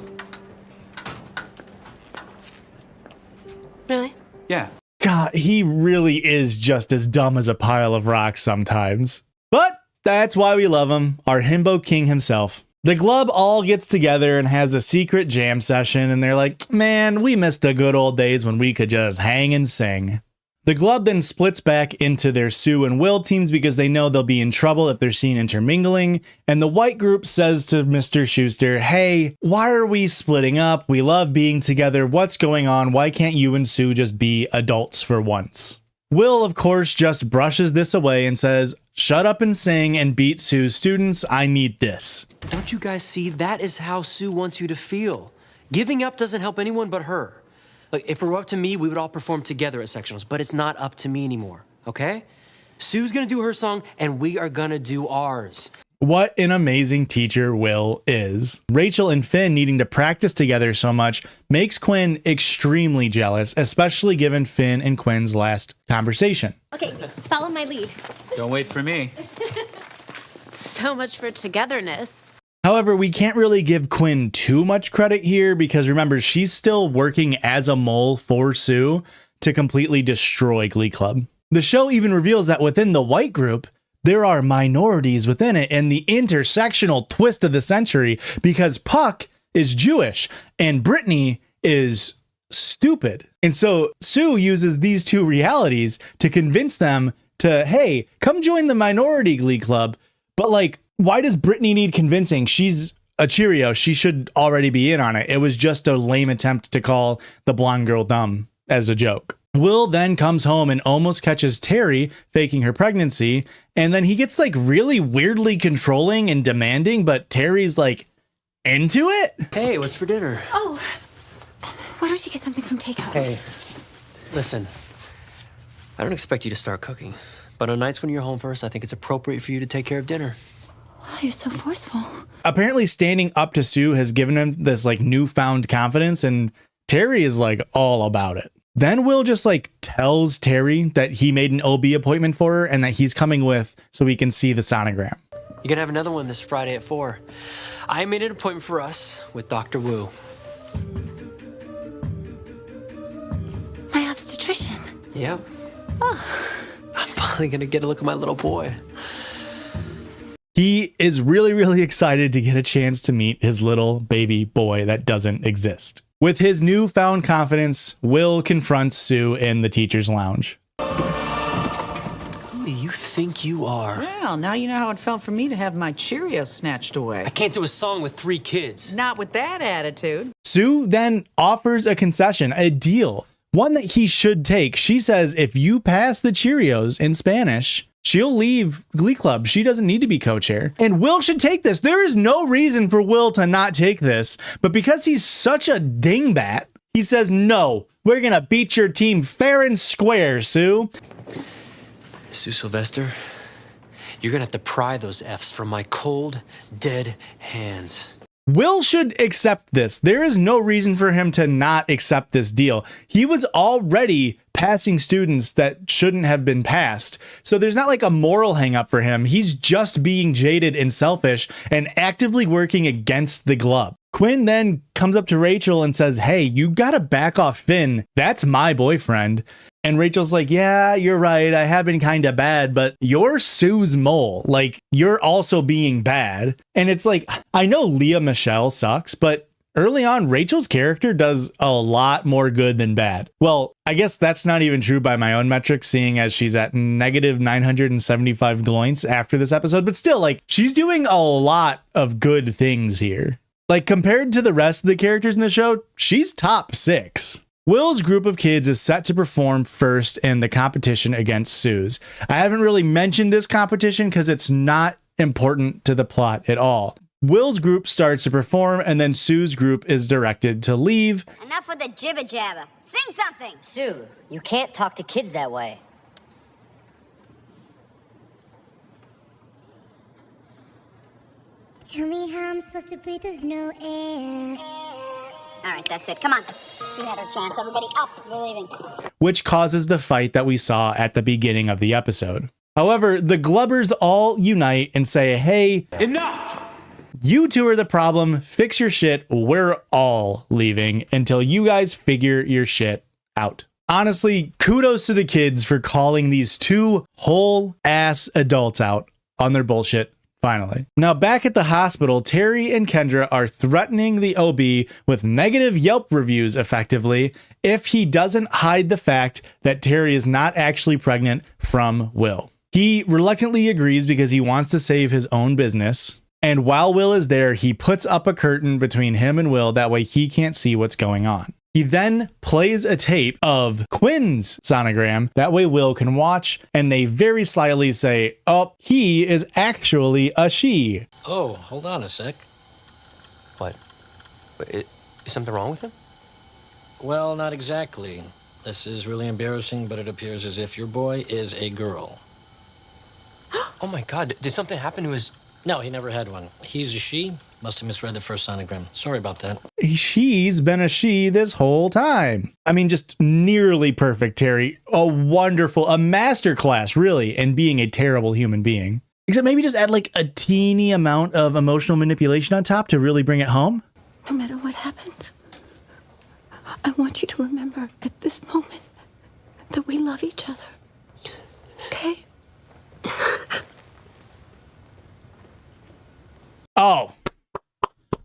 Q: Really?
R: Yeah.
A: God, he really is just as dumb as a pile of rocks sometimes. But that's why we love him, our himbo king himself. The Glub all gets together and has a secret jam session, and they're like, man, we miss the good old days when we could just hang and sing. The Glub then splits back into their Sue and Will teams because they know they'll be in trouble if they're seen intermingling, and the white group says to Mr. Schuster, hey, why are we splitting up? We love being together. What's going on? Why can't you and Sue just be adults for once? Will, of course, just brushes this away and says, shut up and sing and beat Sue's students. I need this.
K: Don't you guys see? That is how Sue wants you to feel. Giving up doesn't help anyone but her. Like, if it were up to me, we would all perform together at Sectionals, but it's not up to me anymore, okay? Sue's gonna do her song, and we are gonna do ours.
A: What an amazing teacher Will is. Rachel and Finn needing to practice together so much makes Quinn extremely jealous, especially given Finn and Quinn's last conversation.
I: Okay, follow my lead.
T: Don't wait for me.
Q: So much for togetherness.
A: However, we can't really give Quinn too much credit here because remember, she's still working as a mole for Sue to completely destroy Glee Club. The show even reveals that within the white group, there are minorities within it and the intersectional twist of the century because Puck is Jewish and Brittany is stupid. And so Sue uses these two realities to convince them to, hey, come join the minority Glee Club. But like, why does Brittany need convincing? She's a Cheerio. She should already be in on it. It was just a lame attempt to call the blonde girl dumb as a joke. Will then comes home and almost catches Terry faking her pregnancy. And then he gets like really weirdly controlling and demanding, but Terry's like into it.
K: Hey, what's for dinner?
B: Oh, why don't you get something from takeout?
K: Hey, listen, I don't expect you to start cooking, but on nights when you're home first, I think it's appropriate for you to take care of dinner.
B: Oh, you're so forceful.
A: Apparently standing up to Sue has given him this like newfound confidence, and Terry is like all about it. Then Will just like tells Terry that he made an OB appointment for her and that he's coming with so he can see the sonogram.
K: You're gonna have another one this Friday at 4. I made an appointment for us with Dr. Wu.
B: My obstetrician.
K: Yep.
B: Oh.
K: I'm finally gonna get a look at my little boy.
A: He is really excited to get a chance to meet his little baby boy that doesn't exist. With his newfound confidence, Will confronts Sue in the teacher's lounge.
K: Who do you think you are?
E: Well, now you know how it felt for me to have my Cheerios snatched away.
K: I can't do a song with 3 kids.
E: Not with that attitude.
A: Sue then offers a concession, a deal, one that he should take. She says if you pass the Cheerios in Spanish, she'll leave Glee Club. She doesn't need to be co-chair. And Will should take this. There is no reason for Will to not take this. But because he's such a dingbat, he says, no, we're going to beat your team fair and square, Sue.
K: Sue Sylvester, you're going to have to pry those F's from my cold, dead hands.
A: Will should accept this. There is no reason for him to not accept this deal. He was already passing students that shouldn't have been passed. So there's not like a moral hang up for him. He's just being jaded and selfish and actively working against the Glub. Quinn then comes up to Rachel and says, hey, you gotta back off Finn. That's my boyfriend. And Rachel's like, yeah, you're right. I have been kind of bad, but you're Sue's mole. Like, you're also being bad. And it's like, I know Leah Michelle sucks, but early on, Rachel's character does a lot more good than bad. Well, I guess that's not even true by my own metrics, seeing as she's at negative 975 gloints after this episode, but still, like, she's doing a lot of good things here. Like, compared to the rest of the characters in the show, she's top 6. Will's group of kids is set to perform first in the competition against Sue's. I haven't really mentioned this competition because it's not important to the plot at all. Will's group starts to perform, and then Sue's group is directed to leave.
L: Enough with the jibber jabber. Sing something.
V: Sue, you can't talk to kids that way.
M: Tell me how I'm supposed to breathe with no air.
L: All right, that's it. Come on. She had her chance. Everybody up. We're leaving.
A: Which causes the fight that we saw at the beginning of the episode. However, the Glubbers all unite and say, hey,
F: enough!
A: You two are the problem. Fix your shit. We're all leaving until you guys figure your shit out. Honestly, kudos to the kids for calling these two whole ass adults out on their bullshit. Finally. Now back at the hospital, Terry and Kendra are threatening the OB with negative Yelp reviews effectively if he doesn't hide the fact that Terry is not actually pregnant from Will. He reluctantly agrees because he wants to save his own business. And while Will is there, he puts up a curtain between him and Will. That way he can't see what's going on. He then plays a tape of Quinn's sonogram. That way Will can watch, and they very slyly say, oh, he is actually a she.
O: Oh, hold on a sec.
K: What? Is something wrong with him?
O: Well, not exactly. This is really embarrassing, but it appears as if your boy is a girl.
K: Oh my God, did something happen to his...
O: No, he never had one. He's a she. Must have misread the first sonogram. Sorry about that.
A: She's been a she this whole time. I mean, just nearly perfect, Terry. A wonderful, a masterclass, really, in being a terrible human being. Except maybe just add like a teeny amount of emotional manipulation on top to really bring it home.
J: No matter what happens, I want you to remember at this moment that we love each other. Okay?
A: Oh,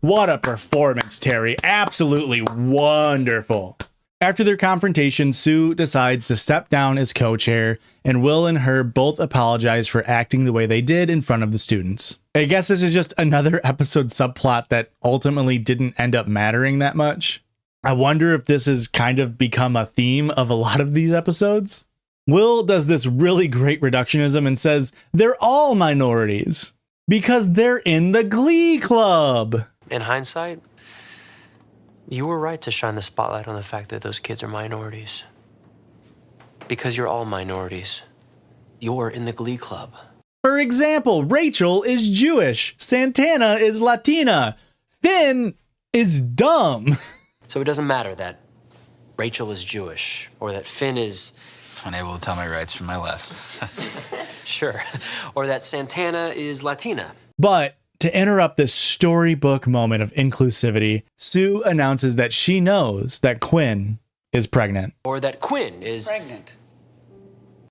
A: what a performance, Terry. Absolutely wonderful. After their confrontation, Sue decides to step down as co-chair, and Will and her both apologize for acting the way they did in front of the students. I guess this is just another episode subplot that ultimately didn't end up mattering that much. I wonder if this has kind of become a theme of a lot of these episodes. Will does this really great reductionism and says they're all minorities because they're in the Glee Club.
K: In hindsight, you were right to shine the spotlight on the fact that those kids are minorities. Because you're all minorities. You're in the Glee Club.
A: For example, Rachel is Jewish, Santana is Latina, Finn is dumb.
K: So it doesn't matter that Rachel is Jewish or that Finn is...
T: Unable to tell my rights from my lefts.
K: Sure. Or that Santana is Latina.
A: But to interrupt this storybook moment of inclusivity, Sue announces that she knows that Quinn is pregnant.
K: Or that Quinn is
G: pregnant.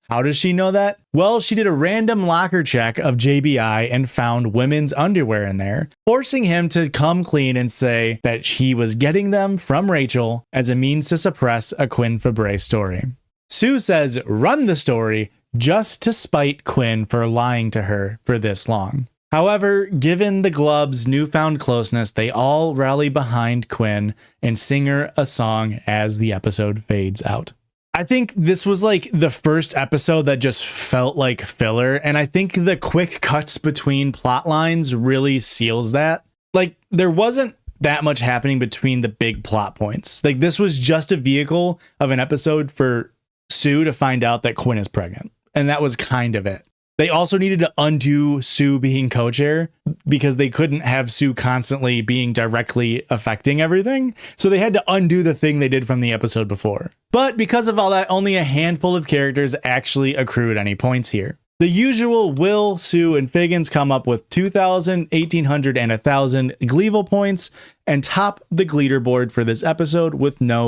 A: How does she know that? Well, she did a random locker check of JBI and found women's underwear in there, forcing him to come clean and say that he was getting them from Rachel as a means to suppress a Quinn Fabray story. Sue says run the story just to spite Quinn for lying to her for this long. However, given the Glub's newfound closeness, they all rally behind Quinn and sing her a song as the episode fades out. I think this was like the first episode that just felt like filler, and I think the quick cuts between plot lines really seals that. Like, there wasn't that much happening between the big plot points. Like, this was just a vehicle of an episode for Sue to find out that Quinn is pregnant. And that was kind of it. They also needed to undo Sue being co-chair because they couldn't have Sue constantly being directly affecting everything. So they had to undo the thing they did from the episode before. But because of all that, only a handful of characters actually accrued any points here. The usual Will, Sue, and Figgins come up with 2,000, 1,800, and 1,000 Gleeville points and top the leaderboard for this episode with no.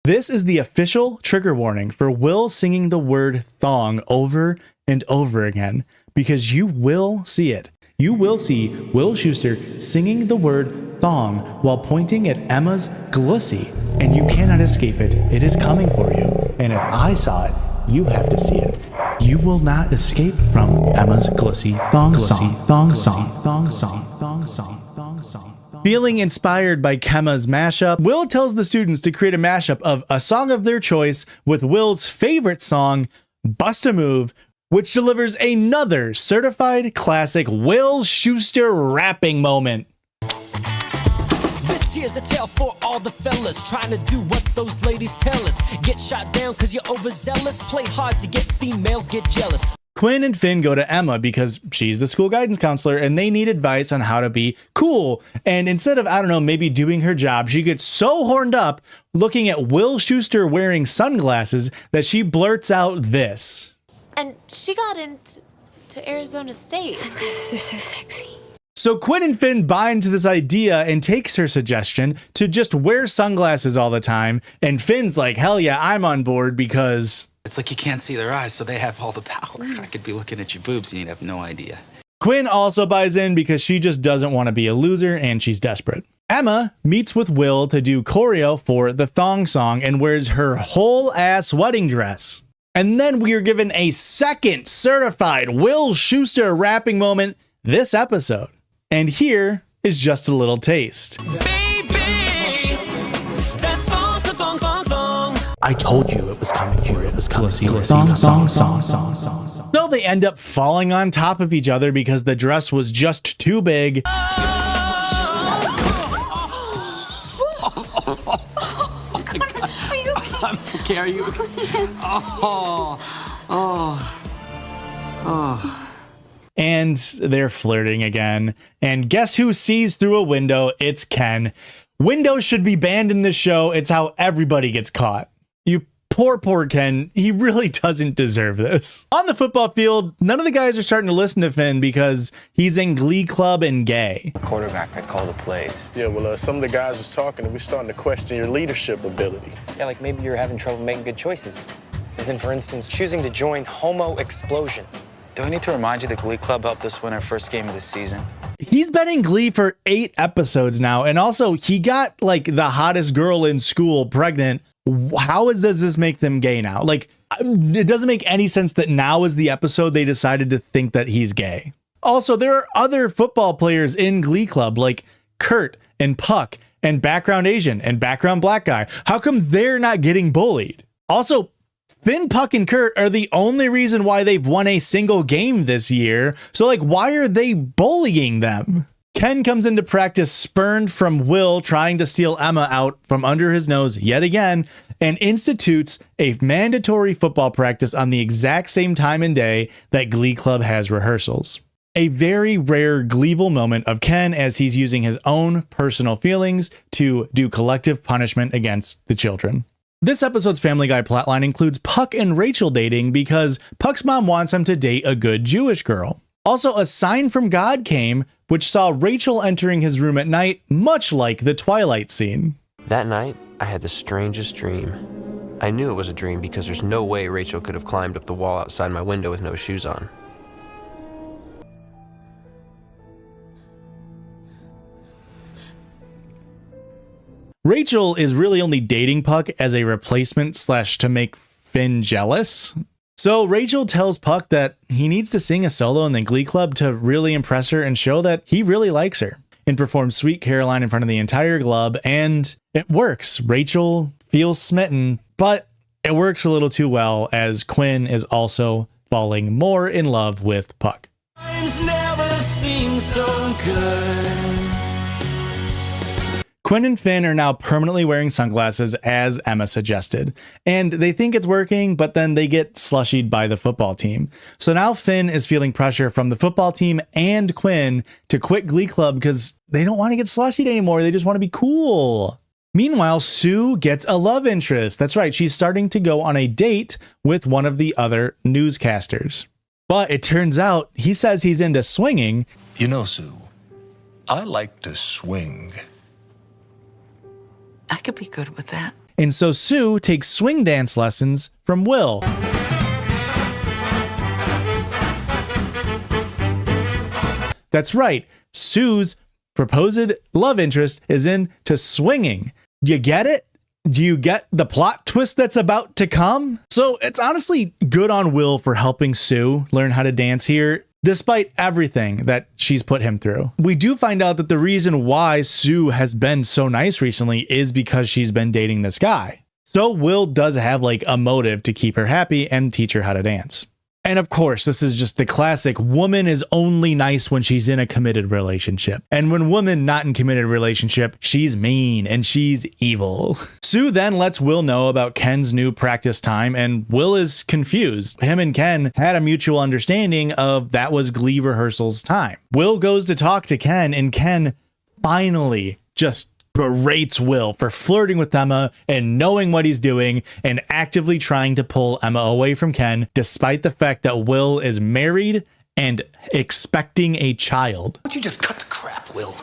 A: This is the official trigger warning for Will singing the word thong over and over again, because you will see it. you will see Will Schuester singing the word thong while pointing at Emma's glussy, and you cannot escape it. It is coming for you. And if I saw it, you have to see it. You will not escape from Emma's glussy thong song, thong song, thong song, thong song, thong song. Feeling inspired by Kemma's mashup, Will tells the students to create a mashup of a song of their choice with Will's favorite song, Bust a Move, which delivers another certified classic Will Schuester rapping moment.
P: This here's a tale for all the fellas trying to do what those ladies tell us. Get shot down cause you're overzealous. Play hard to get females, get jealous.
A: Quinn and Finn go to Emma because she's the school guidance counselor and they need advice on how to be cool. And instead of, I don't know, maybe doing her job, she gets so horned up looking at Will Schuester wearing sunglasses that she blurts out this.
Q: And she got into Arizona State. Sunglasses are so sexy.
A: So Quinn and Finn buy into this idea and takes her suggestion to just wear sunglasses all the time. And Finn's like, hell yeah, I'm on board because...
T: It's like you can't see their eyes, so they have all the power. I could be looking at your boobs and you'd have no idea.
A: Quinn also buys in because she just doesn't want to be a loser and she's desperate. Emma meets with Will to do choreo for the thong song and wears her whole ass wedding dress. And then we are given a second certified Will Schuester rapping moment this episode. And here is just a little taste. I told you it was coming for you. It was coming. Song. So they end up falling on top of each other because the dress was just too big.
K: I'm okay. Are you?
A: And they're flirting again. And guess who sees through a window? It's Ken. Windows should be banned in this show. It's how everybody gets caught. You poor Ken. He really doesn't deserve this. On the football field, none of the guys are starting to listen to Finn because he's in Glee Club and gay.
C: Quarterback that call the plays.
S: Yeah, well, some of the guys was talking and we're starting to question your leadership ability.
C: Yeah, like maybe you're having trouble making good choices. As in, for instance, choosing to join Homo Explosion.
T: Do I need to remind you that Glee Club helped us win our first game of the season?
A: He's been in Glee for 8 episodes now, and also he got like the hottest girl in school pregnant. How does this make them gay now? Like, it doesn't make any sense that now is the episode they decided to think that he's gay. Also, there are other football players in Glee Club like Kurt and Puck and background Asian and background black guy. How come they're not getting bullied? Also, Finn, Puck, and Kurt are the only reason why they've won a single game this year. So, like, why are they bullying them? Ken comes into practice spurned from Will trying to steal Emma out from under his nose yet again and institutes a mandatory football practice on the exact same time and day that Glee Club has rehearsals. A very rare Gleevil moment of Ken as he's using his own personal feelings to do collective punishment against the children. This episode's Family Guy plotline includes Puck and Rachel dating because Puck's mom wants him to date a good Jewish girl. Also, a sign from God came, which saw Rachel entering his room at night, much like the Twilight scene.
W: That night, I had the strangest dream. I knew it was a dream because there's no way Rachel could have climbed up the wall outside my window with no shoes on.
A: Rachel is really only dating Puck as a replacement / to make Finn jealous. So Rachel tells Puck that he needs to sing a solo in the Glee Club to really impress her and show that he really likes her, and performs Sweet Caroline in front of the entire club, and it works. Rachel feels smitten, but it works a little too well as Quinn is also falling more in love with Puck.
P: Times never seem so good.
A: Quinn and Finn are now permanently wearing sunglasses as Emma suggested, and they think it's working, but then they get slushied by the football team. So now Finn is feeling pressure from the football team and Quinn to quit Glee Club because they don't want to get slushied anymore. They just want to be cool. Meanwhile, Sue gets a love interest. That's right, she's starting to go on a date with one of the other newscasters. But it turns out he says he's into swinging.
X: You know, Sue, I like to swing.
G: I could be good with that.
A: And so Sue takes swing dance lessons from Will. That's right. Sue's proposed love interest is into swinging. You get it? Do you get the plot twist that's about to come? So it's honestly good on Will for helping Sue learn how to dance here, despite everything that she's put him through. We do find out that the reason why Sue has been so nice recently is because she's been dating this guy. So Will does have like a motive to keep her happy and teach her how to dance. And of course, this is just the classic woman is only nice when she's in a committed relationship. And when woman not in committed relationship, she's mean and she's evil. Sue then lets Will know about Ken's new practice time, and Will is confused. Him and Ken had a mutual understanding of that was Glee rehearsal's time. Will goes to talk to Ken, and Ken finally just berates Will for flirting with Emma and knowing what he's doing and actively trying to pull Emma away from Ken, despite the fact that Will is married and expecting a child.
D: Why don't you just cut the crap, Will?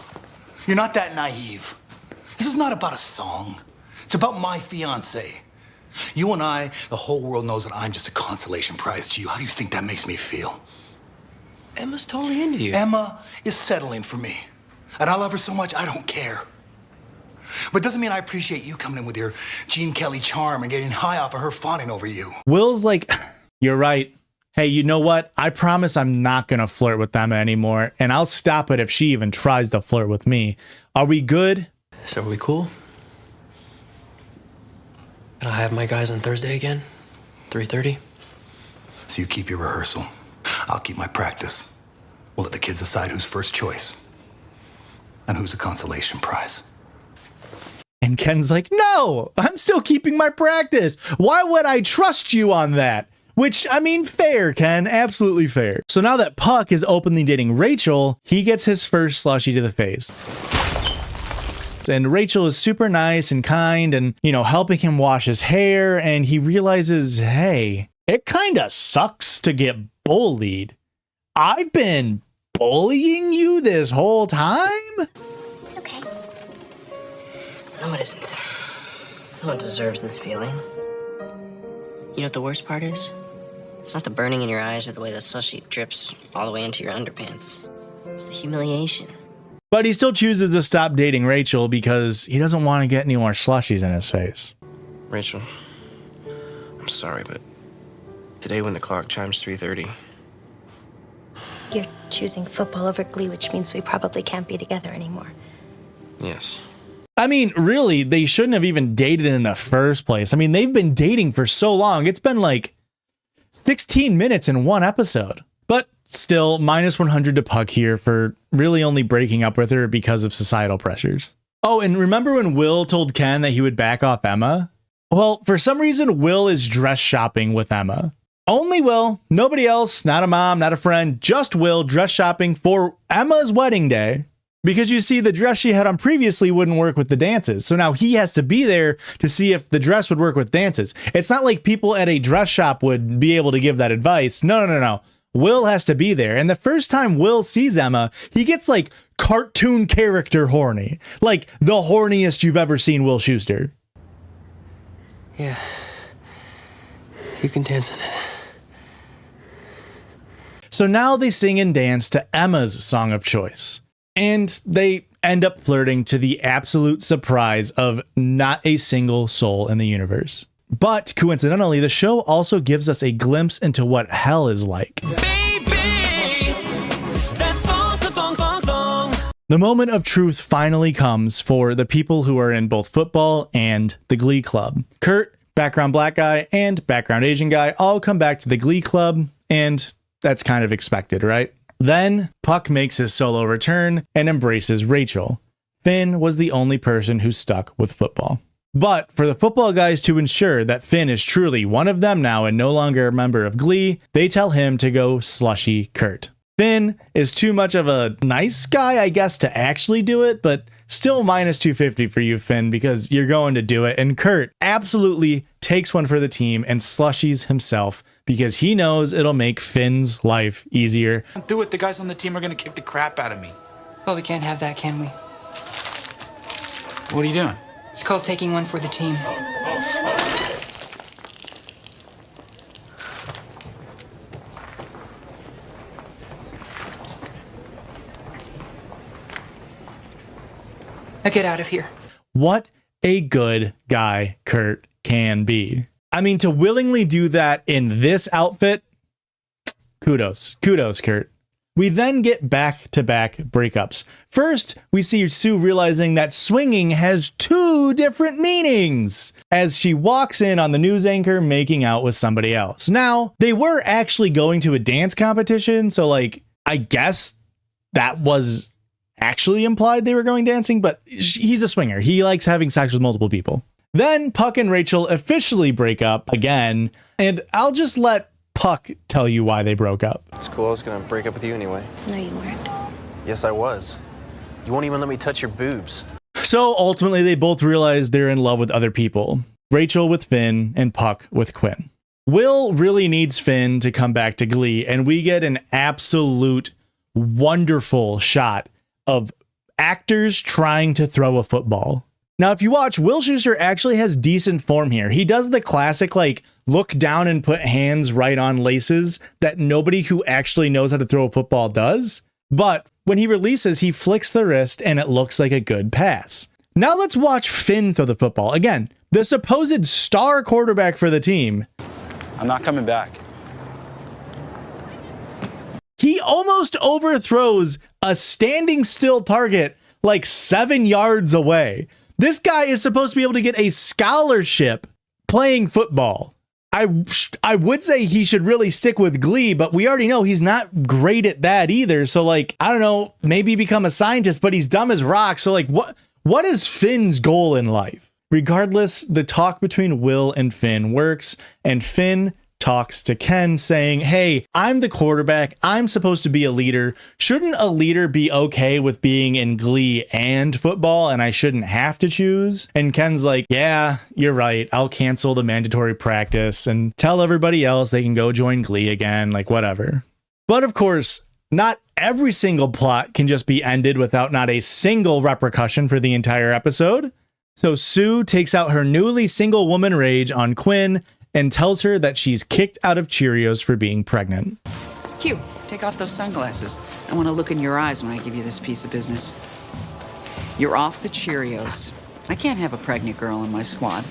D: You're not that naive. This is not about a song. It's about my fiance. You and I, the whole world knows that I'm just a consolation prize to you. How do you think that makes me feel?
K: Emma's totally into you.
D: Emma is settling for me. And I love her so much, I don't care. But it doesn't mean I appreciate you coming in with your Gene Kelly charm and getting high off of her fawning over you.
A: Will's like, you're right. Hey, you know what? I promise I'm not going to flirt with Emma anymore, and I'll stop it if she even tries to flirt with me. Are we good?
K: So are we cool? And I'll have my guys on Thursday again? 3:30?
D: So you keep your rehearsal. I'll keep my practice. We'll let the kids decide who's first choice and who's a consolation prize.
A: And Ken's like, no, I'm still keeping my practice. Why would I trust you on that? Which, I mean, fair, Ken, absolutely fair. So now that Puck is openly dating Rachel, he gets his first slushy to the face. And Rachel is super nice and kind and, you know, helping him wash his hair. And he realizes, hey, it kind of sucks to get bullied. I've been bullying you this whole time?
V: It's okay. No, it isn't. No one deserves this feeling. You know what the worst part is? It's not the burning in your eyes or the way the slushy drips all the way into your underpants. It's the humiliation.
A: But he still chooses to stop dating Rachel because he doesn't want to get any more slushies in his face.
H: Rachel, I'm sorry, but today when the clock chimes 3:30...
B: You're choosing football over Glee, which means we probably can't be together anymore.
H: Yes.
A: I mean, really, they shouldn't have even dated in the first place. I mean, they've been dating for so long. It's been like 16 minutes in one episode. But still, minus 100 to Puck here for really only breaking up with her because of societal pressures. Oh, and remember when Will told Ken that he would back off Emma? Well, for some reason, Will is dress shopping with Emma. Only Will, nobody else, not a mom, not a friend, just Will dress shopping for Emma's wedding day. Because you see, the dress she had on previously wouldn't work with the dances. So now he has to be there to see if the dress would work with dances. It's not like people at a dress shop would be able to give that advice. No. Will has to be there. And the first time Will sees Emma, he gets like cartoon character horny. Like the horniest you've ever seen Will Schuester.
K: Yeah. You can dance in it.
A: So now they sing and dance to Emma's song of choice. And they end up flirting to the absolute surprise of not a single soul in the universe. But coincidentally, the show also gives us a glimpse into what hell is like. The moment of truth finally comes for the people who are in both football and the Glee Club. Kurt, background black guy, and background Asian guy all come back to the Glee Club, and that's kind of expected, right? Then Puck makes his solo return and embraces Rachel. Finn was the only person who stuck with football. But for the football guys to ensure that Finn is truly one of them now and no longer a member of Glee, they tell him to go slushy Kurt. Finn is too much of a nice guy, I guess, to actually do it, but still minus 250 for you, Finn, because you're going to do it. And Kurt absolutely takes one for the team and slushies himself because he knows it'll make Finn's life easier.
R: Do it. The guys on the team are going to kick the crap out of me.
N: Well, we can't have that, can we?
R: What are you doing?
N: It's called taking one for the team. Now get out of here.
A: What a good guy Kurt can be. I mean, to willingly do that in this outfit, kudos, Kurt. We then get back-to-back breakups. First, we see Sue realizing that swinging has 2 different meanings as she walks in on the news anchor making out with somebody else. Now, they were actually going to a dance competition, so like, I guess that was actually implied they were going dancing, but he's a swinger. He likes having sex with multiple people. Then Puck and Rachel officially break up again, and I'll just let Puck tell you why they broke up.
H: It's cool. I was gonna break up with you anyway.
V: No, you weren't.
H: Yes, I was. You won't even let me touch your boobs.
A: So ultimately, they both realize they're in love with other people. Rachel with Finn and Puck with Quinn. Will really needs Finn to come back to Glee, and we get an absolute wonderful shot of actors trying to throw a football. Now, if you watch, Will Schuester actually has decent form here. He does the classic, like, look down and put hands right on laces that nobody who actually knows how to throw a football does. But when he releases, he flicks the wrist and it looks like a good pass. Now let's watch Finn throw the football. Again, the supposed star quarterback for the team.
T: I'm not coming back.
A: He almost overthrows a standing still target like 7 yards away. This guy is supposed to be able to get a scholarship playing football. I would say he should really stick with Glee, but we already know he's not great at that either. So like, I don't know, maybe become a scientist, but he's dumb as rocks. So like, what is Finn's goal in life? Regardless, the talk between Will and Finn works, and Finn talks to Ken saying, hey, I'm the quarterback. I'm supposed to be a leader. Shouldn't a leader be okay with being in Glee and football, and I shouldn't have to choose? And Ken's like, yeah, you're right. I'll cancel the mandatory practice and tell everybody else they can go join Glee again, like whatever. But of course, not every single plot can just be ended without not a single repercussion for the entire episode. So Sue takes out her newly single woman rage on Quinn and tells her that she's kicked out of Cheerios for being pregnant.
G: Q, take off those sunglasses. I want to look in your eyes when I give you this piece of business. You're off the Cheerios. I can't have a pregnant girl in my squad.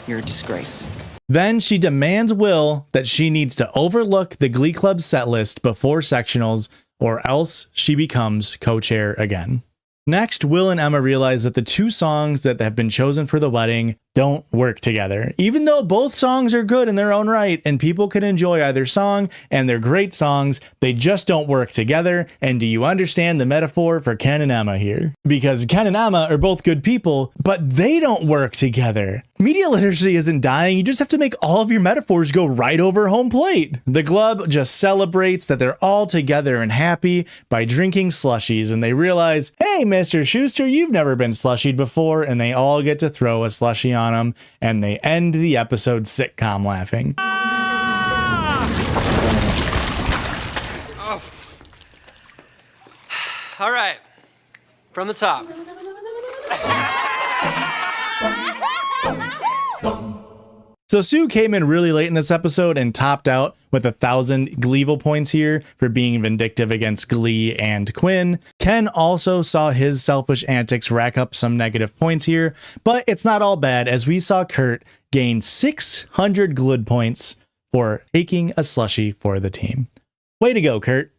G: You're a disgrace.
A: Then she demands Will that she needs to overlook the Glee Club set list before sectionals, or else she becomes co-chair again. Next, Will and Emma realize that the 2 songs that have been chosen for the wedding don't work together. Even though both songs are good in their own right and people can enjoy either song and they're great songs, they just don't work together. And do you understand the metaphor for Ken and Emma here? Because Ken and Emma are both good people, but they don't work together. Media literacy isn't dying. You just have to make all of your metaphors go right over home plate. The club just celebrates that they're all together and happy by drinking slushies, and they realize, hey, Mr. Schuester, you've never been slushied before, and they all get to throw a slushie on them, and they end the episode sitcom laughing.
K: Oh. All right, from the top.
A: So Sue came in really late in this episode and topped out with 1,000 Gleeville points here for being vindictive against Glee and Quinn. Ken also saw his selfish antics rack up some negative points here, but it's not all bad as we saw Kurt gain 600 gl-ood points for taking a slushie for the team. Way to go, Kurt.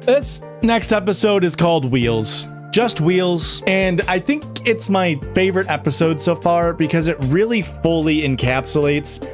A: This next episode is called Wheels. Just Wheels, and I think it's my favorite episode so far because it really fully encapsulates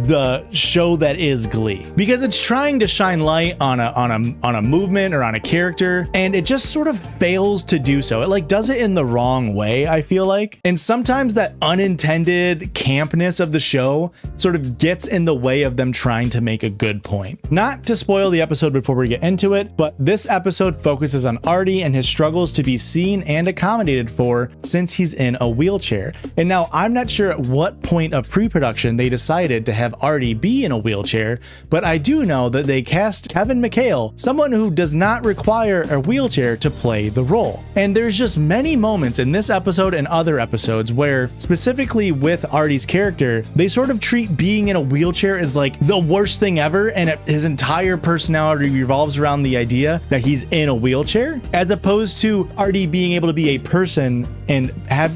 A: the show that is Glee, because it's trying to shine light on a movement or on a character, and it just sort of fails to do so. It like does it in the wrong way, I feel like, and sometimes that unintended campness of the show sort of gets in the way of them trying to make a good point. Not to spoil the episode before we get into it, but this episode focuses on Artie and his struggles to be seen and accommodated for since he's in a wheelchair. And now I'm not sure at what point of pre-production they decided decided to have Artie be in a wheelchair, but I do know that they cast Kevin McHale, someone who does not require a wheelchair to play the role. And there's just many moments in this episode and other episodes where, specifically with Artie's character, they sort of treat being in a wheelchair as like the worst thing ever, and his entire personality revolves around the idea that he's in a wheelchair, as opposed to Artie being able to be a person and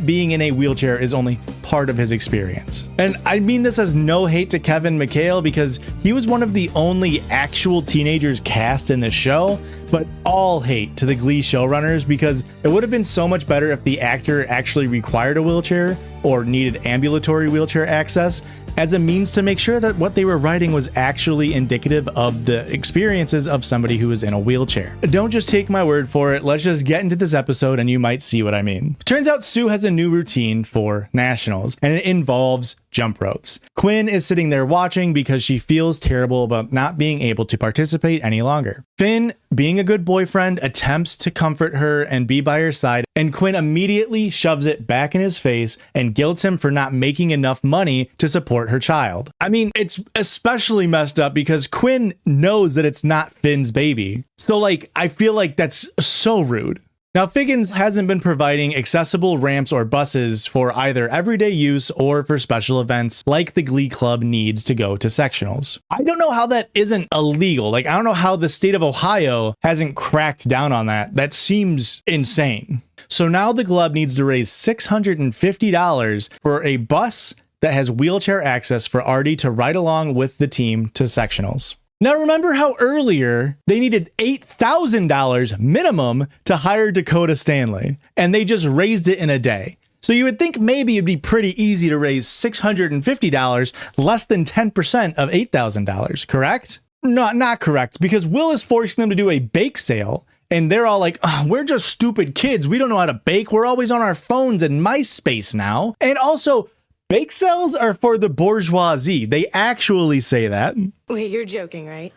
A: being in a wheelchair is only part of his experience. And I mean this as no hate to Kevin McHale, because he was one of the only actual teenagers cast in the show, but all hate to the Glee showrunners, because it would have been so much better if the actor actually required a wheelchair or needed ambulatory wheelchair access as a means to make sure that what they were writing was actually indicative of the experiences of somebody who is in a wheelchair. Don't just take my word for it. Let's just get into this episode and you might see what I mean. Turns out Sue has a new routine for nationals, and it involves jump ropes. Quinn is sitting there watching because she feels terrible about not being able to participate any longer. Finn, being a good boyfriend, attempts to comfort her and be by her side, and Quinn immediately shoves it back in his face and guilts him for not making enough money to support her child. I mean, it's especially messed up because Quinn knows that it's not Finn's baby. So like, I feel like that's so rude. Now, Figgins hasn't been providing accessible ramps or buses for either everyday use or for special events like the Glee Club needs to go to sectionals. I don't know how that isn't illegal. Like, I don't know how the state of Ohio hasn't cracked down on that. That seems insane. So now the club needs to raise $650 for a bus that has wheelchair access for Artie to ride along with the team to sectionals. Now, remember how earlier they needed $8,000 minimum to hire Dakota Stanley, and they just raised it in a day. So you would think maybe it'd be pretty easy to raise $650, less than 10% of $8,000, correct? Not correct, because Will is forcing them to do a bake sale, and they're all like, oh, we're just stupid kids. We don't know how to bake. We're always on our phones and MySpace now. And also, bake sales are for the bourgeoisie. They actually say that.
Q: Wait, you're joking, right?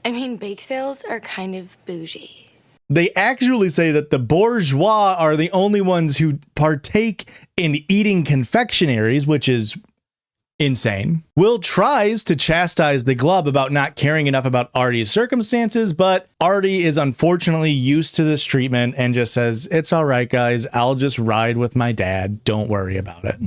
Q: I mean, bake sales are kind of bougie.
A: They actually say that the bourgeois are the only ones who partake in eating confectionaries, which is insane. Will tries to chastise the Glub about not caring enough about Artie's circumstances, but Artie is unfortunately used to this treatment and just says, it's all right, guys. I'll just ride with my dad. Don't worry about it.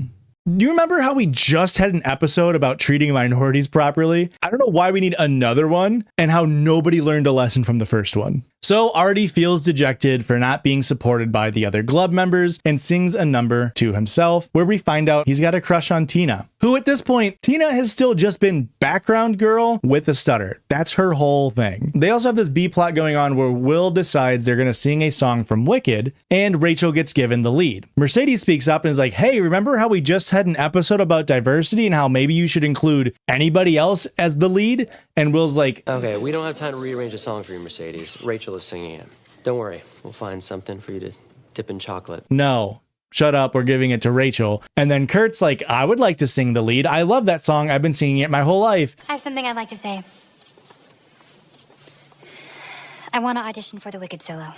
A: Do you remember how we just had an episode about treating minorities properly? I don't know why we need another one, and how nobody learned a lesson from the first one. So Artie feels dejected for not being supported by the other Glub members and sings a number to himself, where we find out he's got a crush on Tina, who at this point, Tina has still just been background girl with a stutter. That's her whole thing. They also have this B plot going on where Will decides they're going to sing a song from Wicked, and Rachel gets given the lead. Mercedes speaks up and is like, hey, remember how we just had an episode about diversity and how maybe you should include anybody else as the lead? And Will's like,
K: okay, we don't have time to rearrange a song for you, Mercedes. Rachel is singing it. Don't worry, we'll find something for you to dip in chocolate.
A: No, shut up, we're giving it to Rachel. And then Kurt's like, I would like to sing the lead. I love that song. I've been singing it my whole life.
L: I have something I'd like to say. I want to audition for the Wicked solo.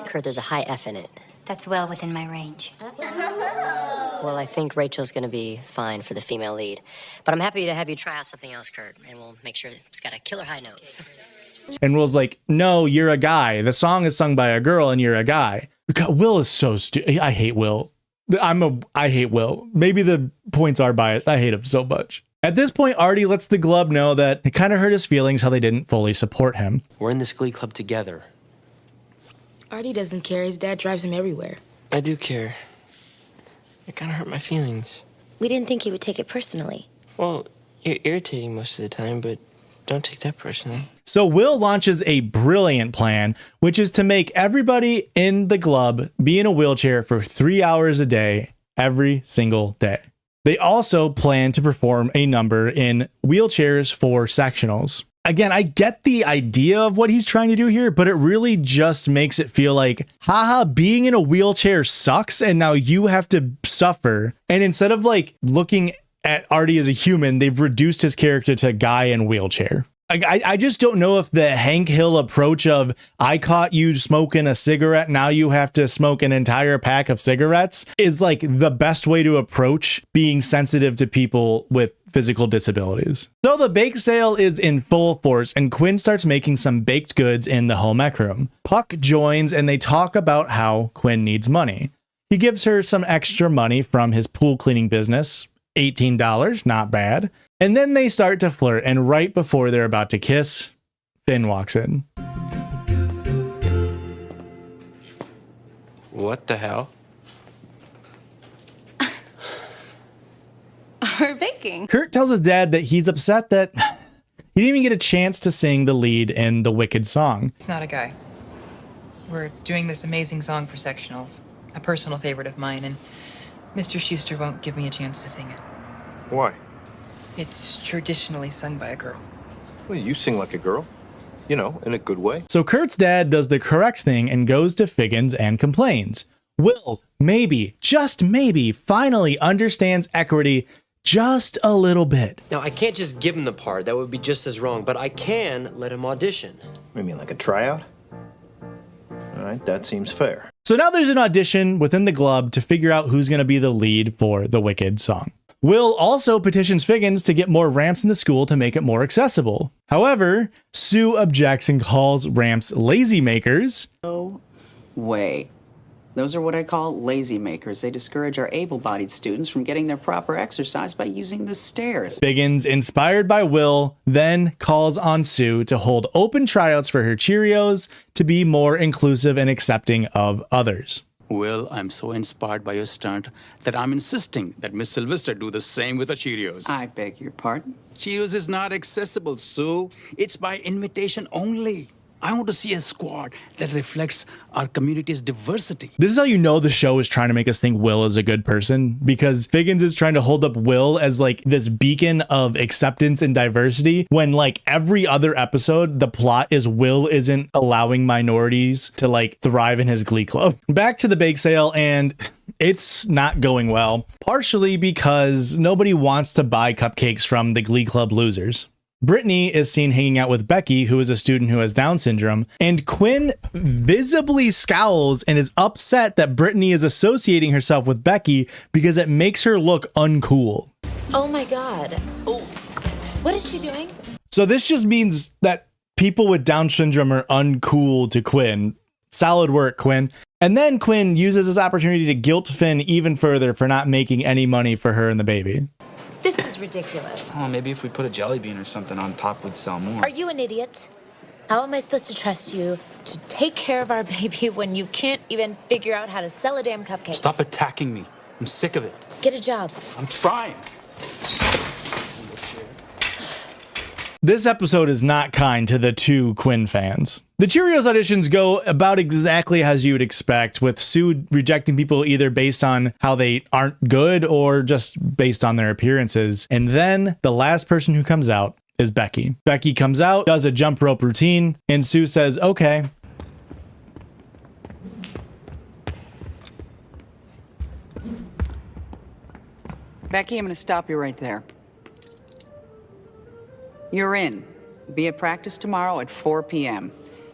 V: Kurt, there's a high F in it.
L: That's well within my range.
V: Well, I think Rachel's gonna be fine for the female lead. But I'm happy to have you try out something else, Kurt, and we'll make sure it's got a killer high note.
A: And Will's like, no, you're a guy. The song is sung by a girl and you're a guy. God, Will is so stupid. I hate Will. I hate Will. Maybe the points are biased. I hate him so much. At this point, Artie lets the Glub know that it kind of hurt his feelings how they didn't fully support him.
K: We're in this Glee Club together.
Q: Artie doesn't care. His dad drives him everywhere.
H: I do care. It kind of hurt my feelings.
B: We didn't think you would take it personally.
H: Well, you're irritating most of the time, but don't take that personally.
A: So Will launches a brilliant plan, which is to make everybody in the Glub be in a wheelchair for 3 hours a day, every single day. They also plan to perform a number in wheelchairs for sectionals. Again, I get the idea of what he's trying to do here, but it really just makes it feel like, haha, being in a wheelchair sucks and now you have to suffer. And instead of like looking at Artie as a human, they've reduced his character to guy in wheelchair. I just don't know if the Hank Hill approach of I caught you smoking a cigarette, now you have to smoke an entire pack of cigarettes is like the best way to approach being sensitive to people with physical disabilities. So the bake sale is in full force and Quinn starts making some baked goods in the home ec room. Puck joins and they talk about how Quinn needs money. He gives her some extra money from his pool cleaning business, $18, not bad. And then they start to flirt, and right before they're about to kiss, Finn walks in.
W: What the hell?
E: We're baking.
A: Kurt tells his dad that he's upset that he didn't even get a chance to sing the lead in the Wicked song.
N: It's not a guy. We're doing this amazing song for Sectionals, a personal favorite of mine, and Mr. Schuster won't give me a chance to sing it.
I: Why?
N: It's traditionally sung by a girl.
I: Well, you sing like a girl. You know, in a good way.
A: So Kurt's dad does the correct thing and goes to Figgins and complains. Will, maybe, just maybe, finally understands equity just a little bit.
K: Now, I can't just give him the part. That would be just as wrong, but I can let him audition.
I: You mean like a tryout? All right, that seems fair.
A: So now there's an audition within the club to figure out who's going to be the lead for the Wicked song. Will also petitions Figgins to get more ramps in the school to make it more accessible. However, Sue objects and calls ramps lazy makers.
G: No way. Those are what I call lazy makers. They discourage our able-bodied students from getting their proper exercise by using the stairs.
A: Figgins, inspired by Will, then calls on Sue to hold open tryouts for her Cheerios to be more inclusive and accepting of others.
T: Well, I'm so inspired by your stunt that I'm insisting that Miss Sylvester do the same with the Cheerios.
G: I beg your pardon?
T: Cheerios is not accessible, Sue. It's by invitation only. I want to see a squad that reflects our community's diversity.
A: This is how you know the show is trying to make us think Will is a good person, because Figgins is trying to hold up Will as like this beacon of acceptance and diversity when like every other episode, the plot is Will isn't allowing minorities to like thrive in his Glee Club. Back to the bake sale, and it's not going well, partially because nobody wants to buy cupcakes from the Glee Club losers. Brittany is seen hanging out with Becky, who is a student who has Down syndrome, and Quinn visibly scowls and is upset that Brittany is associating herself with Becky because it makes her look uncool.
E: Oh my God. Oh. What is she doing?
A: So this just means that people with Down syndrome are uncool to Quinn. Solid work, Quinn. And then Quinn uses this opportunity to guilt Finn even further for not making any money for her and the baby.
E: This is ridiculous.
R: Oh, maybe if we put a jelly bean or something on top, we'd sell more.
E: Are you an idiot? How am I supposed to trust you to take care of our baby when you can't even figure out how to sell a damn cupcake?
T: Stop attacking me. I'm sick of it.
E: Get a job.
T: I'm trying.
A: This episode is not kind to the two Quinn fans. The Cheerios auditions go about exactly as you would expect, with Sue rejecting people either based on how they aren't good or just based on their appearances. And then the last person who comes out is Becky. Becky comes out, does a jump rope routine, and Sue says, okay.
G: Becky, I'm going to stop you right there. You're in. Be at practice tomorrow at 4 p.m.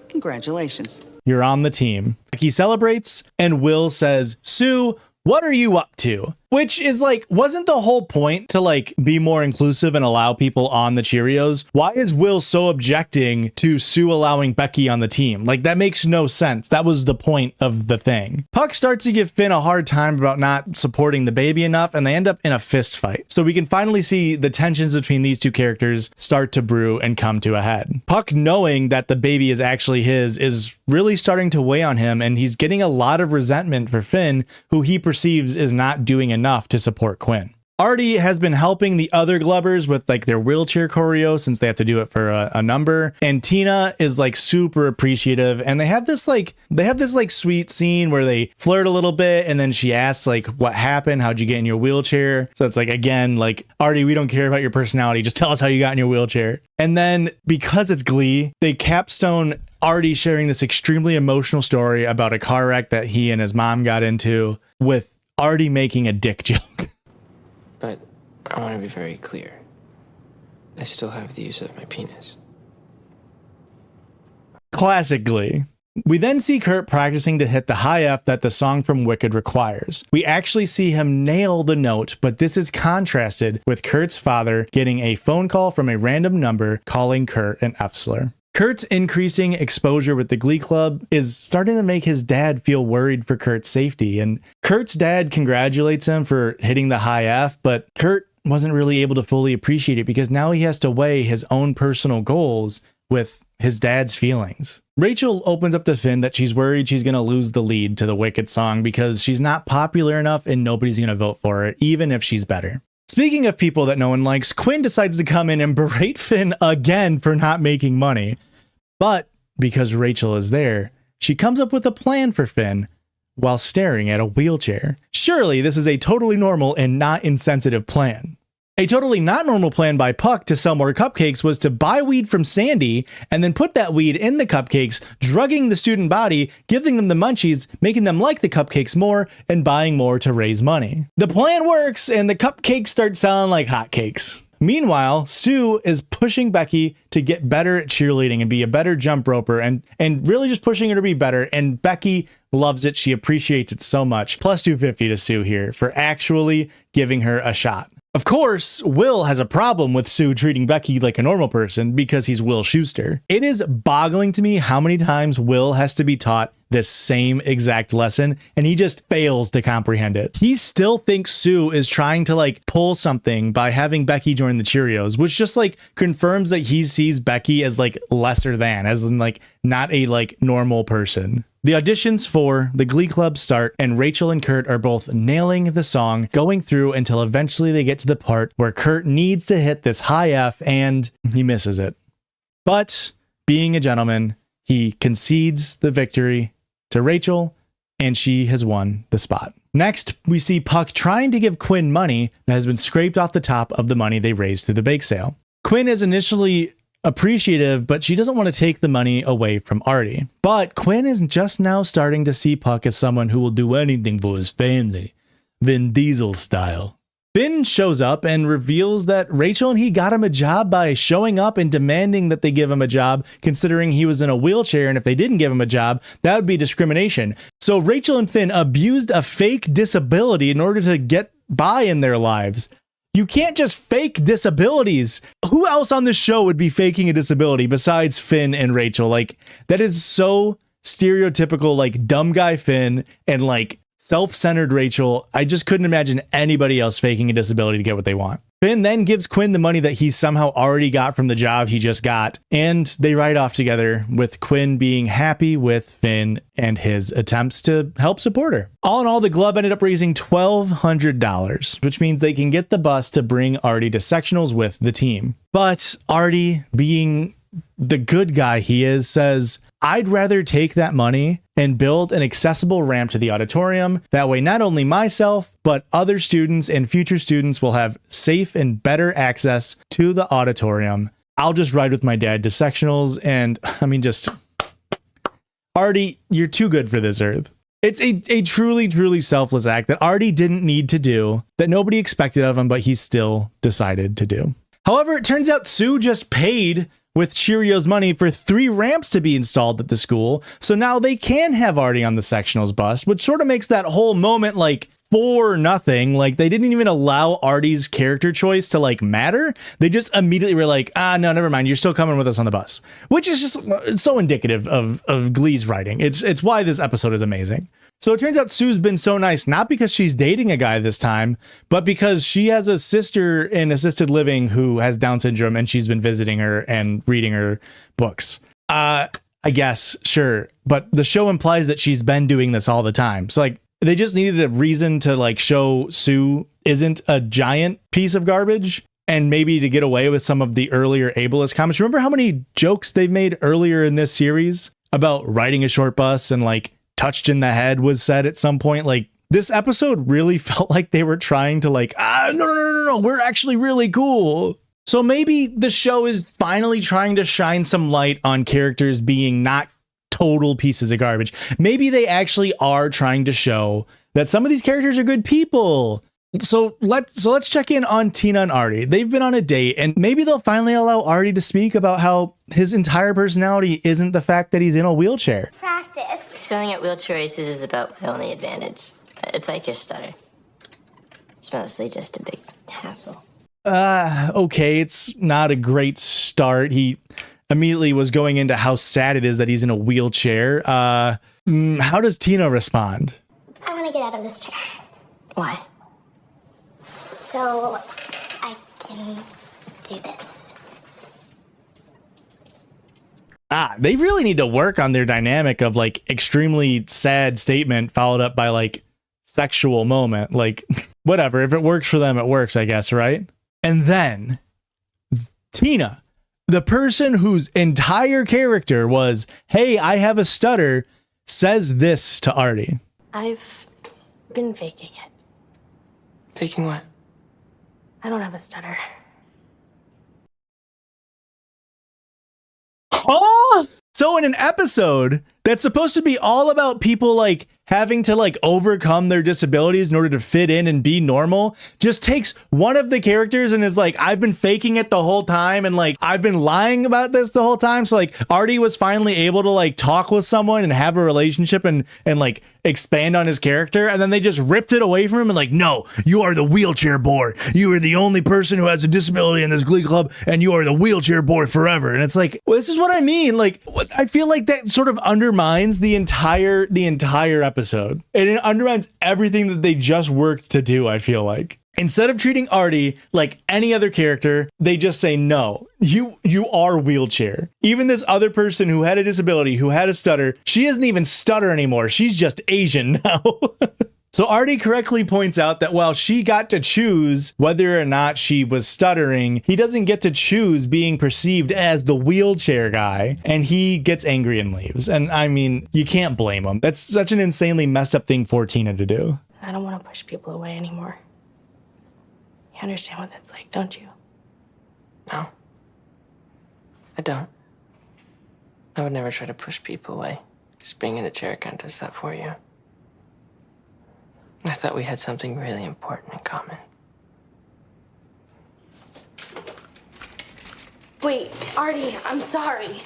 G: Congratulations.
A: You're on the team. Becky celebrates, and Will says, Sue, what are you up to? Which is like, wasn't the whole point to like be more inclusive and allow people on the Cheerios? Why is Will so objecting to Sue allowing Becky on the team? Like, that makes no sense. That was the point of the thing. Puck starts to give Finn a hard time about not supporting the baby enough, and they end up in a fist fight. So we can finally see the tensions between these two characters start to brew and come to a head. Puck, knowing that the baby is actually his, is really starting to weigh on him, and he's getting a lot of resentment for Finn, who he perceives is not doing enough to support Quinn. Artie has been helping the other Glubbers with like their wheelchair choreo since they have to do it for a number, and Tina is like super appreciative, and they have this sweet scene where they flirt a little bit, and then she asks like, what happened, how'd you get in your wheelchair? So it's like, again, like, Artie, we don't care about your personality, just tell us how you got in your wheelchair. And then because it's Glee, they capstone Artie sharing this extremely emotional story about a car wreck that he and his mom got into, with Artie making a dick joke.
W: But I want to be very clear. I still have the use of my penis.
A: Classic Glee. We then see Kurt practicing to hit the high F that the song from Wicked requires. We actually see him nail the note, but this is contrasted with Kurt's father getting a phone call from a random number calling Kurt an F slur. Kurt's increasing exposure with the Glee Club is starting to make his dad feel worried for Kurt's safety, and Kurt's dad congratulates him for hitting the high F, but Kurt wasn't really able to fully appreciate it because now he has to weigh his own personal goals with his dad's feelings. Rachel opens up to Finn that she's worried she's going to lose the lead to the Wicked song because she's not popular enough and nobody's going to vote for her, even if she's better. Speaking of people that no one likes, Quinn decides to come in and berate Finn again for not making money. But because Rachel is there, she comes up with a plan for Finn while staring at a wheelchair. Surely this is a totally normal and not insensitive plan. A totally not normal plan by Puck to sell more cupcakes was to buy weed from Sandy and then put that weed in the cupcakes, drugging the student body, giving them the munchies, making them like the cupcakes more, and buying more to raise money. The plan works and the cupcakes start selling like hotcakes. Meanwhile, Sue is pushing Becky to get better at cheerleading and be a better jump roper and really just pushing her to be better. And Becky loves it. She appreciates it so much. Plus 250 to Sue here for actually giving her a shot. Of course, Will has a problem with Sue treating Becky like a normal person because he's Will Schuester. It is boggling to me how many times Will has to be taught this same exact lesson and he just fails to comprehend it. He still thinks Sue is trying to like pull something by having Becky join the Cheerios, which just like confirms that he sees Becky as like lesser than, as in like not a like normal person. The auditions for the Glee Club start and Rachel and Kurt are both nailing the song, going through until eventually they get to the part where Kurt needs to hit this high F and he misses it. But being a gentleman, he concedes the victory to Rachel and she has won the spot. Next, we see Puck trying to give Quinn money that has been scraped off the top of the money they raised through the bake sale. Quinn is initially appreciative, but she doesn't want to take the money away from Artie. But Quinn is just now starting to see Puck as someone who will do anything for his family, Vin Diesel style. Finn shows up and reveals that Rachel and he got him a job by showing up and demanding that they give him a job, considering he was in a wheelchair, and if they didn't give him a job, that would be discrimination. So Rachel and Finn abused a fake disability in order to get by in their lives. You can't just fake disabilities. Who else on this show would be faking a disability besides Finn and Rachel? Like, that is so stereotypical, like dumb guy Finn and like self-centered Rachel. I just couldn't imagine anybody else faking a disability to get what they want. Finn then gives Quinn the money that he somehow already got from the job he just got, and they ride off together, with Quinn being happy with Finn and his attempts to help support her. All in all, the club ended up raising $1,200, which means they can get the bus to bring Artie to sectionals with the team. But Artie, being the good guy he is, says, I'd rather take that money and build an accessible ramp to the auditorium. That way, not only myself, but other students and future students will have safe and better access to the auditorium. I'll just ride with my dad to sectionals. And I mean, just Artie, you're too good for this earth. It's a truly, truly selfless act that Artie didn't need to do, that nobody expected of him, but he still decided to do. However, it turns out Sue just paid with Cheerios money for 3 ramps to be installed at the school. So now they can have Artie on the sectionals bus, which sort of makes that whole moment like for nothing. Like, they didn't even allow Artie's character choice to like matter. They just immediately were like, no, never mind. You're still coming with us on the bus, which is just so indicative of Glee's writing. It's why this episode is amazing. So it turns out Sue's been so nice, not because she's dating a guy this time, but because she has a sister in assisted living who has Down syndrome, and she's been visiting her and reading her books. I guess, sure. But the show implies that she's been doing this all the time. So like, they just needed a reason to like show Sue isn't a giant piece of garbage, and maybe to get away with some of the earlier ableist comments. Remember how many jokes they've made earlier in this series about riding a short bus and like touched in the head was said at some point? Like, this episode really felt like they were trying to like, no, we're actually really cool. So maybe the show is finally trying to shine some light on characters being not total pieces of garbage. Maybe they actually are trying to show that some of these characters are good people. So let's check in on Tina and Artie. They've been on a date, and maybe they'll finally allow Artie to speak about how his entire personality isn't the fact that he's in a wheelchair.
V: Practice. Selling at wheelchair races is about my only advantage. It's like your stutter. It's mostly just a big hassle.
A: Okay, it's not a great start. He immediately was going into how sad it is that he's in a wheelchair. How does Tina respond?
L: I want to get out of this chair.
V: Why?
L: So I can do this.
A: They really need to work on their dynamic of like extremely sad statement followed up by like sexual moment. Like, whatever. If it works for them, it works, I guess, right? And then Tina, the person whose entire character was, hey, I have a stutter, says this to Artie.
Q: I've been faking it.
V: Faking what?
Q: I don't have a stutter.
A: Huh? So in an episode that's supposed to be all about people like having to like overcome their disabilities in order to fit in and be normal, just takes one of the characters and is like, I've been faking it the whole time and like I've been lying about this the whole time. So like Artie was finally able to like talk with someone and have a relationship and like expand on his character, and then they just ripped it away from him and like, no, you are the wheelchair boy. You are the only person who has a disability in this Glee club, and you are the wheelchair boy forever. And it's like, well, this is what I mean. Like, I feel like that sort of undermines the entire episode, and it undermines everything that they just worked to do. I feel like instead of treating Artie like any other character, they just say, no, you are wheelchair. Even this other person who had a disability, who had a stutter, she doesn't even stutter anymore. She's just Asian now. So Artie correctly points out that while she got to choose whether or not she was stuttering, he doesn't get to choose being perceived as the wheelchair guy, and he gets angry and leaves. And I mean, you can't blame him. That's such an insanely messed up thing for Tina to do.
Q: I don't want to push people away anymore. You understand what that's like, don't you?
V: No. I don't. I would never try to push people away. Because being in a chair kind of does that for you. I thought we had something really important in common.
Q: Wait, Artie, I'm sorry.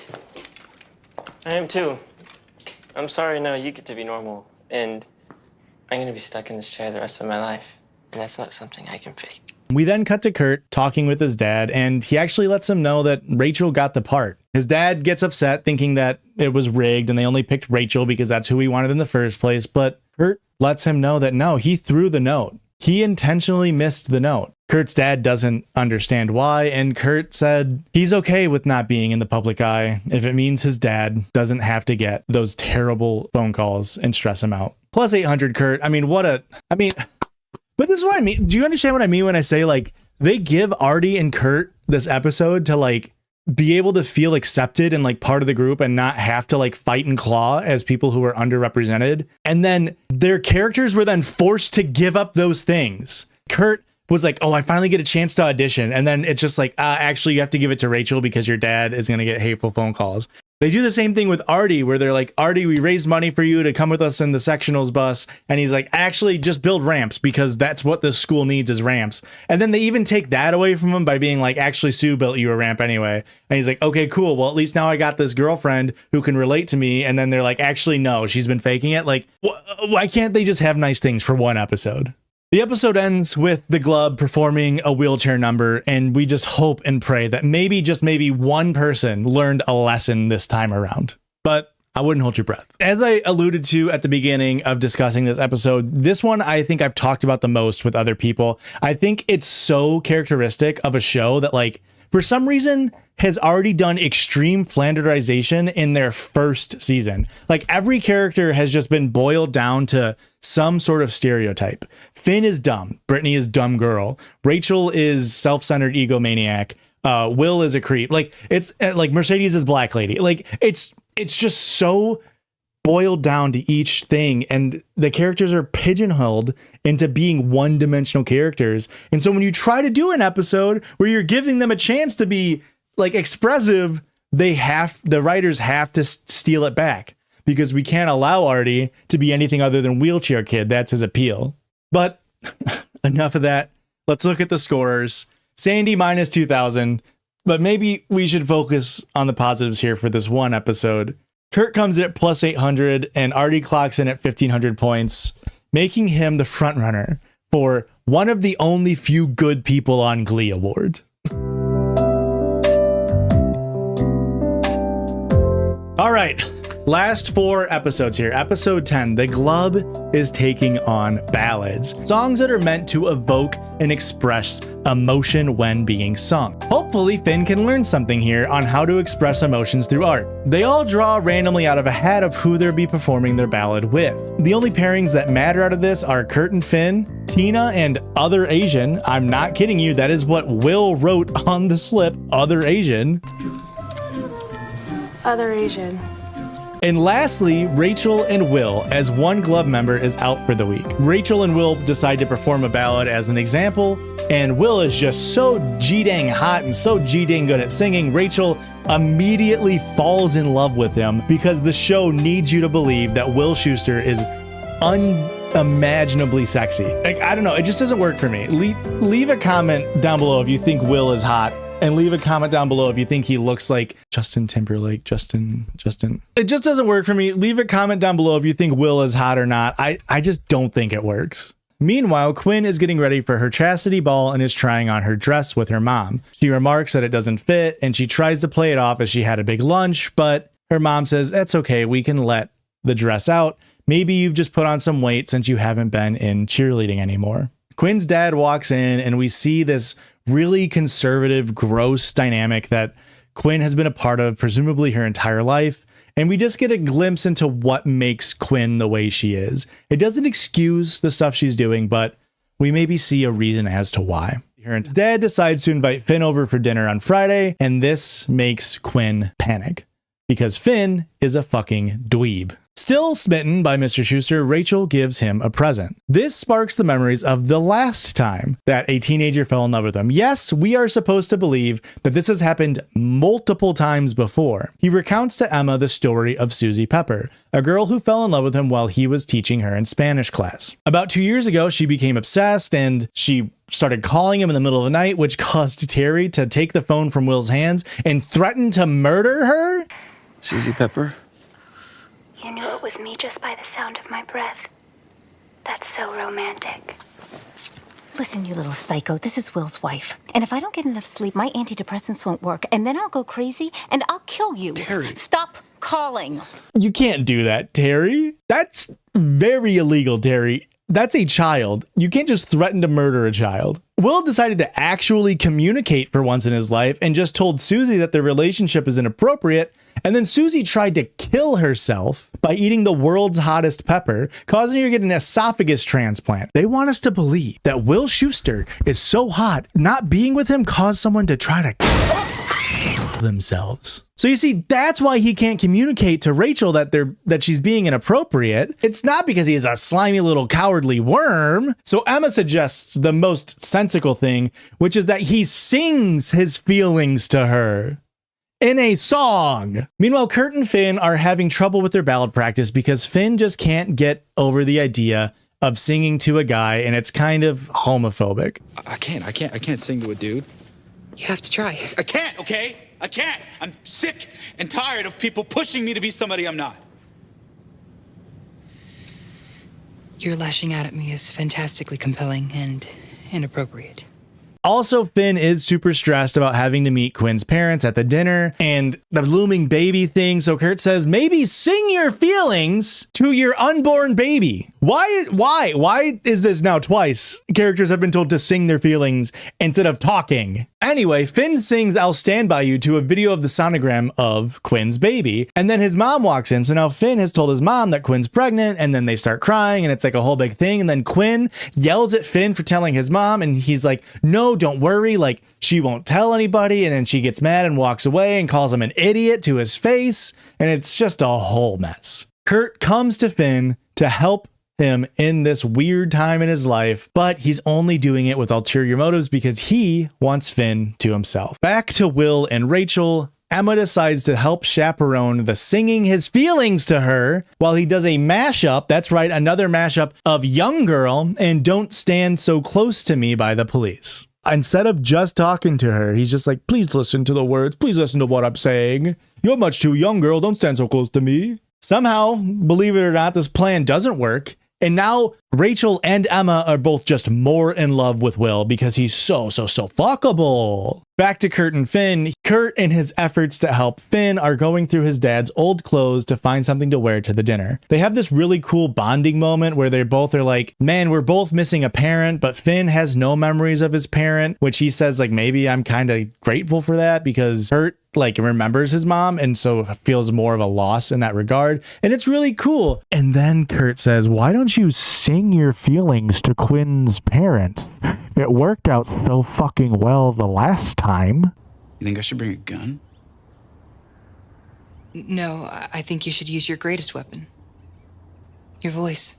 V: I am too. I'm sorry, no, you get to be normal. And I'm gonna be stuck in this chair the rest of my life. And that's not something I can fake.
A: We then cut to Kurt talking with his dad, and he actually lets him know that Rachel got the part. His dad gets upset thinking that it was rigged and they only picked Rachel because that's who he wanted in the first place. But Kurt lets him know that no, he threw the note. He intentionally missed the note. Kurt's dad doesn't understand why, and Kurt said he's okay with not being in the public eye if it means his dad doesn't have to get those terrible phone calls and stress him out. Plus 800, Kurt. But this is what I mean. Do you understand what I mean when I say like they give Artie and Kurt this episode to like be able to feel accepted and like part of the group and not have to like fight and claw as people who are underrepresented. And then their characters were then forced to give up those things. Kurt was like, oh, I finally get a chance to audition. And then it's just like, actually, you have to give it to Rachel because your dad is going to get hateful phone calls. They do the same thing with Artie, where they're like, Artie, we raised money for you to come with us in the Sectionals bus. And he's like, actually, just build ramps because that's what this school needs is ramps. And then they even take that away from him by being like, actually, Sue built you a ramp anyway. And he's like, okay, cool. Well, at least now I got this girlfriend who can relate to me. And then they're like, actually, no, she's been faking it. Like, why can't they just have nice things for one episode? The episode ends with the Glub performing a wheelchair number, and we just hope and pray that maybe, just maybe, one person learned a lesson this time around. But I wouldn't hold your breath. As I alluded to at the beginning of discussing this episode, this one I think I've talked about the most with other people. I think it's so characteristic of a show that, like, for some reason, has already done extreme flanderization in their first season. Like, every character has just been boiled down to some sort of stereotype. Finn is dumb. Brittany is dumb girl. Rachel is self-centered egomaniac. Will is a creep. Like, it's like Mercedes is black lady. Like, it's just so boiled down to each thing, and the characters are pigeonholed into being one-dimensional characters. And so when you try to do an episode where you're giving them a chance to be like expressive, the writers have to steal it back, because we can't allow Artie to be anything other than wheelchair kid. That's his appeal. But enough of that. Let's look at the scores. Sandy minus 2,000, but maybe we should focus on the positives here for this one episode. Kurt comes in at plus 800 and Artie clocks in at 1,500 points, making him the frontrunner for one of the only few good people on Glee award. All right, last 4 episodes here. Episode 10, the Glub is taking on ballads, songs that are meant to evoke and express emotion when being sung. Hopefully, Finn can learn something here on how to express emotions through art. They all draw randomly out of a hat of who they'll be performing their ballad with. The only pairings that matter out of this are Kurt and Finn, Tina and Other Asian. I'm not kidding you, that is what Will wrote on the slip, Other Asian.
F: Other Asian.
A: And lastly, Rachel and Will, as one Glub member is out for the week. Rachel and Will decide to perform a ballad as an example, and Will is just so G-dang hot and so G-dang good at singing, Rachel immediately falls in love with him because the show needs you to believe that Will Schuester is unimaginably sexy. Like, I don't know, it just doesn't work for me. Leave a comment down below if you think Will is hot. And leave a comment down below if you think he looks like Justin Timberlake. Justin. It just doesn't work for me. Leave a comment down below if you think Will is hot or not. I just don't think it works. Meanwhile, Quinn is getting ready for her chastity ball and is trying on her dress with her mom. She remarks that it doesn't fit and she tries to play it off as she had a big lunch, but her mom says, "That's okay, we can let the dress out. Maybe you've just put on some weight since you haven't been in cheerleading anymore." Quinn's dad walks in and we see this really conservative, gross dynamic that Quinn has been a part of presumably her entire life. And we just get a glimpse into what makes Quinn the way she is. It doesn't excuse the stuff she's doing, but we maybe see a reason as to why. Her dad decides to invite Finn over for dinner on Friday, and this makes Quinn panic because Finn is a fucking dweeb. Still smitten by Mr. Schuester, Rachel gives him a present. This sparks the memories of the last time that a teenager fell in love with him. Yes, we are supposed to believe that this has happened multiple times before. He recounts to Emma the story of Susie Pepper, a girl who fell in love with him while he was teaching her in Spanish class. About 2 years ago, she became obsessed and she started calling him in the middle of the night, which caused Terry to take the phone from Will's hands and threaten to murder her.
H: Susie Pepper?
B: You knew it was me just by the sound of my breath. That's so romantic. Listen, you little psycho, this is Will's wife. And if I don't get enough sleep, my antidepressants won't work. And then I'll go crazy and I'll kill you.
H: Terry.
B: Stop calling.
A: You can't do that, Terry. That's very illegal, Terry. That's a child. You can't just threaten to murder a child. Will decided to actually communicate for once in his life and just told Susie that their relationship is inappropriate. And then Susie tried to kill herself by eating the world's hottest pepper, causing her to get an esophagus transplant. They want us to believe that Will Schuester is so hot, not being with him caused someone to try to kill themselves. So you see, that's why he can't communicate to Rachel that she's being inappropriate. It's not because he is a slimy little cowardly worm. So Emma suggests the most sensical thing, which is that he sings his feelings to her in a song. Meanwhile, Kurt and Finn are having trouble with their ballad practice because Finn just can't get over the idea of singing to a guy, and it's kind of homophobic.
R: I can't sing to a dude.
V: You have to try.
R: I can't, okay? I can't. I'm sick and tired of people pushing me to be somebody I'm not.
N: Your lashing out at me is fantastically compelling and inappropriate.
A: Also, Finn is super stressed about having to meet Quinn's parents at the dinner and the looming baby thing. So Kurt says, maybe sing your feelings to your unborn baby. Why is this now twice? Characters have been told to sing their feelings instead of talking. Anyway, Finn sings I'll Stand By You to a video of the sonogram of Quinn's baby. And then his mom walks in. So now Finn has told his mom that Quinn's pregnant, and then they start crying and it's like a whole big thing. And then Quinn yells at Finn for telling his mom, and he's like, no, don't worry. Like, she won't tell anybody. And then she gets mad and walks away and calls him an idiot to his face. And it's just a whole mess. Kurt comes to Finn to help him in this weird time in his life, but he's only doing it with ulterior motives because he wants Finn to himself. Back to Will and Rachel. Emma decides to help chaperone the singing his feelings to her while he does a mashup. That's right, another mashup of Young Girl and Don't Stand So Close to Me by the Police. Instead of just talking to her, he's just like, please listen to the words. Please listen to what I'm saying. You're much too young, girl. Don't stand so close to me. Somehow, believe it or not, this plan doesn't work. And now Rachel and Emma are both just more in love with Will because he's so fuckable. Back to Kurt and Finn. Kurt, in his efforts to help Finn, are going through his dad's old clothes to find something to wear to the dinner. They have this really cool bonding moment where they both are like, man, we're both missing a parent, but Finn has no memories of his parent, which he says, like, maybe I'm kind of grateful for that because Kurt like remembers his mom and so feels more of a loss in that regard. And it's really cool. And then Kurt says, why don't you sing your feelings to Quinn's parents? It worked out so fucking well the last time.
R: You think I should bring a gun?
N: No, I think you should use your greatest weapon. Your voice.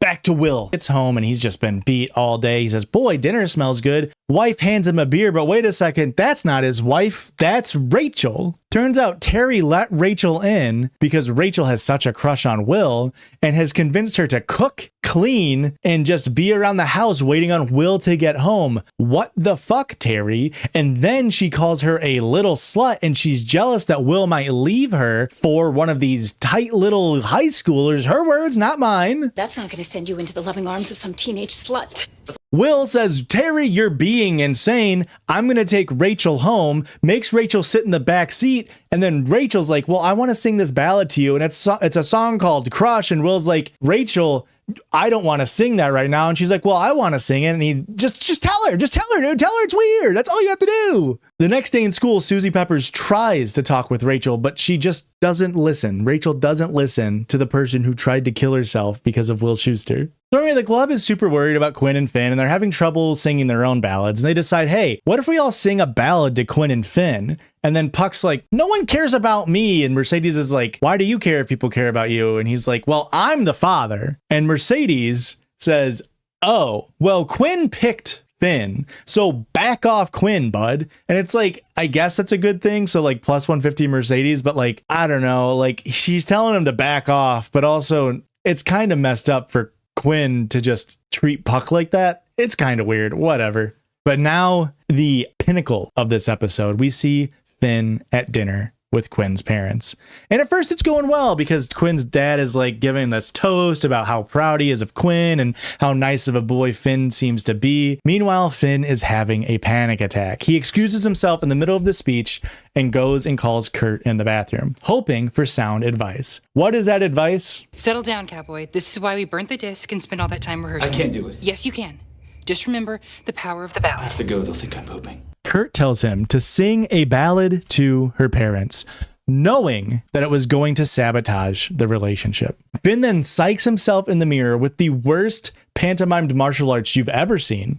A: Back to Will. It's home and he's just been beat all day. He says, boy, dinner smells good. Wife hands him a beer, but wait a second, that's not his wife, that's Rachel. Turns out Terry let Rachel in because Rachel has such a crush on Will and has convinced her to cook, clean, and just be around the house waiting on Will to get home. What the fuck, Terry? And then she calls her a little slut and she's jealous that Will might leave her for one of these tight little high schoolers. Her words, not mine.
J: That's not going to send you into the loving arms of some teenage slut.
A: Will says, Terry, you're being insane. I'm going to take Rachel home, makes Rachel sit in the back seat. And then Rachel's like, well, I want to sing this ballad to you. And it's a song called Crush. And Will's like, Rachel, I don't want to sing that right now. And she's like, well, I want to sing it. And he just tell her, dude. Tell her it's weird. That's all you have to do. The next day in school, Susie Peppers tries to talk with Rachel, but she just doesn't listen. Rachel doesn't listen to the person who tried to kill herself because of Will Schuester. So anyway, the club is super worried about Quinn and Finn, and they're having trouble singing their own ballads. And they decide, hey, what if we all sing a ballad to Quinn and Finn? And then Puck's like, no one cares about me. And Mercedes is like, why do you care if people care about you? And he's like, well, I'm the father. And Mercedes says, oh, well, Quinn picked Finn, so back off Quinn, bud. And it's like, I guess that's a good thing. So like plus 150 Mercedes, but like, I don't know, like she's telling him to back off, but also it's kind of messed up for Quinn to just treat Puck like that. It's kind of weird, whatever. But now the pinnacle of this episode, we see Finn at dinner with Quinn's parents. And at first it's going well because Quinn's dad is like giving this toast about how proud he is of Quinn and how nice of a boy Finn seems to be. Meanwhile, Finn is having a panic attack. He excuses himself in the middle of the speech and goes and calls Kurt in the bathroom, hoping for sound advice. What is that advice?
N: Settle down, cowboy. This is why we burnt the disc and spent all that time rehearsing.
R: I can't do it.
N: Yes, you can. Just remember the power of the ballad.
R: I have to go. They'll think I'm pooping.
A: Kurt tells him to sing a ballad to her parents, knowing that it was going to sabotage the relationship. Finn then psychs himself in the mirror with the worst pantomimed martial arts you've ever seen.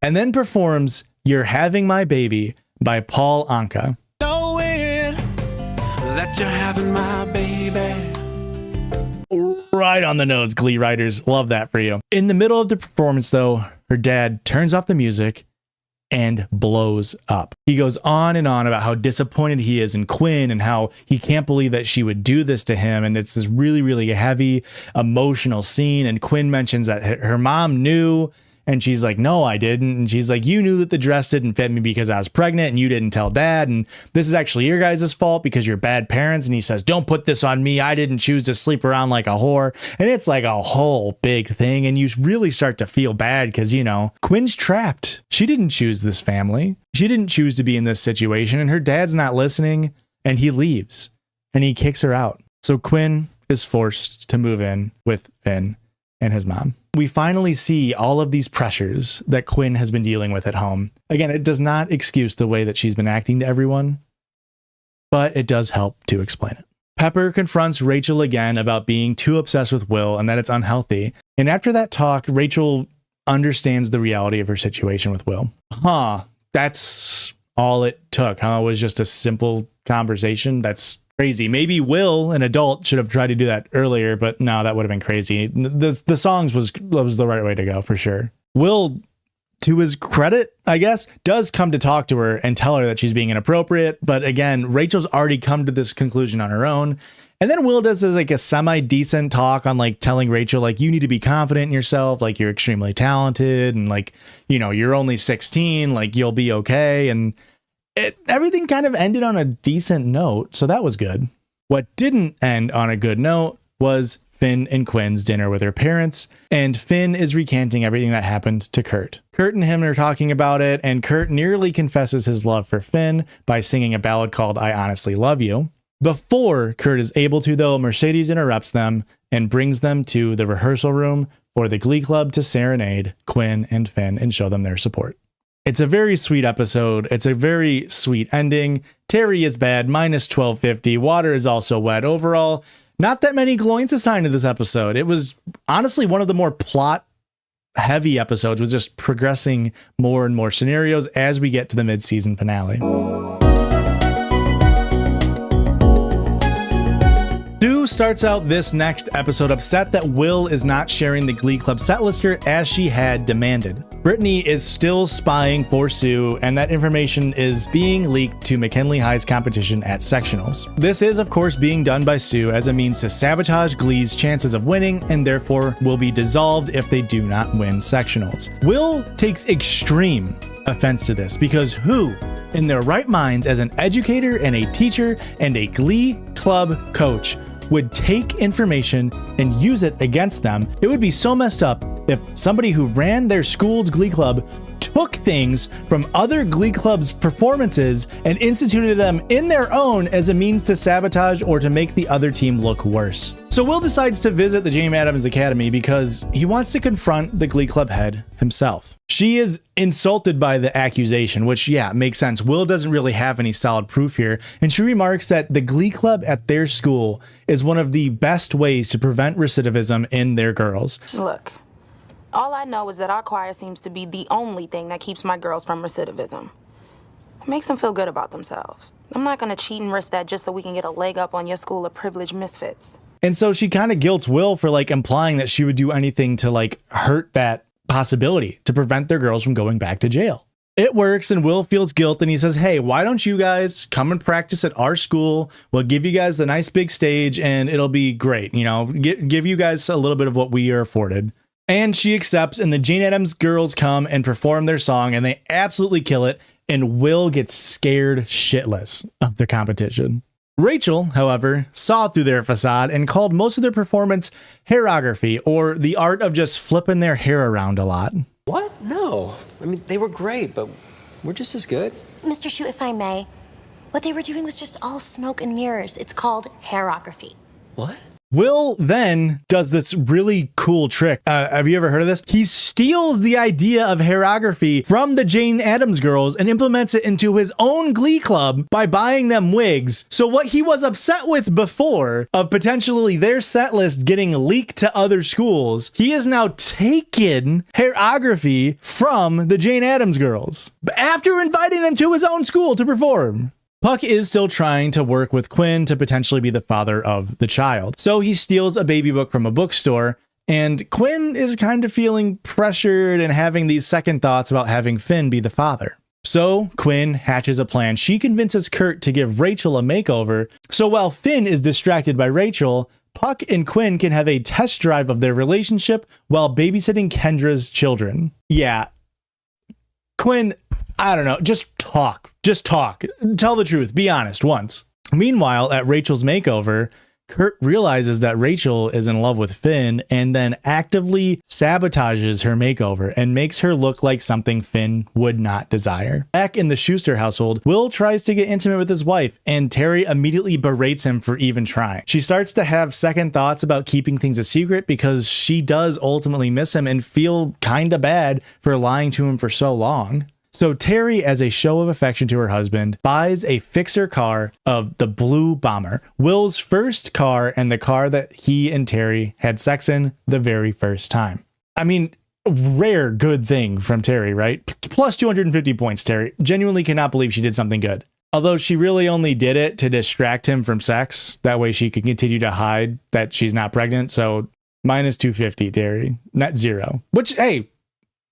A: And then performs You're Having My Baby by Paul Anka.
P: Knowing that you're having my baby.
A: Right on the nose, Glee writers. Love that for you. In the middle of the performance, though, her dad turns off the music and blows up. He goes on and on about how disappointed he is in Quinn and how he can't believe that she would do this to him. And it's this really, really heavy, emotional scene. And Quinn mentions that her mom knew. And she's like, no, I didn't. And she's like, you knew that the dress didn't fit me because I was pregnant and you didn't tell dad. And this is actually your guys' fault because you're bad parents. And he says, don't put this on me. I didn't choose to sleep around like a whore. And it's like a whole big thing. And you really start to feel bad because, you know, Quinn's trapped. She didn't choose this family. She didn't choose to be in this situation. And her dad's not listening. And he leaves and he kicks her out. So Quinn is forced to move in with Finn and his mom. We finally see all of these pressures that Quinn has been dealing with at home. Again, it does not excuse the way that she's been acting to everyone, but it does help to explain it. Pepper confronts Rachel again about being too obsessed with Will and that it's unhealthy. And after that talk, Rachel understands the reality of her situation with Will. That's all it took, huh? It was just a simple conversation. That's Crazy. Maybe Will, an adult, should have tried to do that earlier, but no, that would have been crazy. The songs was the right way to go for sure. Will, to his credit, I guess, does come to talk to her and tell her that she's being inappropriate. But again, Rachel's already come to this conclusion on her own. And then Will does like a semi-decent talk on like telling Rachel, like, you need to be confident in yourself. Like, you're extremely talented. And like, you know, you're only 16, like you'll be okay. And everything kind of ended on a decent note, so that was good. What didn't end on a good note was Finn and Quinn's dinner with her parents, and Finn is recanting everything that happened to Kurt. Kurt and him are talking about it, and Kurt nearly confesses his love for Finn by singing a ballad called I Honestly Love You. Before Kurt is able to, though, Mercedes interrupts them and brings them to the rehearsal room for the Glee Club to serenade Quinn and Finn and show them their support. It's a very sweet episode. It's a very sweet ending. Terry is bad, minus 1250. Water is also wet. Overall, not that many gloins assigned to this episode. It was honestly one of the more plot-heavy episodes, was just progressing more and more scenarios as we get to the mid-season finale. Sue starts out this next episode upset that Will is not sharing the Glee Club setlister as she had demanded. Brittany is still spying for Sue, and that information is being leaked to McKinley High's competition at Sectionals. This is, of course, being done by Sue as a means to sabotage Glee's chances of winning, and therefore will be dissolved if they do not win Sectionals. Will takes extreme offense to this, because who, in their right minds as an educator and a teacher and a Glee Club coach, would take information and use it against them? It would be so messed up if somebody who ran their school's Glee Club took things from other Glee Club's performances and instituted them in their own as a means to sabotage or to make the other team look worse. So Will decides to visit the Jane Addams Academy because he wants to confront the Glee Club head himself. She is insulted by the accusation, which, yeah, makes sense. Will doesn't really have any solid proof here, and she remarks that the Glee Club at their school is one of the best ways to prevent recidivism in their girls.
F: Look, all I know is that our choir seems to be the only thing that keeps my girls from recidivism. It makes them feel good about themselves. I'm not going to cheat and risk that just so we can get a leg up on your school of privileged misfits.
A: And so she kind of guilts Will for like implying that she would do anything to like hurt that possibility to prevent their girls from going back to jail. It works, and Will feels guilt, and he says, hey, why don't you guys come and practice at our school? We'll give you guys the nice big stage and it'll be great. You know, give you guys a little bit of what we are afforded. And she accepts, and the Jane Addams girls come and perform their song, and they absolutely kill it, and Will gets scared shitless of the competition. Rachel, however, saw through their facade and called most of their performance hairography, or the art of just flipping their hair around a lot.
K: What? No. I mean, they were great, but we're just as good.
B: Mr. Shu, if I may, what they were doing was just all smoke and mirrors. It's called hairography.
K: What?
A: Will then does this really cool trick. Have you ever heard of this? He steals the idea of hairography from the Jane Addams girls and implements it into his own Glee Club by buying them wigs. So what he was upset with before of potentially their set list getting leaked to other schools, he has now taken hairography from the Jane Addams girls after inviting them to his own school to perform. Puck is still trying to work with Quinn to potentially be the father of the child. So he steals a baby book from a bookstore, and Quinn is kind of feeling pressured and having these second thoughts about having Finn be the father. So Quinn hatches a plan. She convinces Kurt to give Rachel a makeover. So while Finn is distracted by Rachel, Puck and Quinn can have a test drive of their relationship while babysitting Kendra's children. Yeah. Quinn, I don't know, just talk. Just talk. Tell the truth. Be honest once. Meanwhile, at Rachel's makeover, Kurt realizes that Rachel is in love with Finn and then actively sabotages her makeover and makes her look like something Finn would not desire. Back in the Schuster household, Will tries to get intimate with his wife, and Terry immediately berates him for even trying. She starts to have second thoughts about keeping things a secret because she does ultimately miss him and feel kinda bad for lying to him for so long. So Terry, as a show of affection to her husband, buys a fixer car of the Blue Bomber, Will's first car and the car that he and Terry had sex in the very first time. I mean, rare good thing from Terry, right? Plus 250 points, Terry. Genuinely cannot believe she did something good. Although she really only did it to distract him from sex. That way she could continue to hide that she's not pregnant. So minus 250, Terry. Net zero. Which, hey,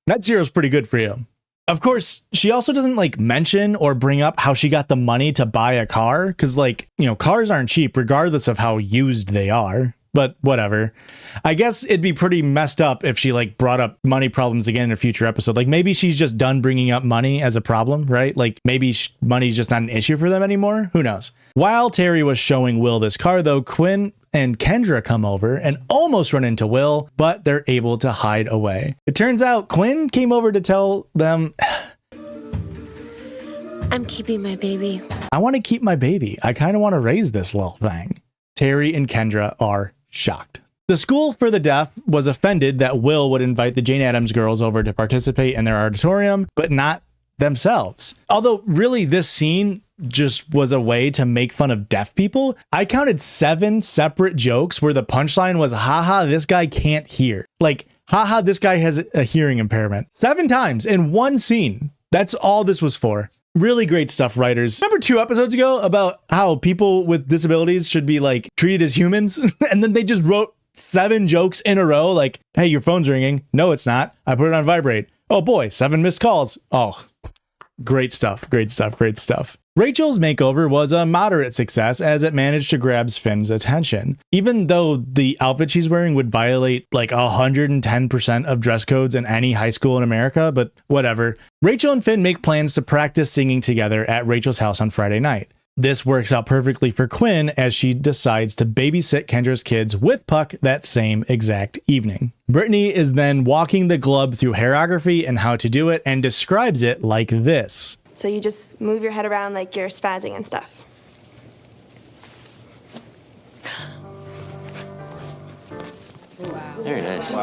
A: net zero is pretty good for you. Of course, she also doesn't like mention or bring up how she got the money to buy a car. Because like, you know, cars aren't cheap regardless of how used they are. But whatever. I guess it'd be pretty messed up if she like brought up money problems again in a future episode. Like maybe she's just done bringing up money as a problem, right? Like maybe money's just not an issue for them anymore. Who knows? While Terry was showing Will this car though, Quinn and Kendra come over and almost run into Will, but they're able to hide away. It turns out Quinn came over to tell them,
J: I'm keeping my baby.
A: I want to keep my baby. I kind of want to raise this little thing. Terry and Kendra are shocked. The school for the deaf was offended that Will would invite the Jane Addams girls over to participate in their auditorium, but not themselves. Although really this scene just was a way to make fun of deaf people. I counted 7 separate jokes where the punchline was, haha, this guy can't hear. Like, haha, this guy has a hearing impairment. 7 times in one scene. That's all this was for. Really great stuff, writers. Remember 2 episodes ago about how people with disabilities should be like treated as humans? And then they just wrote 7 jokes in a row like, hey, your phone's ringing. No, it's not. I put it on vibrate. Oh boy, 7 missed calls. Oh, great stuff, great stuff, great stuff. Rachel's makeover was a moderate success as it managed to grab Finn's attention. Even though the outfit she's wearing would violate like 110% of dress codes in any high school in America, but whatever. Rachel and Finn make plans to practice singing together at Rachel's house on Friday night. This works out perfectly for Quinn as she decides to babysit Kendra's kids with Puck that same exact evening. Brittany is then walking the glub through hairography and how to do it and describes it like this.
M: So you just move your head around like you're spazzing and stuff.
W: Very nice.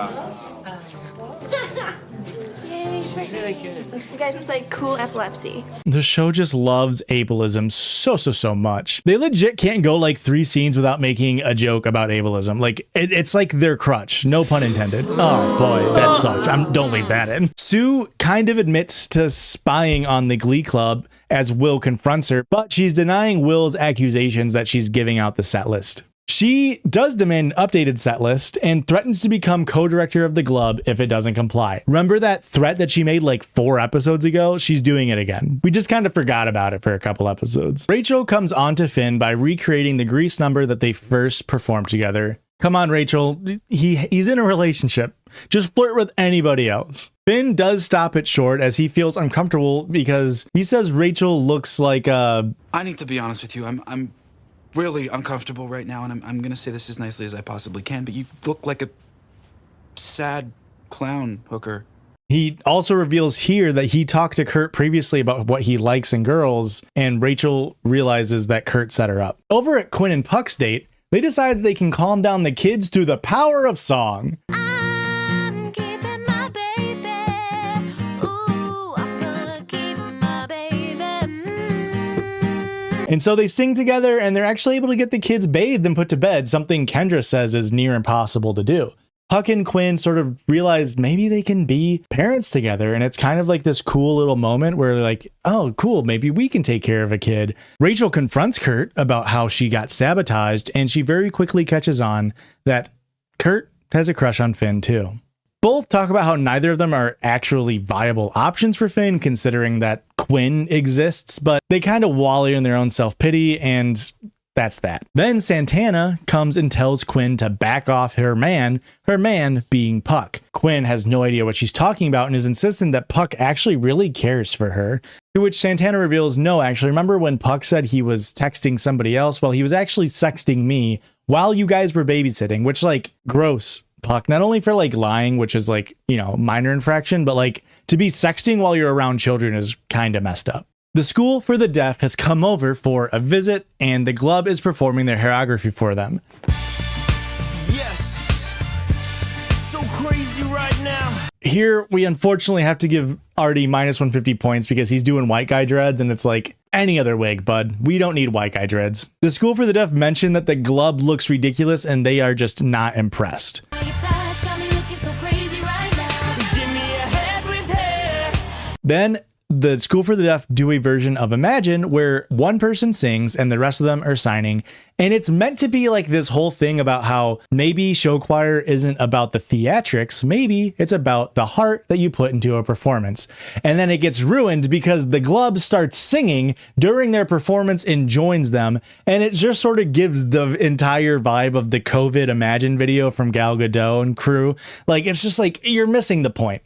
M: Yay.
W: Really good.
M: You guys, it's like cool epilepsy.
A: The show just loves ableism so much. They legit can't go like 3 scenes without making a joke about ableism. Like it's like their crutch, no pun intended. Oh boy, that sucks. Don't leave that in. Sue kind of admits to spying on the Glee Club as Will confronts her, but she's denying Will's accusations that she's giving out the set list. She does demand an updated set list and threatens to become co-director of the Glub if it doesn't comply. Remember that threat that she made like 4 episodes ago? She's doing it again. We just kind of forgot about it for a couple episodes. Rachel comes on to Finn by recreating the Grease number that they first performed together. Come on, Rachel. He's in a relationship. Just flirt with anybody else. Finn does stop it short as he feels uncomfortable because he says Rachel looks like a...
R: I need to be honest with you. I'm really uncomfortable right now, and I'm gonna say this as nicely as I possibly can, but you look like a sad clown hooker.
A: He also reveals here that he talked to Kurt previously about what he likes in girls, and Rachel realizes that Kurt set her up. Over at Quinn and Puck's date, they decide that they can calm down the kids through the power of song. And so they sing together and they're actually able to get the kids bathed and put to bed, something Kendra says is near impossible to do. Puck and Quinn sort of realize maybe they can be parents together. And it's kind of like this cool little moment where they're like, oh, cool, maybe we can take care of a kid. Rachel confronts Kurt about how she got sabotaged, and she very quickly catches on that Kurt has a crush on Finn too. Both talk about how neither of them are actually viable options for Finn, considering that Quinn exists, but they kind of wallow in their own self-pity, and that's that. Then Santana comes and tells Quinn to back off her man being Puck. Quinn has no idea what she's talking about and is insistent that Puck actually really cares for her, to which Santana reveals, no, actually, remember when Puck said he was texting somebody else? Well, he was actually sexting me while you guys were babysitting, which, like, gross. Puck, not only for like lying, which is like, you know, minor infraction, but like to be sexting while you're around children is kind of messed up. The school for the deaf has come over for a visit, and the Glub is performing their hairography for them.
P: Yes, so crazy right now.
A: Here, we unfortunately have to give Artie minus 150 points because he's doing white guy dreads, and it's like, any other wig, bud. We don't need white guy dreads. The school for the deaf mentioned that the Glub looks ridiculous, and they are just not impressed. Then the School for the Deaf do a version of Imagine where one person sings and the rest of them are signing. And it's meant to be like this whole thing about how maybe show choir isn't about the theatrics. Maybe it's about the heart that you put into a performance. And then it gets ruined because the Glub starts singing during their performance and joins them. And it just sort of gives the entire vibe of the COVID Imagine video from Gal Gadot and crew. Like, it's just like, you're missing the point.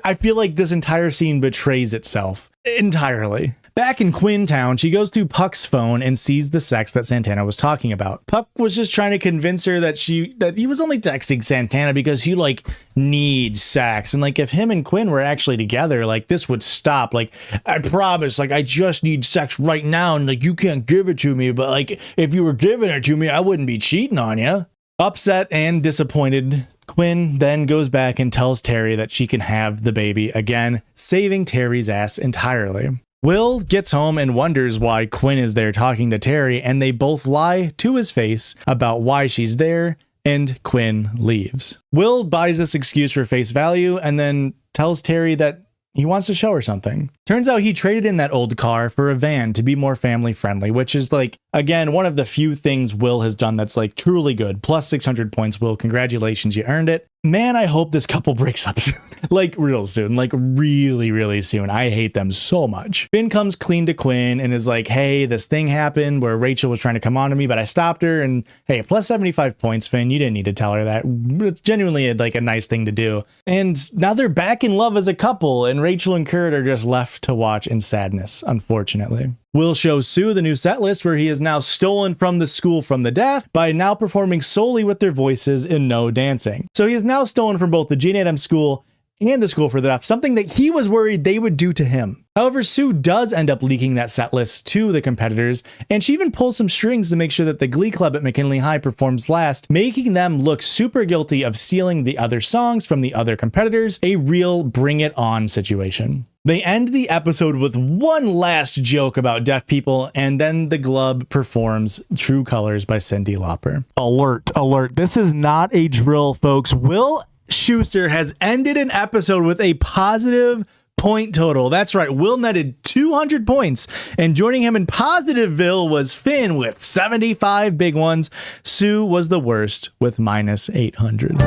A: I feel like this entire scene betrays itself entirely. Back in Quintown, she goes through Puck's phone and sees the sex that Santana was talking about. Puck was just trying to convince her that he was only texting Santana because he like needs sex. And like if him and Quinn were actually together, like this would stop. Like, I promise, like I just need sex right now and like you can't give it to me, but like if you were giving it to me, I wouldn't be cheating on you. Upset and disappointed, Quinn then goes back and tells Terry that she can have the baby again, saving Terry's ass entirely. Will gets home and wonders why Quinn is there talking to Terry, and they both lie to his face about why she's there, and Quinn leaves. Will buys this excuse for face value and then tells Terry that he wants to show her something. Turns out he traded in that old car for a van to be more family friendly, which is like, again, one of the few things Will has done that's like truly good. Plus 600 points, Will. Congratulations, you earned it. Man, I hope this couple breaks up soon. Like real soon, like really, really soon. I hate them so much. Finn comes clean to Quinn and is like, hey, this thing happened where Rachel was trying to come on to me, but I stopped her. And hey, plus 75 points, Finn. You didn't need to tell her that. It's genuinely like a nice thing to do. And now they're back in love as a couple, and Rachel and Kurt are just left to watch in sadness, unfortunately. Will shows Sue the new set list where he is now stolen from the School from the Deaf by now performing solely with their voices and no dancing. So he is now stolen from both the G&M School and the School for the Deaf, something that he was worried they would do to him. However, Sue does end up leaking that set list to the competitors, and she even pulls some strings to make sure that the Glee Club at McKinley High performs last, making them look super guilty of stealing the other songs from the other competitors, a real bring it on situation. They end the episode with one last joke about deaf people, and then the Glub performs True Colors by Cyndi Lauper. Alert, alert. This is not a drill, folks. Will Schuster has ended an episode with a positive point total. That's right. Will netted 200 points, and joining him in Positiveville was Finn with 75 big ones. Sue was the worst with minus 800.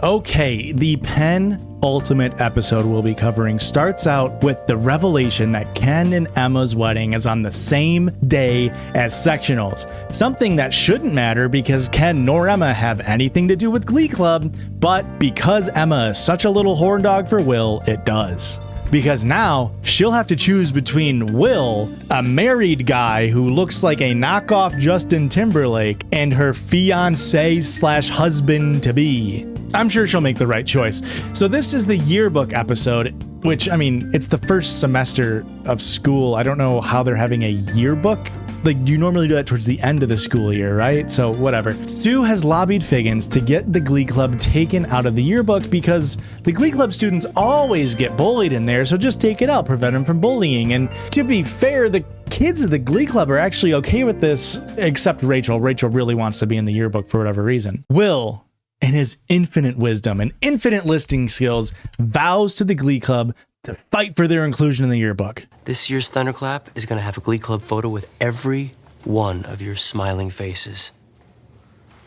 A: Okay, the penultimate episode we'll be covering starts out with the revelation that Ken and Emma's wedding is on the same day as Sectionals. Something that shouldn't matter because Ken nor Emma have anything to do with Glee Club, but because Emma is such a little horn dog for Will, it does. Because now she'll have to choose between Will, a married guy who looks like a knockoff Justin Timberlake, and her fiance/husband-to-be. I'm sure she'll make the right choice. So this is the yearbook episode, which, I mean, it's the first semester of school. I don't know how they're having a yearbook. Like, you normally do that towards the end of the school year, right? So whatever. Sue has lobbied Figgins to get the Glee Club taken out of the yearbook because the Glee Club students always get bullied in there, so just take it out, prevent them from bullying. And to be fair, the kids of the Glee Club are actually okay with this, except Rachel. Rachel really wants to be in the yearbook for whatever reason. Will, in his infinite wisdom and infinite listing skills, vows to the Glee Club to fight for their inclusion in the yearbook.
K: This year's Thunderclap is going to have a Glee Club photo with every one of your smiling faces.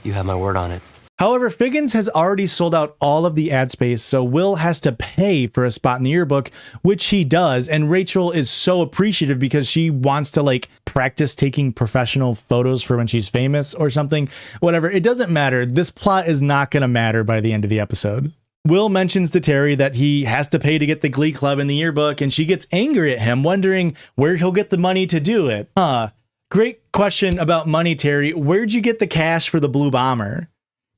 K: You have my word on it.
A: However, Figgins has already sold out all of the ad space, so Will has to pay for a spot in the yearbook, which he does, and Rachel is so appreciative because she wants to like practice taking professional photos for when she's famous or something. Whatever, it doesn't matter. This plot is not going to matter by the end of the episode. Will mentions to Terry that he has to pay to get the Glee Club in the yearbook, and she gets angry at him, wondering where he'll get the money to do it. Great question about money, Terry. Where'd you get the cash for the Blue Bomber?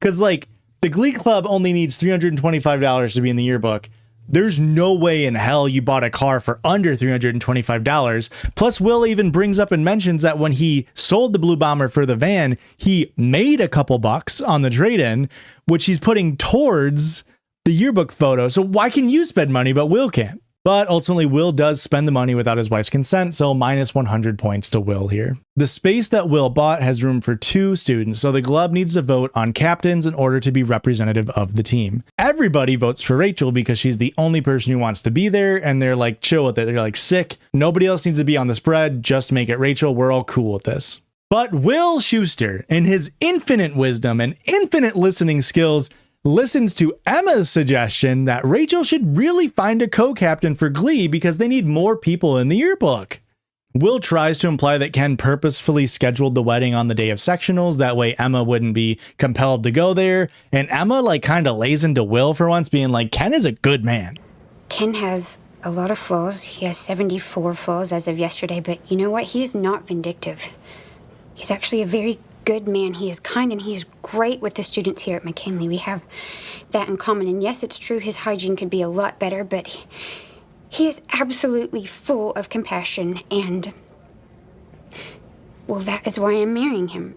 A: Because, like, the Glee Club only needs $325 to be in the yearbook. There's no way in hell you bought a car for under $325. Plus, Will even brings up and mentions that when he sold the Blue Bomber for the van, he made a couple bucks on the trade-in, which he's putting towards the yearbook photo. So why can you spend money, but Will can't? But ultimately, Will does spend the money without his wife's consent, so minus 100 points to Will here. The space that Will bought has room for 2 students, so the club needs to vote on captains in order to be representative of the team. Everybody votes for Rachel because she's the only person who wants to be there, and they're like chill with it. They're like, sick. Nobody else needs to be on the spread. Just make it Rachel. We're all cool with this. But Will Schuester, in his infinite wisdom and infinite listening skills, listens to Emma's suggestion that Rachel should really find a co-captain for Glee because they need more people in the yearbook. Will tries to imply that Ken purposefully scheduled the wedding on the day of sectionals, that way Emma wouldn't be compelled to go there, and Emma like kind of lays into Will for once, being like, Ken is a good man.
C: Ken has a lot of flaws. He has 74 flaws as of yesterday, but you know what? He is not vindictive. He's actually a very good man. He is kind and he's great with the students here at McKinley. We have that in common. And yes, it's true his hygiene could be a lot better, but he is absolutely full of compassion, and well, that is why I'm marrying him.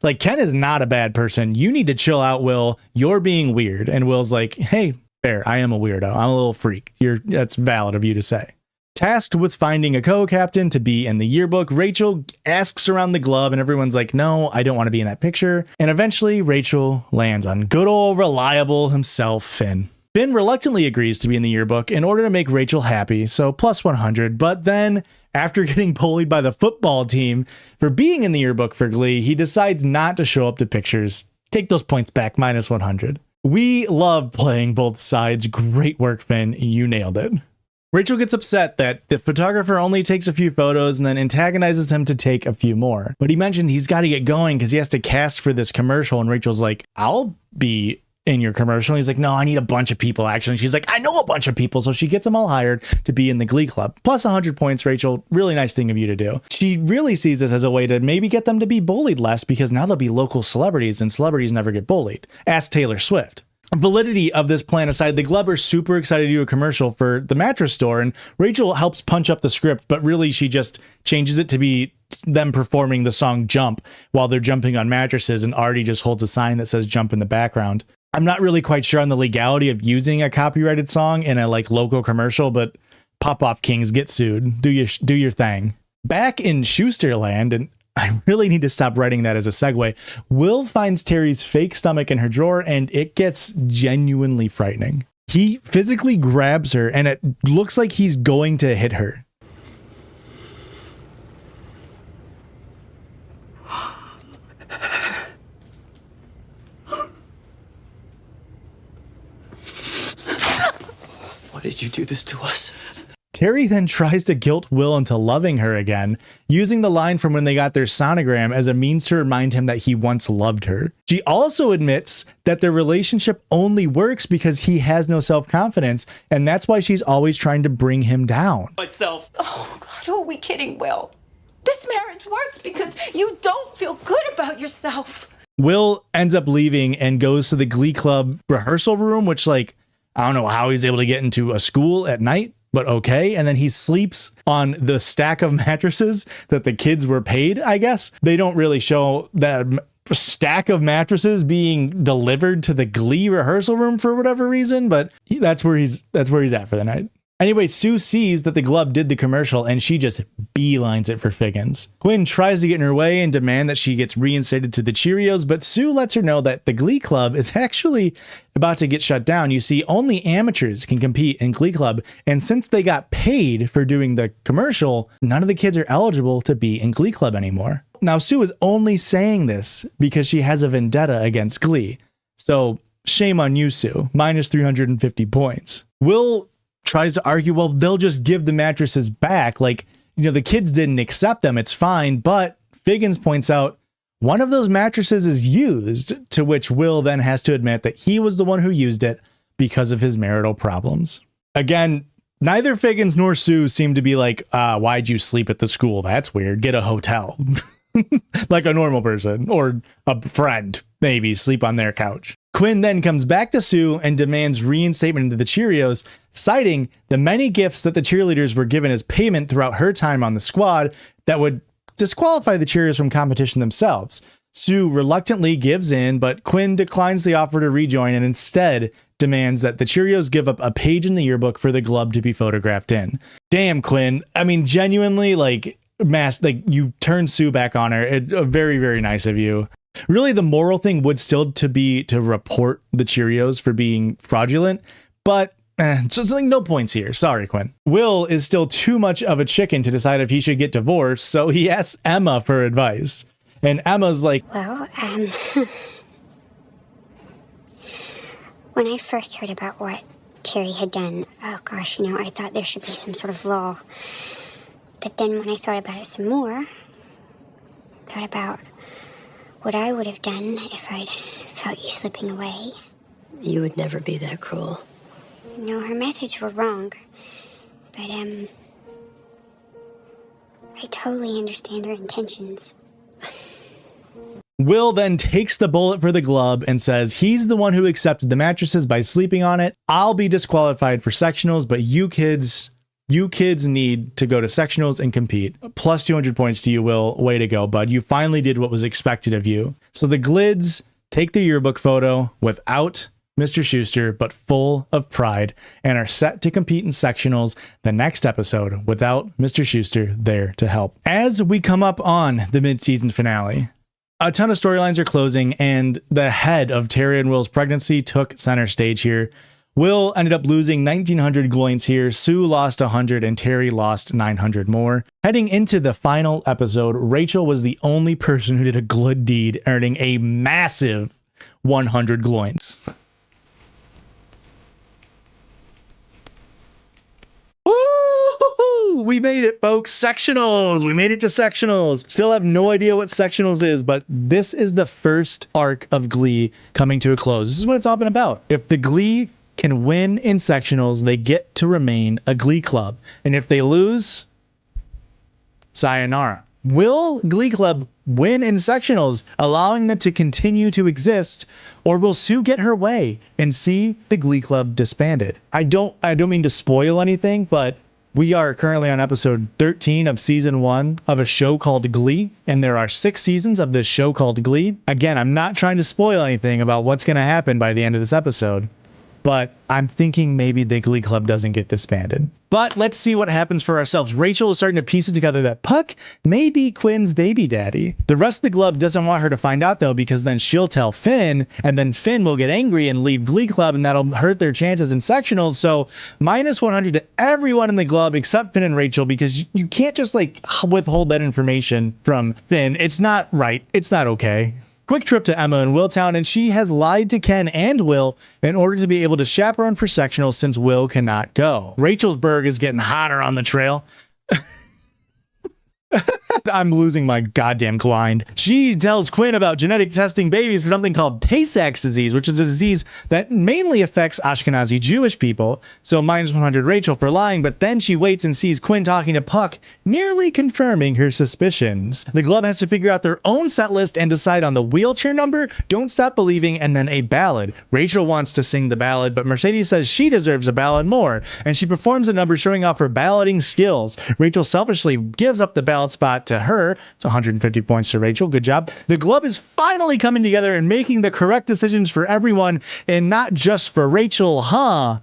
A: Like, Ken is not a bad person. You need to chill out, Will. You're being weird. And Will's like, hey, fair, I am a weirdo. I'm a little freak. That's valid of you to say. Tasked with finding a co-captain to be in the yearbook, Rachel asks around the club and everyone's like, no, I don't want to be in that picture. And eventually Rachel lands on good old reliable himself, Finn. Finn reluctantly agrees to be in the yearbook in order to make Rachel happy, so plus 100. But then, after getting bullied by the football team for being in the yearbook for Glee, he decides not to show up to pictures. Take those points back, minus 100. We love playing both sides. Great work, Finn. You nailed it. Rachel gets upset that the photographer only takes a few photos and then antagonizes him to take a few more. But he mentioned he's got to get going because he has to cast for this commercial. And Rachel's like, I'll be in your commercial. And he's like, no, I need a bunch of people, actually. And she's like, I know a bunch of people. So she gets them all hired to be in the Glee Club. Plus 100 points, Rachel. Really nice thing of you to do. She really sees this as a way to maybe get them to be bullied less because now they'll be local celebrities and celebrities never get bullied. Ask Taylor Swift. Validity of this plan aside, the Club are super excited to do a commercial for the mattress store, and Rachel helps punch up the script, but really she just changes it to be them performing the song Jump while they're jumping on mattresses, and Artie just holds a sign that says Jump in the background. I'm not really quite sure on the legality of using a copyrighted song in a like local commercial, but Pop-Off Kings, get sued. Do your thing. Back in Schusterland, and I really need to stop writing that as a segue, Will finds Terry's fake stomach in her drawer, and it gets genuinely frightening. He physically grabs her, and it looks like he's going to hit her.
I: Why did you do this to us?
A: Terry then tries to guilt Will into loving her again, using the line from when they got their sonogram as a means to remind him that he once loved her. She also admits that their relationship only works because he has no self-confidence, and that's why she's always trying to bring him down.
J: Myself. Oh, God, who are we kidding, Will? This marriage works because you don't feel good about yourself.
A: Will ends up leaving and goes to the Glee Club rehearsal room, which, like, I don't know how he's able to get into a school at night, but okay. And then he sleeps on the stack of mattresses that the kids were paid, I guess. They don't really show that stack of mattresses being delivered to the Glee rehearsal room for whatever reason, but that's where he's at for the night. Anyway, Sue sees that the Glub did the commercial and she just beelines it for Figgins. Quinn tries to get in her way and demand that she gets reinstated to the Cheerios, but Sue lets her know that the Glee Club is actually about to get shut down. You see, only amateurs can compete in Glee Club, and since they got paid for doing the commercial, none of the kids are eligible to be in Glee Club anymore. Now, Sue is only saying this because she has a vendetta against Glee. So, shame on you, Sue. Minus 350 points. Will tries to argue, well, they'll just give the mattresses back. Like, you know, the kids didn't accept them. It's fine. But Figgins points out one of those mattresses is used, to which Will then has to admit that he was the one who used it because of his marital problems. Again, neither Figgins nor Sue seem to be like, why'd you sleep at the school? That's weird. Get a hotel. Like a normal person or a friend, maybe sleep on their couch. Quinn then comes back to Sue and demands reinstatement into the Cheerios, citing the many gifts that the cheerleaders were given as payment throughout her time on the squad that would disqualify the Cheerios from competition themselves. Sue reluctantly gives in, but Quinn declines the offer to rejoin and instead demands that the Cheerios give up a page in the yearbook for the glove to be photographed in. Damn, Quinn. I mean, genuinely, like, you turn Sue back on her. It's very, very nice of you. Really, the moral thing would still be to report the Cheerios for being fraudulent, but so it's like no points here. Sorry, Quinn. Will is still too much of a chicken to decide if he should get divorced, so he asks Emma for advice. And Emma's like,
C: Well, when I first heard about what Terry had done, oh gosh, I thought there should be some sort of law. But then when I thought about it some more, thought about what I would have done if I'd felt you slipping away.
V: You would never be that cruel.
C: No, her methods were wrong. But, I totally understand her intentions.
A: Will then takes the bullet for the glove and says he's the one who accepted the mattresses by sleeping on it. I'll be disqualified for sectionals, but you kids need to go to sectionals and compete. Plus 200 points to you, Will. Way to go, bud. You finally did what was expected of you. So the Glids take the yearbook photo without Mr. Schuster, but full of pride, and are set to compete in sectionals the next episode without Mr. Schuster there to help. As we come up on the mid-season finale, a ton of storylines are closing, and the head of Terry and Will's pregnancy took center stage here. Will ended up losing 1,900 gloins here, Sue lost 100, and Terry lost 900 more. Heading into the final episode, Rachel was the only person who did a good deed, earning a massive 100 gloins. Woo! We made it, folks. Sectionals. We made it to sectionals. Still have no idea what sectionals is, but this is the first arc of Glee coming to a close. This is what it's all been about. If the Glee can win in sectionals, they get to remain a Glee club. And if they lose, sayonara. Will Glee Club win in sectionals, allowing them to continue to exist, or will Sue get her way and see the Glee Club disbanded? I don't mean to spoil anything, but we are currently on episode 13 of season 1 of a show called Glee, and there are 6 seasons of this show called Glee. Again, I'm not trying to spoil anything about what's going to happen by the end of this episode, but I'm thinking maybe the Glee Club doesn't get disbanded. But let's see what happens for ourselves. Rachel is starting to piece it together that Puck may be Quinn's baby daddy. The rest of the club doesn't want her to find out, though, because then she'll tell Finn, and then Finn will get angry and leave Glee Club, and that'll hurt their chances in sectionals. So minus 100 to everyone in the club except Finn and Rachel, because you can't just like withhold that information from Finn. It's not right. It's not okay. Quick trip to Emma in Willtown, and she has lied to Ken and Will in order to be able to chaperone for sectionals since Will cannot go. Rachel's Berg is getting hotter on the trail. I'm losing my goddamn grind. She tells Quinn about genetic testing babies for something called Tay-Sachs disease, which is a disease that mainly affects Ashkenazi Jewish people. So minus 100 Rachel for lying, but then she waits and sees Quinn talking to Puck, nearly confirming her suspicions. The club has to figure out their own set list and decide on the wheelchair number, Don't Stop Believing, and then a ballad. Rachel wants to sing the ballad, but Mercedes says she deserves a ballad more, and she performs a number showing off her ballading skills. Rachel selfishly gives up the ballad spot to her. It's 150 points to Rachel. Good job. The club is finally coming together and making the correct decisions for everyone and not just for Rachel, huh?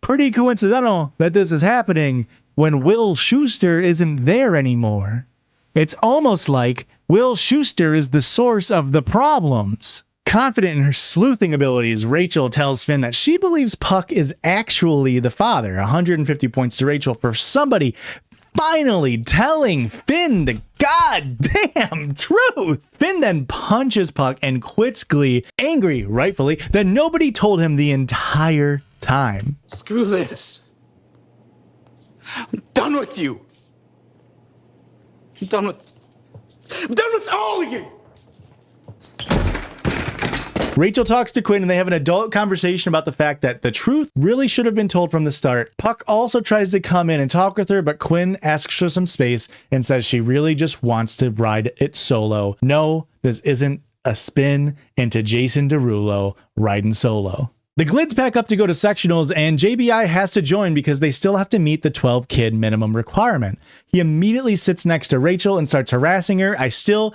A: Pretty coincidental that this is happening when Will Schuster isn't there anymore. It's almost like Will Schuster is the source of the problems. Confident in her sleuthing abilities, Rachel tells Finn that she believes Puck is actually the father. 150 points to Rachel for somebody finally telling Finn the goddamn truth. Finn then punches Puck and quits Glee, angry, rightfully, that nobody told him the entire time.
R: Screw this. I'm done with you. I'm done with all of you.
A: Rachel talks to Quinn and they have an adult conversation about the fact that the truth really should have been told from the start. Puck also tries to come in and talk with her, but Quinn asks for some space and says she really just wants to ride it solo. No, this isn't a spin into Jason Derulo riding solo. The Glids pack up to go to sectionals, and JBI has to join because they still have to meet the 12-kid minimum requirement. He immediately sits next to Rachel and starts harassing her. I still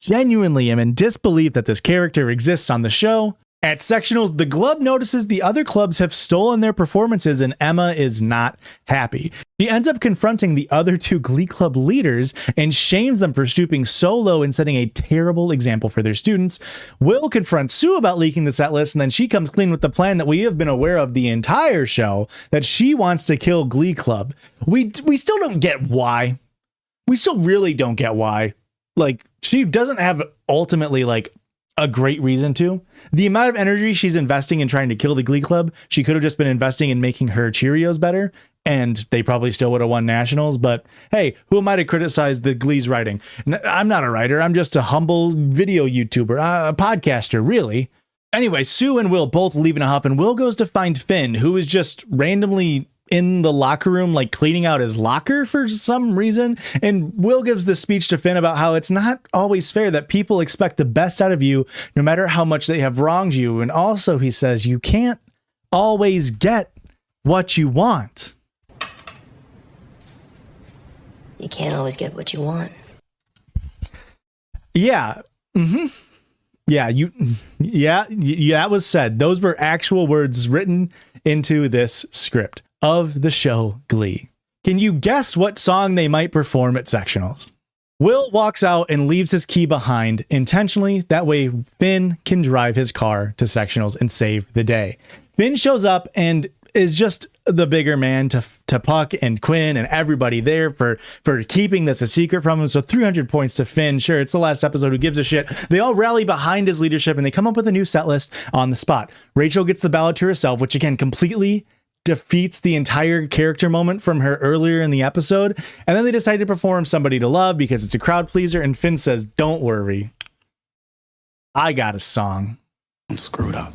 A: genuinely am in disbelief that this character exists on the show. At sectionals, the Glub notices the other clubs have stolen their performances and Emma is not happy. She ends up confronting the other two Glee Club leaders and shames them for stooping so low and setting a terrible example for their students. Will confronts Sue about leaking the set list, and then she comes clean with the plan that we have been aware of the entire show, that she wants to kill Glee Club. We still don't get why. We still really don't get why. Like, she doesn't have ultimately like a great reason to. The amount of energy she's investing in trying to kill the Glee Club, she could have just been investing in making her Cheerios better, and they probably still would have won nationals. But hey, who am I to criticize the Glee's writing? I'm not a writer. I'm just a humble video YouTuber, a podcaster, really. Anyway, Sue and Will both leave in a huff, and Will goes to find Finn, who is just randomly in the locker room, like cleaning out his locker for some reason. And Will gives this speech to Finn about how it's not always fair that people expect the best out of you, no matter how much they have wronged you. And also he says, you can't always get what you want.
V: You can't always get what you want.
A: Yeah. Mm-hmm. Yeah, that was said. Those were actual words written into this script of the show Glee. Can you guess what song they might perform at sectionals? Will walks out and leaves his key behind intentionally. That way Finn can drive his car to sectionals and save the day. Finn shows up and is just the bigger man to Puck and Quinn and everybody there for keeping this a secret from him. So 300 points to Finn. Sure, it's the last episode. Who gives a shit? They all rally behind his leadership and they come up with a new set list on the spot. Rachel gets the ballad to herself, which again completely defeats the entire character moment from her earlier in the episode. And then they decide to perform Somebody to Love because it's a crowd pleaser. And Finn says, don't worry, I got a song.
R: I'm screwed up.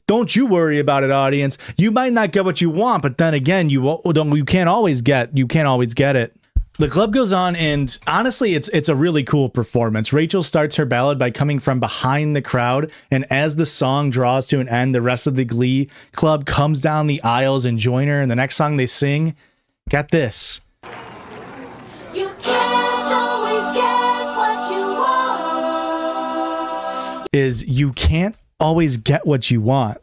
A: Don't you worry about it, audience. You might not get what you want, but then again, you can't always get it. The club goes on, and honestly, it's a really cool performance. Rachel starts her ballad by coming from behind the crowd, and as the song draws to an end, the rest of the Glee Club comes down the aisles and join her. And the next song they sing, get this.
O: You can't always get what you want.
A: Is You Can't Always Get What You Want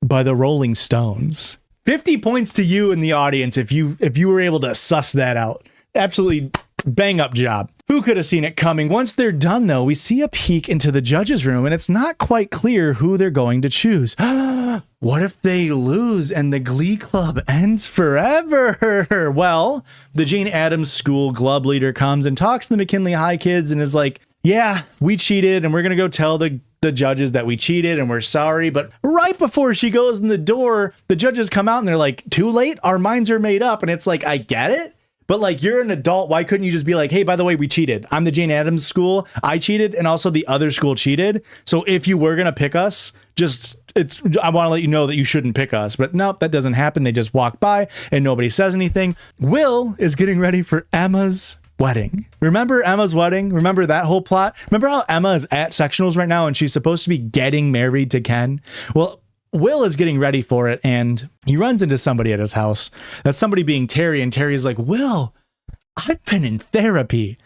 A: by the Rolling Stones. 50 points to you in the audience if you were able to suss that out. Absolutely bang up job. Who could have seen it coming? Once they're done, though, we see a peek into the judges' room, and it's not quite clear who they're going to choose. What if they lose and the Glee Club ends forever? Well, the Jane Addams School Glub leader comes and talks to the McKinley High kids and is like, yeah, we cheated, and we're going to go tell the judges that we cheated and we're sorry. But right before she goes in the door, the judges come out and they're like, too late, our minds are made up. And it's like, I get it, but like, you're an adult, why couldn't you just be like, hey, by the way, we cheated, I'm the Jane Addams School, I cheated, and also the other school cheated, so if you were gonna pick us, I want to let you know that you shouldn't pick us. But nope, that doesn't happen. They just walk by and nobody says anything. Will is getting ready for Emma's wedding. Remember Emma's wedding? Remember that whole plot? Remember how Emma is at sectionals right now and she's supposed to be getting married to Ken? Well, Will is getting ready for it and he runs into somebody at his house. That's somebody being Terry, and Terry's like, Will, I've been in therapy.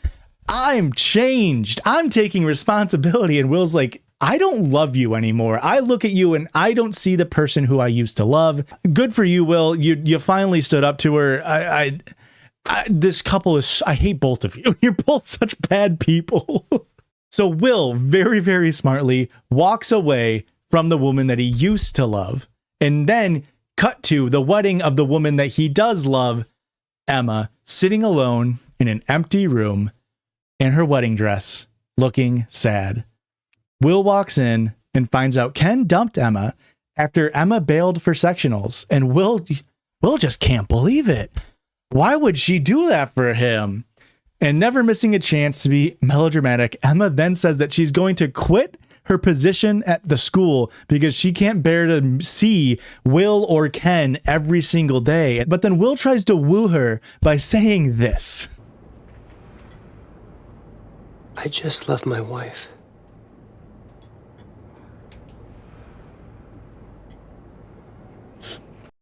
A: I'm changed. I'm taking responsibility. And Will's like, I don't love you anymore. I look at you and I don't see the person who I used to love. Good for you, Will. You finally stood up to her. This couple is, I hate both of you. You're both such bad people. So Will very, very smartly walks away from the woman that he used to love, and then cut to the wedding of the woman that he does love, Emma, sitting alone in an empty room in her wedding dress, looking sad. Will walks in and finds out Ken dumped Emma after Emma bailed for sectionals, and Will just can't believe it. Why would she do that for him? And never missing a chance to be melodramatic, Emma then says that she's going to quit her position at the school because she can't bear to see Will or Ken every single day. But then Will tries to woo her by saying this.
H: I just left my wife.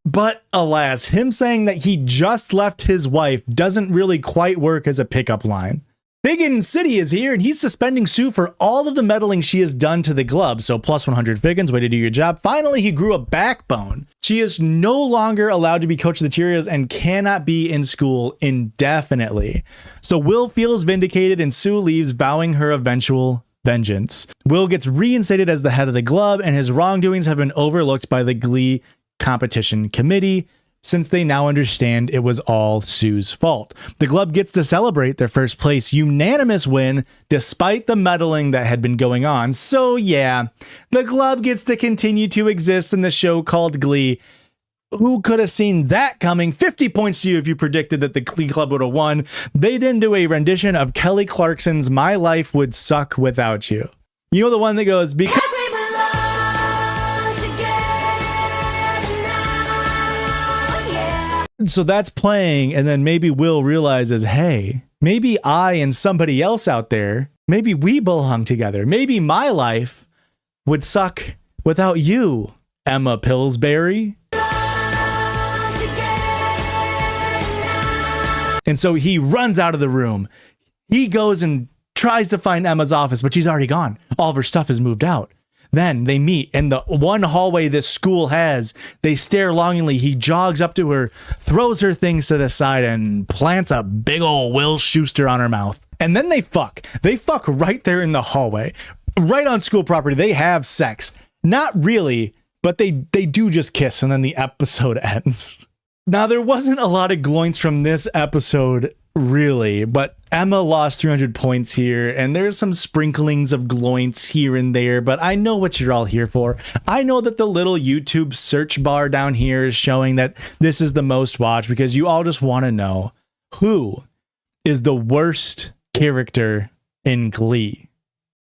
A: But alas, him saying that he just left his wife doesn't really quite work as a pickup line. Figgin City is here, and he's suspending Sue for all of the meddling she has done to the glove. So plus 100 Figgins, way to do your job. Finally, he grew a backbone. She is no longer allowed to be coach of the Cheerios and cannot be in school indefinitely. So Will feels vindicated, and Sue leaves, vowing her eventual vengeance. Will gets reinstated as the head of the club, and his wrongdoings have been overlooked by the Glee competition committee, since they now understand it was all Sue's fault. The club gets to celebrate their first place unanimous win despite the meddling that had been going on. So yeah, the club gets to continue to exist in the show called Glee. Who could have seen that coming? 50 points to you if you predicted that the Glee Club would have won. They then do a rendition of Kelly Clarkson's My Life Would Suck Without You. You know, the one that goes, because so that's playing, and then maybe Will realizes, hey, maybe I and somebody else out there, maybe we belong together. Maybe my life would suck without you, Emma Pillsbury. And so he runs out of the room. He goes and tries to find Emma's office, but she's already gone. All of her stuff is moved out. Then they meet in the one hallway this school has. They stare longingly. He jogs up to her, throws her things to the side, and plants a big old Will Schuester on her mouth. And then they fuck. They fuck right there in the hallway. Right on school property. They have sex. Not really, but they do just kiss, and then the episode ends. Now, there wasn't a lot of gloints from this episode, really, but Emma lost 300 points here, and there's some sprinklings of gloints here and there, but I know what you're all here for. I know that the little YouTube search bar down here is showing that this is the most watched because you all just want to know who is the worst character in Glee.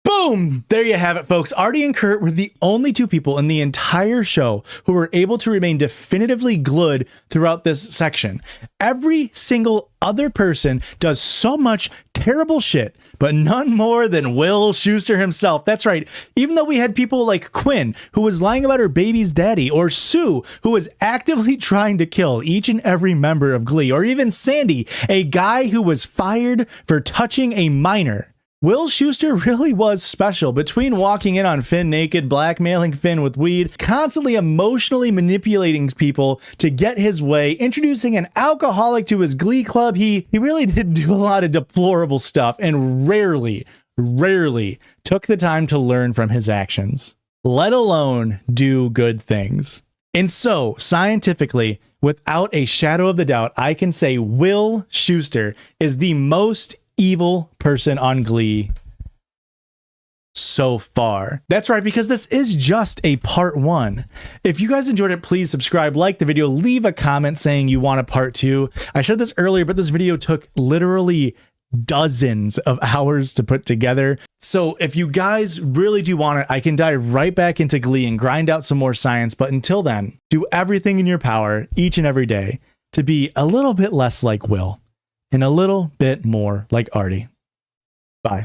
A: Boom! There you have it, folks. Artie and Kurt were the only two people in the entire show who were able to remain definitively glued throughout this section. Every single other person does so much terrible shit, but none more than Will Schuester himself. That's right. Even though we had people like Quinn, who was lying about her baby's daddy, or Sue, who was actively trying to kill each and every member of Glee, or even Sandy, a guy who was fired for touching a minor. Will Schuester really was special. Between walking in on Finn naked, blackmailing Finn with weed, constantly emotionally manipulating people to get his way, introducing an alcoholic to his Glee club, he really did do a lot of deplorable stuff and rarely took the time to learn from his actions, let alone do good things. And so, scientifically, without a shadow of the doubt, I can say Will Schuester is the most evil person on Glee so far. That's right, because this is just a part one. If you guys enjoyed it, please subscribe, like the video, leave a comment saying you want a part two. I said this earlier, but this video took literally dozens of hours to put together. So if you guys really do want it, I can dive right back into Glee and grind out some more science. But until then, do everything in your power each and every day to be a little bit less like Will and a little bit more like Artie. Bye.